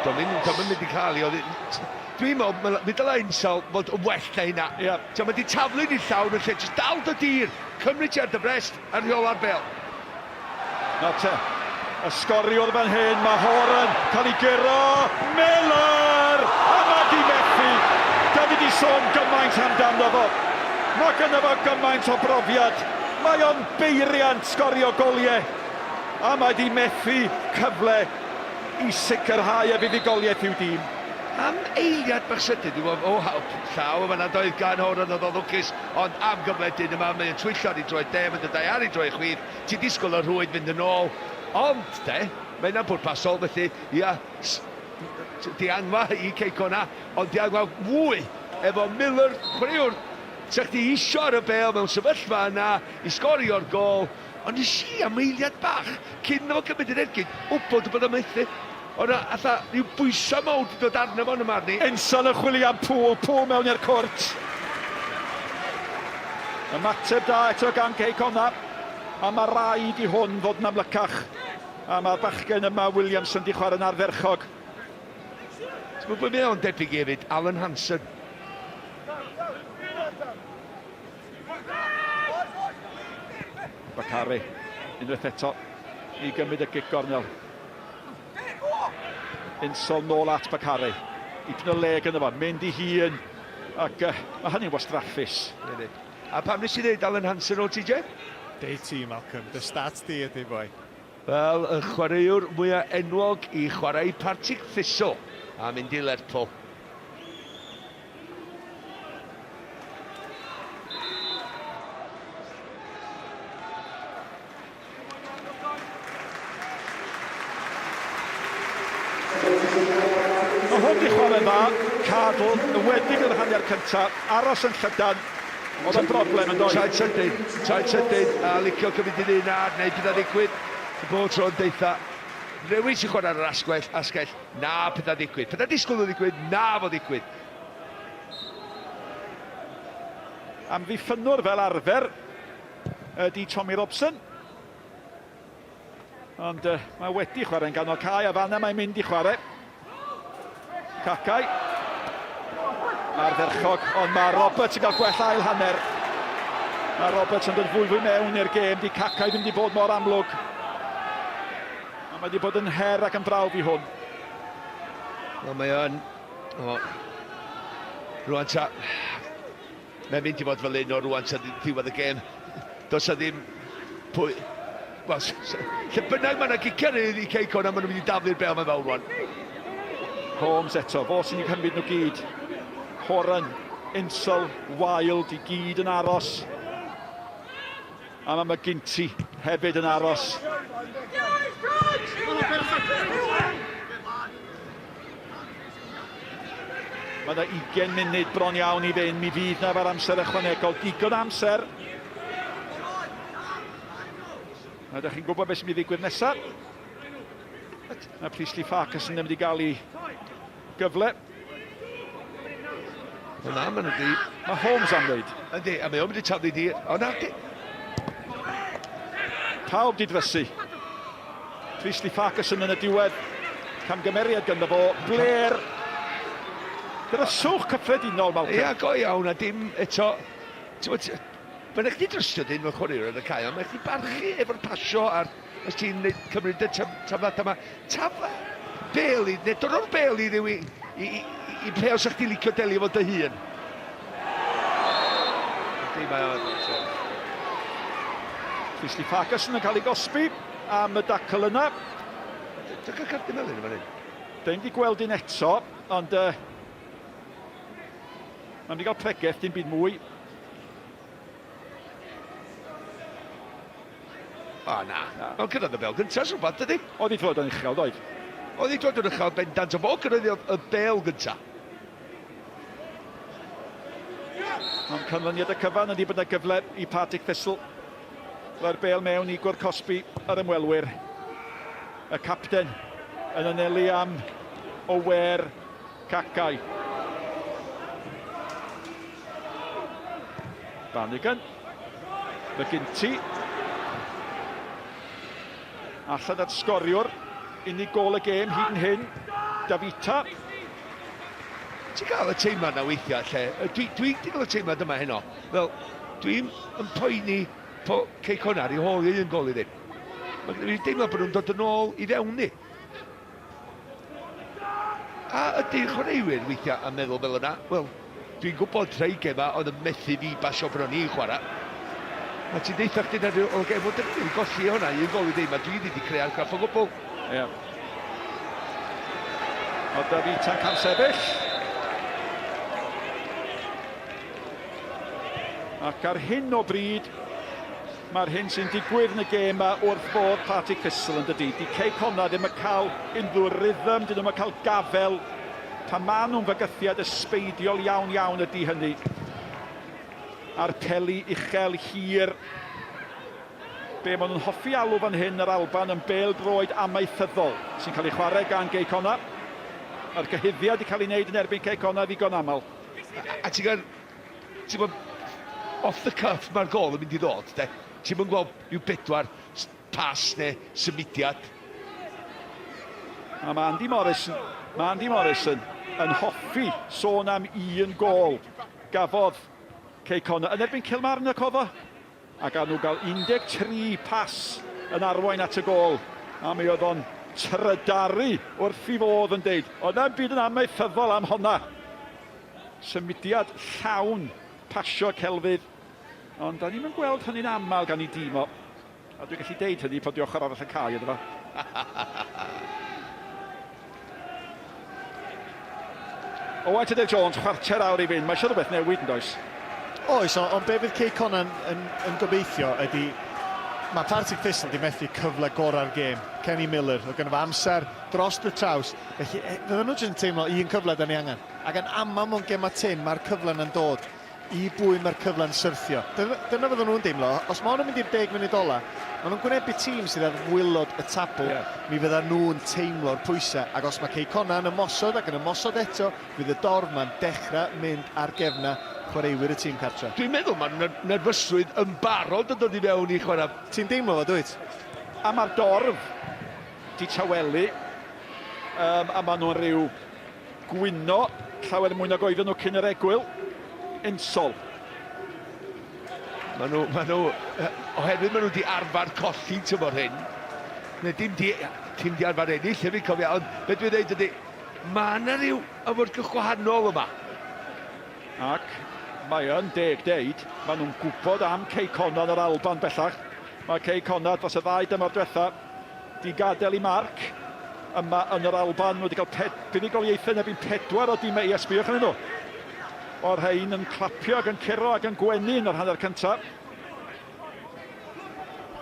Dwi'n mynd i cael i... Dwi'n meddwl, mae dylai Insel fod yn well na hynna. Mae wedi taflu ni llawn yn lle, jyst dal dy dir, cymryd ti ar dy brest, a rheol ar bel. Na te, y sgoriwr fan hyn, mae Horan cael ei gyro, Miller! A mae di methu. Da ni di sôn gymaint amdano fo. Mae gynno fo gymaint o brofiad. Mae o'n beiriant sgorio goliau. A mae di methu cyfle i sicrhau y fuddugoliaeth i'w dîm. Am eiliad bach sydyn, dwi'n gwybod, llaw yma na doedd gan Horan oedd o ddwcus, ond am gyfledyn yma, mae'n twyllio ar ei droed dem, yn dydau ar ei droed chwith, ti'n disgwyl y rhwyd fynd yn ôl, ond mae'n yna bwrpasol, felly, ia, diangwa i Cei Connah, ond diangwa fwy efo Miller, chwaraewr, sa'ch di isio ar y bel mewn sefyllfa yna i sgorio'r gol, ond nes i am eiliad bach, cyn o gymryd yr ergyd, wybod bod o'n methu. Ond atha, rhyw bwysa mawr wedi dod arno fo'n y marni. Enson yn chwilio am pŵl mewn i'r cwrt. Ymateb da eto gan Cei Connah. A mae rhaid i hwn fod yn amlycach. A mae'r bachgen yma, Williamson, di chwarae'n ardderchog. Ti'n gwybod beth o'n debyg hefyd, Alan Hansen. Bakari, unwaith eto, i gymryd y gig gornel. Insol nôl at Bakari. I dyn o leg yn y fan, mynd i hun. Ac mae hynny'n wastraffus. A pam nes i ddeud Alan Hansen o TJ? Dei ti, Malcolm. Dy stats di ydy, boi. Wel, y chwaraewr mwyaf enwog i chwarae Partick Thistle a mynd i Lerpwl. Mae hwn di chwarae dda, cadw, yn wedig yn y hanner cyntaf, aros yn llydan. Oedd yn broblem yn dod. Traed sydyn, a licio cymryd i ddyn ar, neu bydda ddigwydd. Y bod tro'n deitha, rywun sy'n chwarae ar yr asgell, na bydda ddigwydd. Bydda disgwyl o ddigwydd, na fo ddigwydd. Amddiffynwr fel arfer ydy Tommy Robson. Ond mae wedi chwarae'n ganol cae, a fanna mae'n mynd i chwarae. Cacau. Ardderchog, ond mae Roberts yn cael gwell ail hanner. Mae Roberts yn dod fwy mewn i'r gêm, di Cacau ddim wedi bod mor amlwg. A mae wedi bod yn her ac yn brawf i hwn. Wel, mae yn... Rwan ta... Mae'n mynd i fod fel un o rwan ta ddiwedd y gêm. Does a ddim... Pwy... Wel, lle bynnag mae'n gicer i Cei Connah, maen nhw'n mynd i daflu'r bel mae fel rwan. Holmes eto, fo sy'n ei cymryd nhw gyd. Horan, Insol, Wild i gyd yn aros. A mae McGinty hefyd yn aros. Mae yna 20 munud bron iawn i fynd, mi fydd na fer amser ychwanegol. Digon amser. A ydych chi'n gwybod beth sy'n mynd i ddigwydd nesaf? Mae Priestley Farkas yn mynd i gael ei gyfle. Wel na, maen nhw di... Mae Holmes am ddweud. Yndi, a mae o'n mynd i taflu di... O na, di... Pawb di drysu. Priestley Farkas yn y diwedd. Camgymeriad gyda fo. Blair. Gyda swch cyffredinol, Malcolm. Ia, go iawn, a dim eto... Mae'n eich di drystio dyn mewn chwaraewr yn y cae, ond mae'n eich di barchu efo'r pasio ar os ti'n cymryd y taflat yma. Tafla beli, neu dod o'r beli rhyw i peos o'ch di licio delio fod dy hun. Ydy, mae o'n... Priestley Farkas yn cael ei gosbi am y dacl yna. Dwi'n cael cardyn melyn yma ni. Dwi'n di gweld un eto, ond... Mae'n mynd i gael pregaeth, dim byd mwy. O, na. Mae'n cyrraedd y bel gyntaf, sy'n bad, ydy? Oedd i ddod yn uchel, doedd? Oedd i ddod yn uchel bendant o fo cyrraedd y bel gyntaf. Ond canlyniad y cyfan ydy bod yna gyfle i Partick Thistle. Mae'r bel mewn i Gwrdd Cosby yr ymwelwyr. Y capten yn anelu am Ower Cacau. Bannigan. McGinty. Allan at sgoriwr, unig gol y gêm hyd yn hyn, Davita. Ti'n cael y teimlad na weithiau lle, dwi'n cael y teimlad yma heno. Fel, dwi'n poeni po Cei Connah i holi un gol i ddim. Mae'n teimlad bod nhw'n dod yn ôl i fewn ni. A ydy'r chwaraewyr weithiau yn meddwl fel yna? Wel, dwi'n gwybod rhai gema oedd yn methu fi basio bron i'n chwarae. A ti'n deitha chdi na o'r gem fod yn mynd i golli hwnna i un gol i ddim, a dwi wedi creu argraff o gwbl. Ie. O Davita'n cam sefyll. Ac ar hyn o bryd, mae'r hyn sy'n digwydd yn y gêm yma wrth bod Partick Thistle yn dydy. Di Cei Connah ddim yn cael unrhyw rhythm, dyn nhw'n cael gafel. Pan maen nhw'n fygythiad ysbeidiol iawn ydy hynny. A'r peli uchel hir. Be maen nhw'n hoffi alw fan hyn yr Alban yn bêl-droed amaethyddol sy'n cael ei chwarae gan Cei Connah. Mae'r gyhyddiad i cael ei wneud yn erbyn Cei Connah ddigon aml. A ti'n gwybod, off the cuff mae'r gol yn mynd i ddod, de. Ti'n mynd gweld yw bedwar pas neu symudiad. A mae Andy Morrison yn hoffi sôn am un gol gafodd Cei Connah yn erbyn Kilmarnock cofo. A gan nhw gael 13 pas yn arwain at y gol. A mi oedd o'n trydaru wrth i fodd yn deud. Oedd na'n byd yn amaethyddol am honna. Symudiad llawn pasio celfydd. Ond da ni'n mynd gweld hynny'n aml gan ei dîm o. A dwi'n gallu deud hynny pod i ochr arall y cae ydw. Owain Tudur Jones, chwarter awr i fynd. Mae eisiau rhywbeth newid yn does? Oes, ond be fydd Cei Connah yn gobeithio ydy mae Partick Thistle di methu cyfle gorau'r gêm. Kenny Miller, oedd gynnu fo amser dros y traws. Felly, fydden nhw jyst yn teimlo un cyfle da ni angen. Ac yn aml mewn gêm a tyn, mae'r cyfle'n yn dod. I bwy mae'r cyfle'n syrthio. Dyna fydden nhw'n deimlo. Os mae nhw'n mynd i'r 10 munud ola, maen nhw'n gwynebu tîm sydd ar wylod y tabl, mi fydden nhw'n teimlo'r pwysau. Ac os mae Cei Connah yn ymosod ac yn ymosod eto, fydd y dorf ma'n dechrau mynd ar gefna chwaraewyr y tîm cartra. Dwi'n meddwl mae'r nerfysrwydd yn barod yn dod i fewn i chwarae. Ti'n deimlo fo, dwyt? A mae'r dorf di tawelu. A maen nhw'n rhyw gwyno llawer mwy nag oedden nhw cyn yr egwyl. Insol. Oherwydd maen nhw wedi arfer colli tymor hyn. Neu dim di arfer ennill, hefyd cofio, ond beth dwi'n dweud ydy, mae yna rhyw awyrgych gwahanol yma. Ac mae yn deg deud, maen nhw'n gwybod am Cei Connah yn yr Alban bellach. Mae Cei Connah dros y 2 dymor diwetha di gadael i marc. Yma yn yr Alban, nhw wedi cael buddugoliaethau nebyn 4 o dîmau ESB yn nhw. O'r rhain yn clapio ac yn curo ac yn gwenu yn yr hanner cyntaf.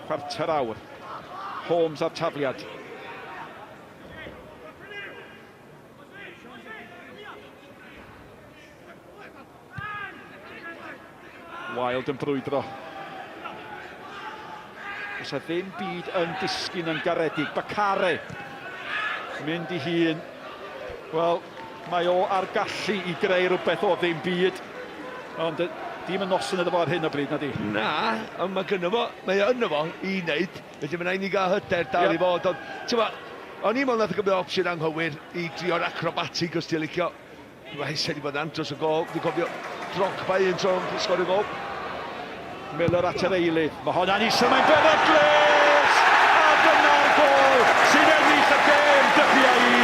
Chwarter awr. Holmes ar tafliad. Wild yn brwydro. Os a ddim byd yn disgyn yn garedig. Bacare. Mynd i hun. Wel, mae o ar gallu i greu rhywbeth o ddim byd. Ond dim yn noson iddo fo ar hyn o bryd, na di? Na, ond mae gynno fo, mae yno fo i wneud. Felly mae'n i gael hyder dal i fod. O'n i'n meddwl nath o gymryd opsiwn anghywir i drio'r acrobatic os ti'n licio. Mae eisiau i fod antros o gol. Dwi'n cofio Cwpan un tro yn sgorio gol. Miller at yr eilydd. Mae hwnna'n isio, mae'n beryglus! A dyna'r gol sy'n ennill y gêm, dybia i.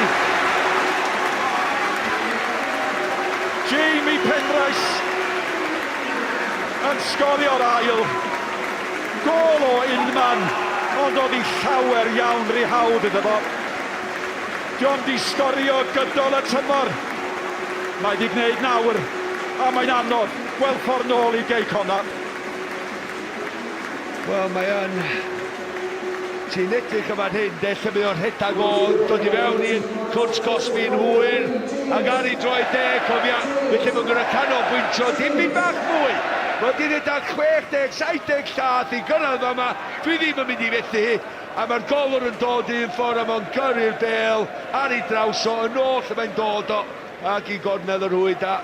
Jamie Penrice yn sgorio'r ail. Gol o unman, ond oedd hi llawer iawn rhy hawdd iddo fo. Diom di sgorio gydol y tymor. Mae di gwneud nawr, a mae'n anodd. Gweld ffordd nôl i Cei Connah. Wel, mae yn... Ti'n edrych yma hyn, lle mae o'n rhedag o dod i fewn i'n cwrs Cosby'n hwyr. Ac ar ei droi deg, cofia, felly mae'n gwneud canolbwyntio, dim byd bach mwy. Mae di'n redag 60, 70 llath i gyrraedd yma, dwi ddim yn mynd i fethu. A mae'r golwr yn dod i'n ffordd a mae'n gyrru'r bel ar ei draws o, yn oll y mae'n dod o. Ac i gornel yr hwyd a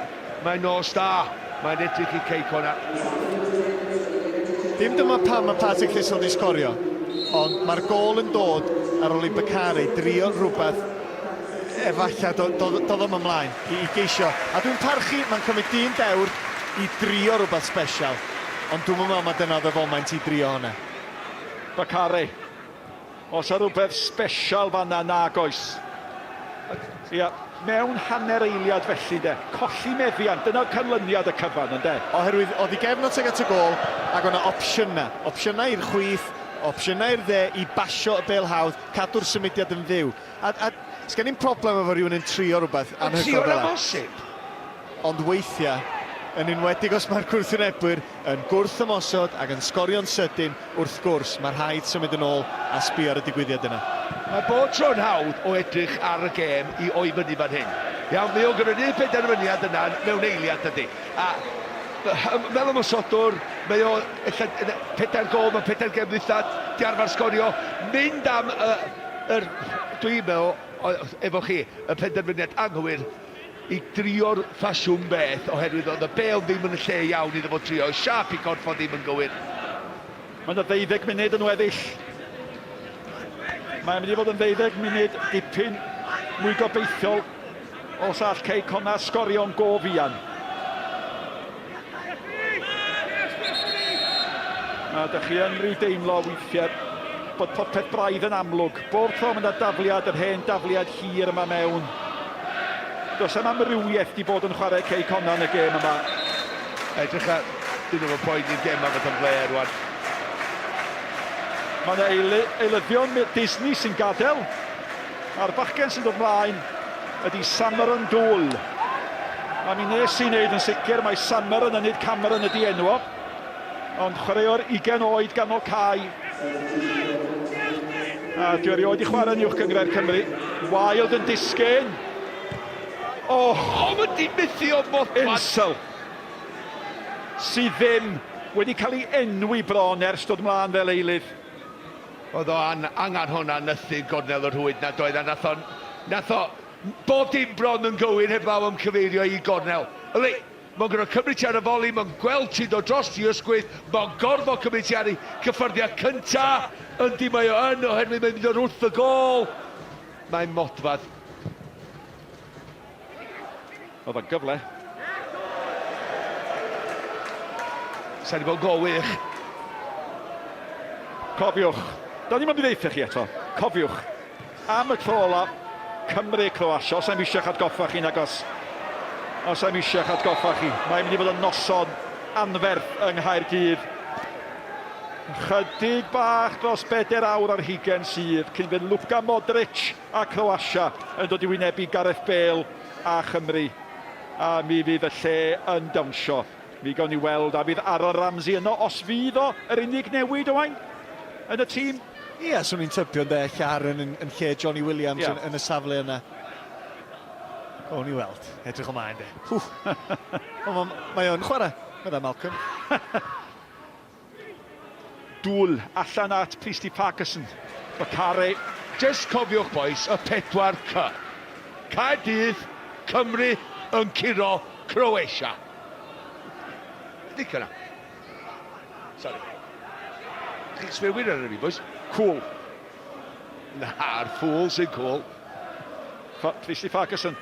mae'n nos da. Mae'n edrych i Cei Connah. Dim dyma pam mae Partick Thistle di sgorio, ond mae'r gol yn dod ar ôl i Bacare drio rhywbeth efallai dod o'm ymlaen i geisio. A dwi'n parchu, mae'n cymryd dyn dewr i drio rhywbeth special, ond dwi'n meddwl mae dyna oedd y foment i drio hwnna. Bacare. Os yw rhywbeth special fanna nag oes. Ia, mewn hanner eiliad felly de. Colli meddiant, dyna'r canlyniad y cyfan yn de. Oherwydd oedd i gefnod tuag at y gol ac o'na opsiynau. Opsiynau i'r chwith, opsiynau i'r dde i basio y bêl hawdd, cadw'r symudiad yn fyw. A sgen i'n problem efo rhywun yn trio rhywbeth anhygoel fel yna. Ond weithiau, yn enwedig os mae'r gwrthwynebwyr yn gwrth ymosod ac yn sgorio'n sydyn, wrth gwrs, mae'r rhaid symud yn ôl a sbio ar y digwyddiad yna. Mae bod tro'n hawdd o edrych ar y gêm i o'i fyny fan hyn. Iawn, mi o grynu'r penderfyniad yna mewn eiliad ydy. A fel ymwysodwr, mae o pedair gol, mae pedair gem ddwythad, di arfer sgorio, mynd am dwi'n meddwl, efo chi, y penderfyniad anghywir i drio'r ffasiwn beth, oherwydd oedd y bel ddim yn y lle iawn iddo fo drio, siap i gorffo ddim yn gywir. Mae yna 12 munud yn weddill. Mae'n mynd i fod yn 12 munud dipyn mwy gobeithiol os all Cei Connah sgorio'n go fuan. A dych chi yn rhyw deimlo weithiau bod popeth braidd yn amlwg. Bob tro mae yna dafliad, yr hen dafliad hir yma mewn. Does yna amrywiaeth di bod yn chwarae Cei Connah yn y gêm yma. Edrych ar, dyn nhw'n poen i'r gêm yma fod yn ble rwan. Mae yna eilyddion Disney sy'n gadael. A'r bachgen sy'n dod mlaen ydy Cameron Dŵl. A mi nes i wneud yn sicr mae Cameron yn nid Cameron ydy enw. Ond chwaraewr 20 oed ganol cae. A dwi erioed i chwarae yn uwch gyngred Cymru. Wild yn disgyn. Mae di mythi o modfad. Insel. Sydd ddim wedi cael ei enwi bron ers dod mlaen fel eilydd. Oedd o angan hwnna nythu gornel y rhwyd na doedd, a nath o bob dim bron yn gywir heb law am cyfeirio i gornel. Yli, mae'n gwneud cymryd ti ar y foli, mae'n gweld ti do dros ti ysgwydd, mae'n gorfod cymryd ti ar ei cyffyrddiad cynta, yndi mae o yn, oherwydd mae'n mynd o'r wrth y gol. Mae'n modfad. Oedd o'n gyfle. Sa'n i bod gol wych. Cofiwch. Da ni'n mynd i ddeithio chi eto. Cofiwch. Am y tro ola, Cymru-Croatia. Os am eisiau atgoffa chi nag os am eisiau atgoffa chi. Mae'n mynd i fod yn noson anferth yng Nghaerdydd. Chydig bach dros 4 awr ar 20 sydd cyn fydd Luka Modric a Croatia yn dod i wynebu Gareth Bale a Chymru. A mi fydd y lle yn dawnsio. Mi gawn ni weld a bydd Aaron Ramsey yno os fydd o yr unig newid o wain yn y tîm. Ie, swn i'n tybio yn Llaron yn lle Johnny Williams yn y safle yna. Gawn ni weld, edrych ymlaen de. Mae o'n chwarae, meddwl Malcolm. Dŵl allan at Priestley Parkinson. Bacare. Just cofiwch boys, y 4C. Caerdydd, Cymru yn curo Croatia. Dic yna. Sorry. Chi'n sfeir wir ar y fi, boys? Cool. Na'r ffwl sy'n cool. Priestley Parkinson.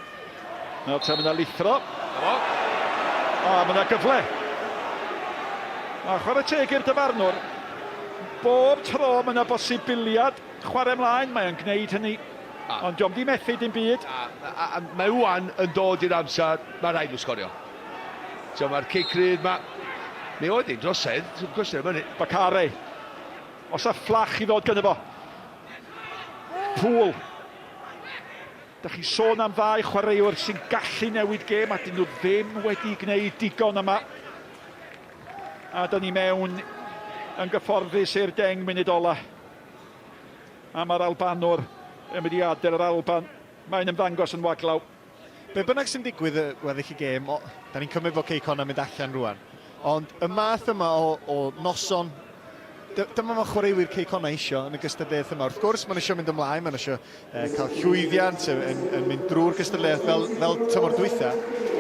Nawr te, mae yna lithro. A mae yna gyfle. A chwarae teg i'r dyfarnwr. Bob tro mae yna bosibiliad chwarae mlaen, mae o'n gwneud hynny. Ond diolch di methu dim byd. Mae wan yn dod i'r amser, mae rhaid nhw sgorio. So mae'r cicryd ma... Mi oedd ein drosedd, dwi'n gwestiwn am hynny. Bacare. Os a fflach i ddod gyda fo. Pŵl. Da chi sôn am ddau chwaraewr sy'n gallu newid gêm a dyn nhw ddim wedi gwneud digon yma. A da ni mewn yn gyfforddus i'r 10 munud ola. A mae'r Albanwr yn mynd i adael yr Alban. Mae'n ymddangos yn waglaw. Be bynnag sy'n digwydd weddill i gêm, da ni'n cymryd fod Cei Connah mynd allan rwan. Ond y math yma o noson, dyma mae chwaraewyr Cei Connah isio yn y gystadleuaeth yma. Wrth gwrs, maen eisiau mynd ymlaen, maen eisiau cael llwyddiant yn mynd drwy'r gystadleuaeth fel tymor dwytha.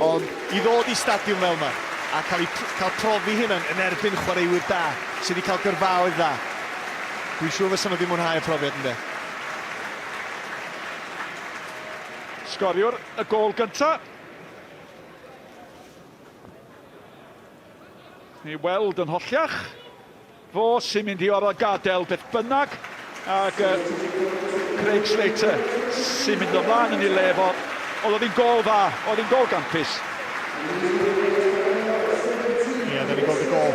Ond i ddod i stadiwm fel yma a cael profi hyn yn erbyn chwaraewyr da sydd wedi cael gyrfaoedd dda. Dwi'n siŵr fysa nhw ddim mwynhau y profiad ynddo. Sgoriwr y gol gyntaf. Ni weld yn holliach. Fo sy'n mynd i orfod gadael beth bynnag. Ac Craig Slater sy'n mynd ymlaen yn ei lefo. Oedd hi'n gol dda, oedd hi'n gol gampus. Ie, da ni'n gweld y gol.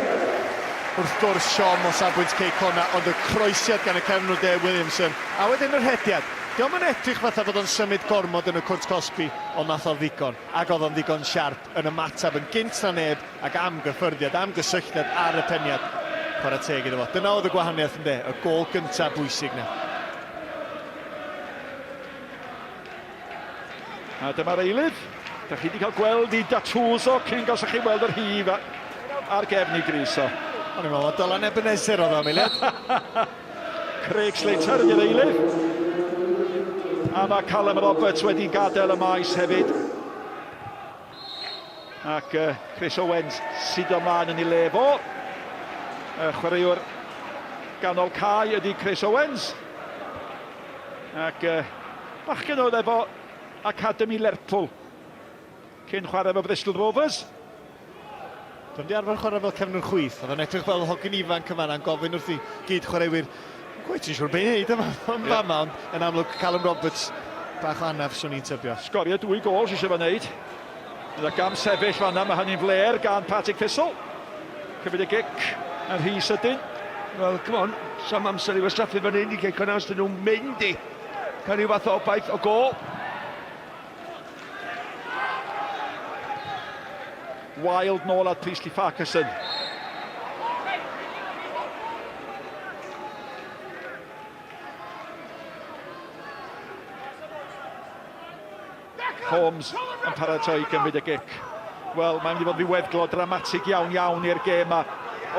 Wrth gwrs Siom o safbwynt Cei Connah, ond y croesiad gan y cefnwr De Williamson. A wedyn yr hediad. Diolch yn edrych fatha fod o'n symud gormod yn y Cwrt Cosby, ond nath o ddigon. Ac oedd o'n ddigon siarp yn ymatab yn gynt na neb, ac am gyffyrddiad, am gysylltiad ar y peniad. Chwarae teg iddo fo. Dyna oedd y gwahaniaeth ynddo, y gol gyntaf bwysig na. A dyma'r eilydd. Da chi wedi cael gweld i Datwso cyn gosach chi weld yr hif. ar gefn I Gris o. O'n i'n meddwl, Dylan Ebenezer oedd am eiliad. Craig Slater yn yr eilydd. A mae Callum Roberts wedi gadael y maes hefyd. Ac Chris Owens sydd ymlaen yn ei lefo. Chwaraewr ganol cae ydy Chris Owens. Ac bachgen oedd efo Academy Lerpwl. Cyn chwarae efo Bristol Rovers. Dwi'n di arfer chwarae fel cefnwr chwith. Oedd yn edrych fel hogyn ifanc yma na'n gofyn wrth I gyd chwaraewyr. Gweith ti'n siŵr be'n neud yma yn fama, ond yn amlwg Callum Roberts bach o anaf swn i'n tybio. Sgorio 2 gols eisiau fo wneud. Bydd y gam sefyll fanna, mae hynny'n fler gan Partick Thistle. Cyfyd y gic yn rhy sydyn. Wel, come on, sam amser I wastraffu fan hyn I Cei Connah os dyn nhw'n mynd I cael rhyw fath o obaith o gol. Wild nôl at Priestley Farquharson. Holmes yn paratoi gymryd y gic. Wel, mae'n mynd I fod ddiweddglo dramatig iawn i'r gêm yma.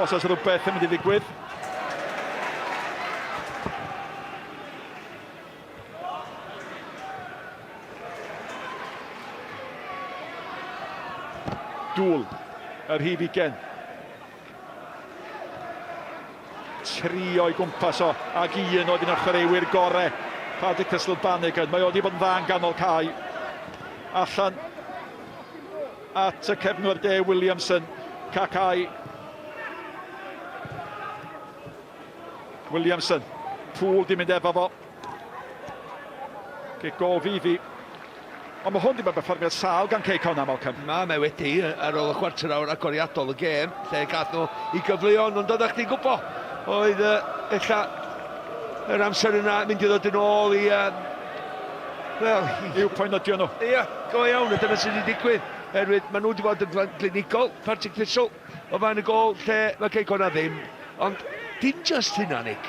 Os oes rhywbeth yn mynd I ddigwydd. Dŵl, yr hif ugen. Trio I gwmpas o, ag un oedd un o'r chwaraewyr gorau. Partick Thistle Bannigan, mae oedd I bod yn dda yn ganol cae. Allan at y cefnwr De Williamson, Cacau. Williamson, Poole di mynd efo fo. Gic gol fi. Ond mae hwn di bod perfformiad sal gan Cei Connah, Malcolm. Mae wedi, ar ôl y chwarter awr agoriadol y gêm, lle gath nhw I gyfleo, ond oeddech chdi'n gwybod, oedd ella yr amser yna mynd I ddod yn ôl I... Wel, I'w poenodion nhw. Ia, go iawn, a dyna sydd wedi digwydd. Erwydd, maen nhw wedi bod yn glinigol, Partick Thistle, o fan y gol lle mae Cei Connah ddim. Ond dim just hynna, Nick.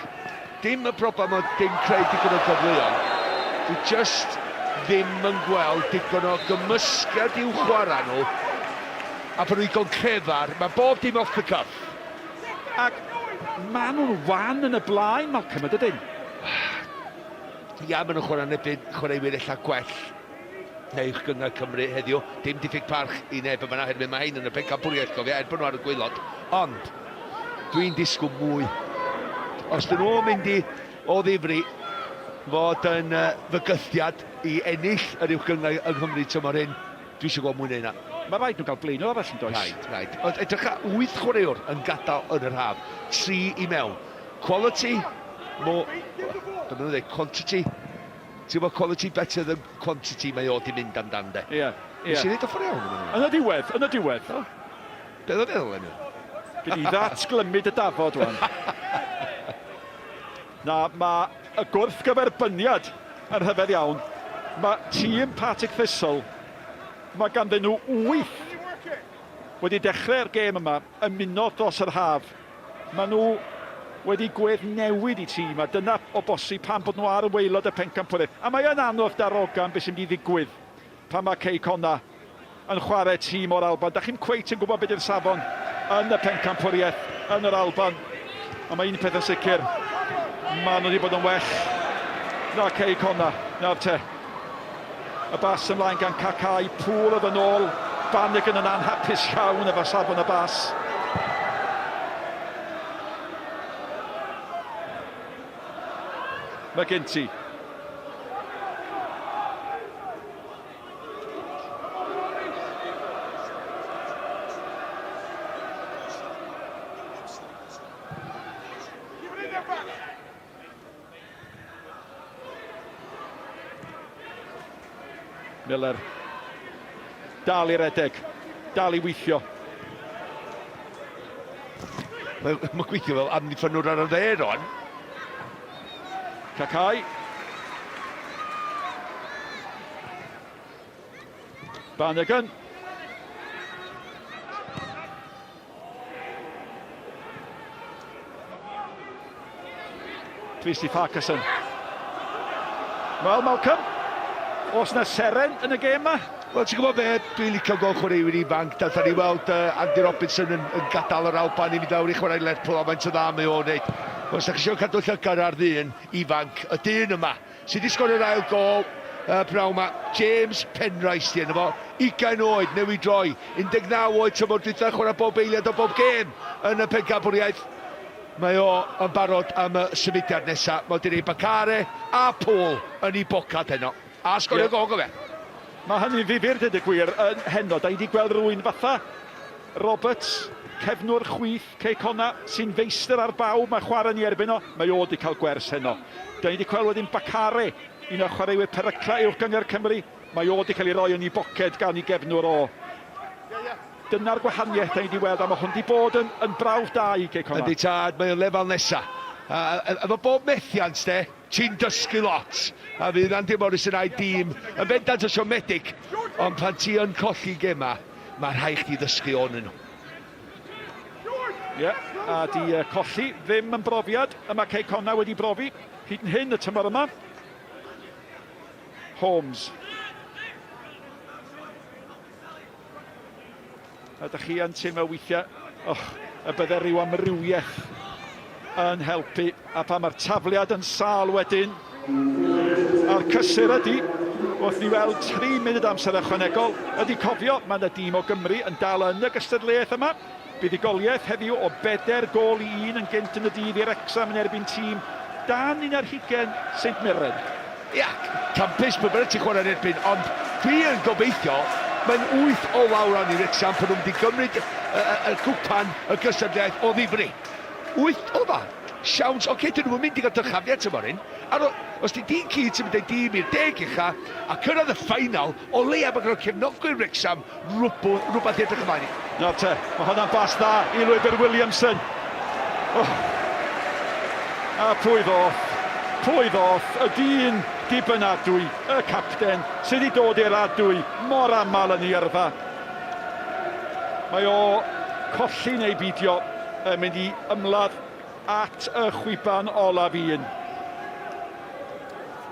Dim y problem o dim creu digon o gyfleon. Dwi just ddim yn gweld digon o gymysgedd i'w chwarae nhw. A bod nhw'n digon cefar, mae bob dim off the cuff. Ac maen nhw'n wan yn y blaen, Malcolm, ydyn? Ia, maen nhw'n chwarae'n ebyn chwaraewyr ella gwell. Neu Gyngor Cymru heddiw. Dim diffyg parch I neb yma na, hefyd mae hein yn y pencampwriaeth gofio, erbyn nhw ar y gwaelod. Ond, dwi'n disgwyl mwy. Os dyn nhw'n mynd o ddifri fod yn fygythiad I ennill yr Uwchgyngor yng Nghymru tymor hyn, dwi eisiau gweld mwy neu hynna. Mae rhaid nhw gael blaen o arall yn does. Rhaid. Ond edrych 8 chwaraewr yn gadael yn yr haf. 3 I mewn. Quality, dyma nhw'n dweud, quantity. Ti'n bod quality better than quantity mae o di mynd amdan de. Ie. Nes I ddeud o ffordd iawn. Yn y diwedd. Beth o feddwl enw? Gyd I ddatglymyd y dafod wan. Na, mae y gwrthgyferbyniad yn rhyfedd iawn. Mae tîm Partick Thistle, mae ganddyn nhw 8 wedi dechrau'r gêm yma yn munud dros yr haf. Mae nhw wedi gweddnewid I tîm a dyna o bosib pan bod nhw ar y waelod y pencampwriaeth. A mae yn anodd darogan beth sy'n mynd I ddigwydd pan mae Cei Connah yn chwarae tîm o'r Alban. Da chi'n cweit yn gwybod beth yw'r safon yn y pencampwriaeth yn yr Alban. A mae un peth yn sicr, mae nhw wedi bod yn well na Cei Connah. Nawr te, y bas ymlaen gan Cacau, Poole oedd yn ôl, Bannigan yn anhapus iawn efo safon y bas. Mae gen ti. Miller. Dal I redeg. Dal I weithio. Mae gweithio fel amddiffynwr ar y dde rwan. Cacau. Bannigan. Priestley Farquharson. Wel, Malcolm, oes na seren yn y gêm yma? Wel, ti'n gwybod be, dwi'n licio gol chwaraewyr ifanc. Dath ni weld Andy Robinson yn gadael yr Alban i fynd lawr i chwarae Lerpwl, a faint o dda mae o'n neud. Os ydych chi eisiau cadw llygad ar ddyn ifanc, y dyn yma, sydd wedi sgorio yr ail gol, braw yma, James Penrice di yna fo, 20 oed, newid droi, 19 oed tymor dwytha chwarae bob eiliad o bob gêm yn y pencampwriaeth. Mae o yn barod am y symudiad nesaf. Mae wedi gwneud Bacare a Paul yn ei bocad heno. A sgorio gol go fe. Mae hynny'n ddifyr, dyd y gwir, yn heno. Da i wedi gweld rhywun fatha Roberts, cefnwr chwith, Cei Connah, sy'n feistr ar bawb, mae chwarae ni erbyn o. Mae o wedi cael gwers heno. Da i wedi gweld wedyn Bacare, un o chwaraewyr perygla uwch gyngor Cymru. Mae o wedi cael ei roi yn ei boced gan ei gefnwr o. Dyna'r gwahaniaeth da i wedi weld, a mae hwn wedi bod yn brawf da i Cei Connah. Ydy tad, mae o'n lefel nesaf. Efo bob methiant, ti'n dysgu lot. A fydd Andy Morris yn ei dîm yn bendant o siomedig. Ond pan ti yn colli gema, mae rhaid chdi ddysgu o'n nhw. Ie, a di colli ddim yn brofiad. Yma Cei Connah wedi brofi. Hyd yn hyn y tymor yma. Holmes. Ydych chi yn teimlo weithiau, y bydde rhyw amrywiaeth yn helpu, a pa mae'r tafliad yn sâl wedyn. A'r cysur ydy, wrth ni weld 3 munud amser ychwanegol, ydy cofio, mae yna dîm o Gymru yn dal yn y gystadleuaeth yma. Buddigoliaeth heddiw o 4 gol i 1 yn gynt yn y dydd i'r Wrecsam yn erbyn tîm dan 11 St Mirren. Ia, campus pe bynnag ti'n chwarae'n erbyn, ond dwi yn gobeithio mae'n 8 o lawr an i Wrecsam pan nhw'n wedi gymryd y cwpan y gystadleuaith o ddifri. 8 o dda. Siawns, oce, dyn nhw'n mynd i gael dyrchafiad tymor hyn. Os di dyn cyd sy'n mynd ei dîm i'r 10 ucha, a cyrraedd y ffainal, o leia bod gyda'r cefnogwyr Wrecsam rhywbeth i edrych ymlaen i. No te, mae hwnna'n bas dda i Lwybr Williamson. A pwy ddoth, y dyn dibynadwy, y capten, sydd wedi dod i'r adwy, mor aml yn ei yrfa. Mae o colli neu beidio yn mynd i ymladd at y chwiban olaf 1.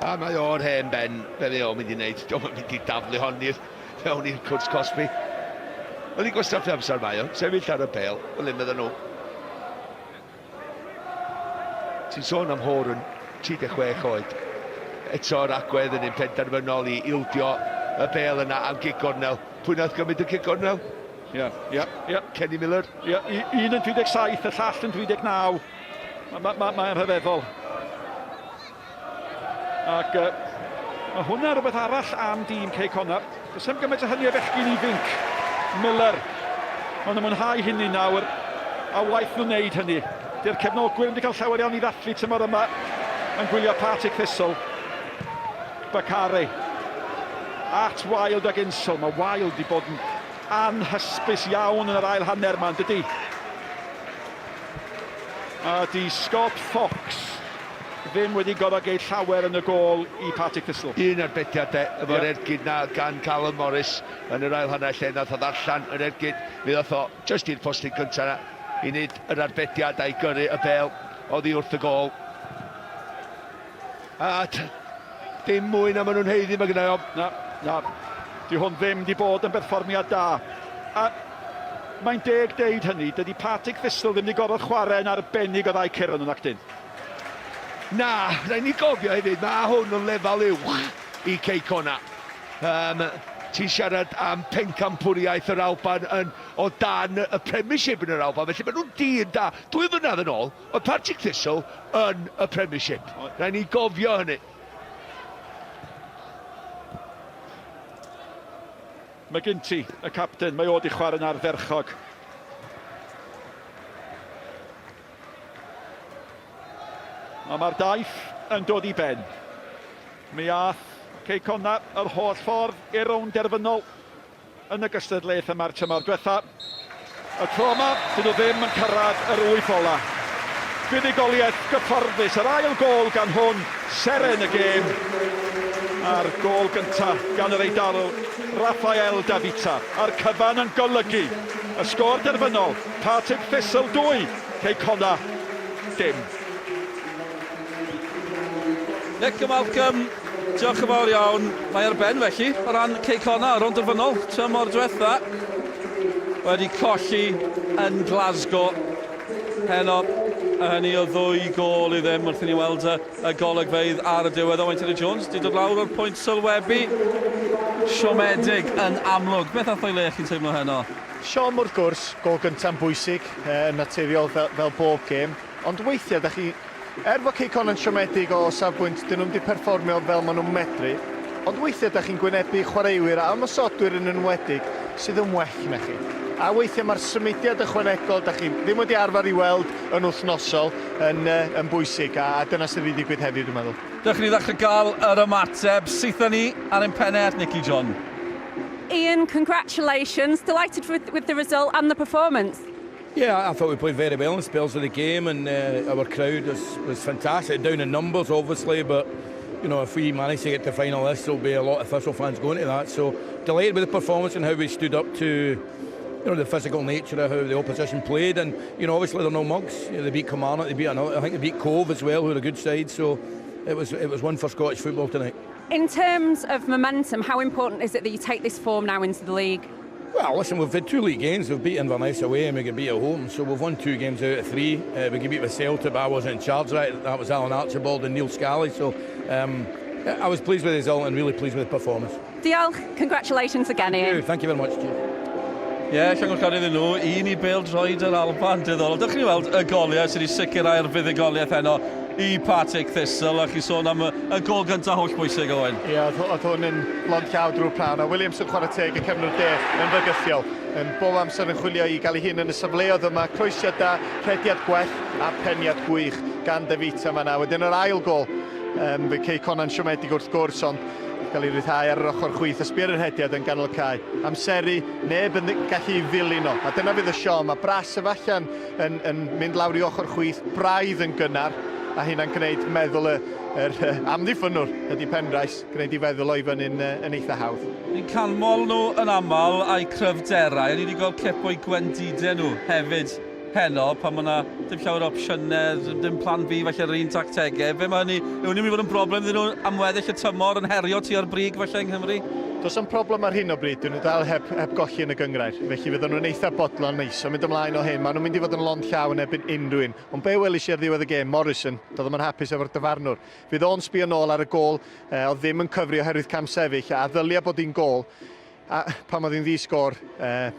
A mae o'r hen ben, be fe o'n mynd i wneud, dwi'n mynd i daflu hon fewn i'r cwrs Cosby. Oedd hi'n gwastaffu amser mae o, sefyll ar y pêl, o le medden nhw. Ti'n sôn am Hor yn 36 oed. Eto'r agwedd yn un penderfynol i ildio y bêl yna am gig gornel. Pwy nath gymryd y gig gornel? Ie. Kenny Miller. Ie, un yn 27, y llall yn 29. Mae'n rhyfeddol. Ac mae hwnna rhywbeth arall am dîm Cei Connah. Does ddim gymaint o hynny o fechgyn i finc. Miller. Mae'n mwynhau hynny nawr, a waith nhw'n neud hynny. Di'r cefnogwyr wedi cael llawer iawn i ddathlu tymor yma yn gwylio Partick Thistle. Bacare. At Wild ag Insel. Mae Wild wedi bod yn anhysbys iawn yn yr ail hanner ma'n dydy. A di Scott Fox ddim wedi gorfod geid llawer yn y gol i Partick Thistle. Un arbediad efo'r ergyd na gan Callum Morris yn yr ail hanner lle nath o ddarllan yr ergyd. Mi ddoth o just i'r postyn cyntaf na i wneud yr arbediad a'i gyrru y bêl oddi wrth y gol. A dim mwy na maen nhw'n heiddi mae gyda o. Na. Di hwn ddim di bod yn berfformiad da. A mae'n deg deud hynny, dydy Partick Thistle ddim di gorfod chwarae'n arbennig o ddau Ciron yn actyn. Na, rhaid ni gofio hefyd, mae hwn yn lefel uwch i Cei Connah. Ti'n siarad am pencampwriaeth yr Alban o dan y Premiership yn yr Alban, felly mae nhw'n dyn da. 2 flynedd yn ôl, oedd Partick Thistle yn y Premiership. Rhaid ni gofio hynny. Mae gen ti, y capten, mae o di chwarae'n ardderchog. A mae'r daith yn dod i ben. Mi ath Cei Connah yr holl ffordd i'r rownd derfynol yn y gystadleuaeth yma'r tymor diwetha. Y tro yma, dyn nhw ddim yn cyrraedd yr 8 ola. Buddigoliaeth gyfforddus, yr ail gol gan hwn, seren y gêm. A'r gol gyntaf gan yr Eidalw, Rafael Davita. A'r cyfan yn golygu. Y sgôr derfynol, Partick Thistle 2, Cei Connah dim. Nick Malcolm, Diolch yn fawr iawn. Mae ar ben felly, o ran Cei Connah, rownd y fynol, tymor diwetha. Wedi colli yn Glasgow. Heno, a hynny o 2 gol I ddim wrth I ni weld y golygfeydd ar y diwedd o Weintin Jones. Di dod lawr o'r pwynt sylwebu. Siomedig yn amlwg. Beth ath o'i le chi'n teimlo heno? Siom wrth gwrs, gol gynta'n bwysig, yn naturiol fel bob gêm. Ond weithiau, da chi, fod Cei Connah'n siomedig o safbwynt, dyn nhw'n di perfformio fel maen nhw'n medru. Ond weithiau, da chi'n gwynebu chwaraewyr a ymosodwyr yn enwedig sydd yn well na chi. A weithiau mae'r symudiad ychwanegol, da chi ddim wedi arfer I weld yn wythnosol yn bwysig, a dyna sydd wedi digwydd heddiw, dwi'n meddwl. Dych chi'n ddechrau gael yr ymateb sydd ni ar ein pennau Nicky John. Ian, congratulations. Delighted with the result and the performance. Yeah, I thought we played very well in spells of the game, and our crowd was fantastic. Down in numbers, obviously, but you know, if we manage to get to the final list, there'll be a lot of Thistle fans going to that. So delighted with the performance and how we stood up to, you know, the physical nature of how the opposition played, and you know, obviously they're no mugs. You know, they beat Kilmarnock, they beat another, I think they beat Cove as well, who are a good side. So it was one for Scottish football tonight. In terms of momentum, how important is it that you take this form now into the league? Well, listen, we've had 2 league games. We've beat Inverness away and we got beat at home. So we've won 2 games out of 3. We got beat with Celtic, but I wasn't in charge, right? That was Alan Archibald and Neil Scally. So I was pleased with the result and really pleased with the performance. Diolch, congratulations again, Ian. Thank you very much. Ie, llangor cael iddyn nhw, un I bêl-droed yr Alban diddorol. Dych chi'n weld y goliau sydd wedi sicrhau'r fuddugoliaeth heno I Partick Thistle, a chi sôn am y gol gyntaf holl bwysig Owen. Ie, oedd hwn yn lond llaw drwy'r prawn, a Williams yn chwarae teg y cefnwr de yn fygythiol. Yn bob amser yn chwilio I gael ei hun yn y safleoedd yma, croesiad da, rhediad gwell a peniad gwych gan Davita yma na. Wedyn yr ail gol, fe Cei Connah'n siomedig wrth gwrs, ond cael ei ryddhau ar yr ochr chwith, a sbio'r rhediad yn ganol cae. Amseru, neb yn gallu ei ddilyn o. A dyna fydd y siom, a bras efallan yn mynd lawr I ochr chwith, braidd yn gynnar, a hynna'n gwneud meddwl yr amddiffynwr ydy Penrhys, gwneud I feddwl o'i fyny'n eitha hawdd. Ni'n canmol nhw yn aml a'u cryfderau, a ni wedi gweld clip o'i gwendidau nhw hefyd heno, pan mae yna dim llawer o opsiynau, dim plan B falle yr un tactegau. Fe mae hynny, yw ni'n mynd i fod yn broblem iddyn nhw am weddill y tymor yn herio tu ar brig falle yng Nghymru? Does am problem ar hyn o bryd, dyn nhw dal heb golli yn y gyngrair. Felly fydden nhw'n eitha bodlon neis, o mynd ymlaen o hyn. Maen nhw'n mynd I fod yn lond llaw yn ebyn unrhyw un. Ond be welis I ar ddiwedd y gêm, Morrison, doedd yn hapus efo'r dyfarnwr. Fydd o'n sbio nôl ar y gol, o ddim yn cyfri oherwydd cam sefyll, a ddylia bod hi'n gol. A pan oedd hi'n ddisgor,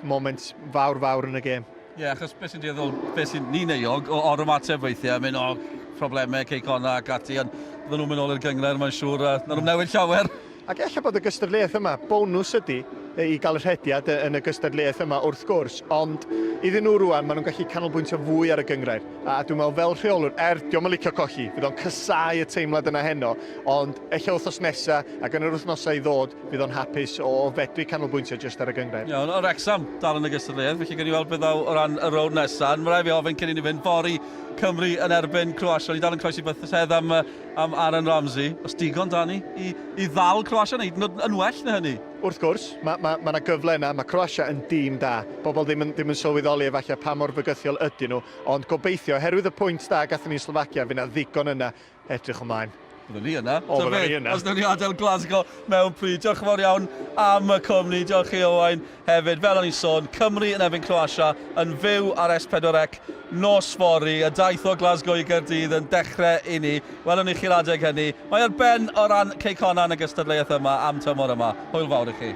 moment fawr yn y gêm. Ie, achos beth sy'n dieddol, beth sy'n ni'n euog o'r ymateb weithiau, mynd o problemau Cei Connah ac ati, ond fydden nhw'n mynd ôl i'r gyngrair, mae'n siŵr, na nhw'n newid llawer. Ac ella bod y gystadleuaeth yma, bonws ydy I gael y rhediad yn y gystadleuaeth yma wrth gwrs, ond iddyn nhw rwan, maen nhw'n gallu canolbwyntio fwy ar y gyngrair. A dwi'n meddwl fel rheolwr, diom yn licio colli, fydd o'n cysau y teimlad yna heno, ond ella wrthnos nesaf ac yn yr wythnosau I ddod, fydd o'n hapus o fedru canolbwyntio jyst ar y gyngrair. Iawn, o Wrexham dal yn y gystadleuaeth, felly gen I weld beth o ran y rownd nesaf. Mae rai fi ofyn cyn I ni fynd fori Cymru yn erbyn Croatia. Ni dal yn croesi bythysedd am Aaron Ramsey. Os digon da ni I ddal Croatia neud yn well na hynny? Wrth gwrs, mae yna gyfle yna, mae Croatia yn dîm da. Bobl ddim yn sylweddoli efallai pa mor fygythiol ydyn nhw, ond gobeithio, oherwydd y pwynt da gathon ni Slovacia, fydd yna ddigon yna edrych ymlaen. Byddwn ni yna. Byddwn ni yna. Os wnawn ni adael Glasgow mewn pryd. Diolch yn fawr iawn am y cwmni. Diolch I Owain hefyd. Fel o'n i'n sôn, Cymru yn erbyn Croatia yn fyw ar S4C nos fori. Y daith o Glasgow I Gaerdydd yn dechrau I ni. Welwn ni chi'r adeg hynny. Mae ar ben o ran Cei Connah yn y gystadleuaeth yma am tymor yma. Hwyl fawr I chi.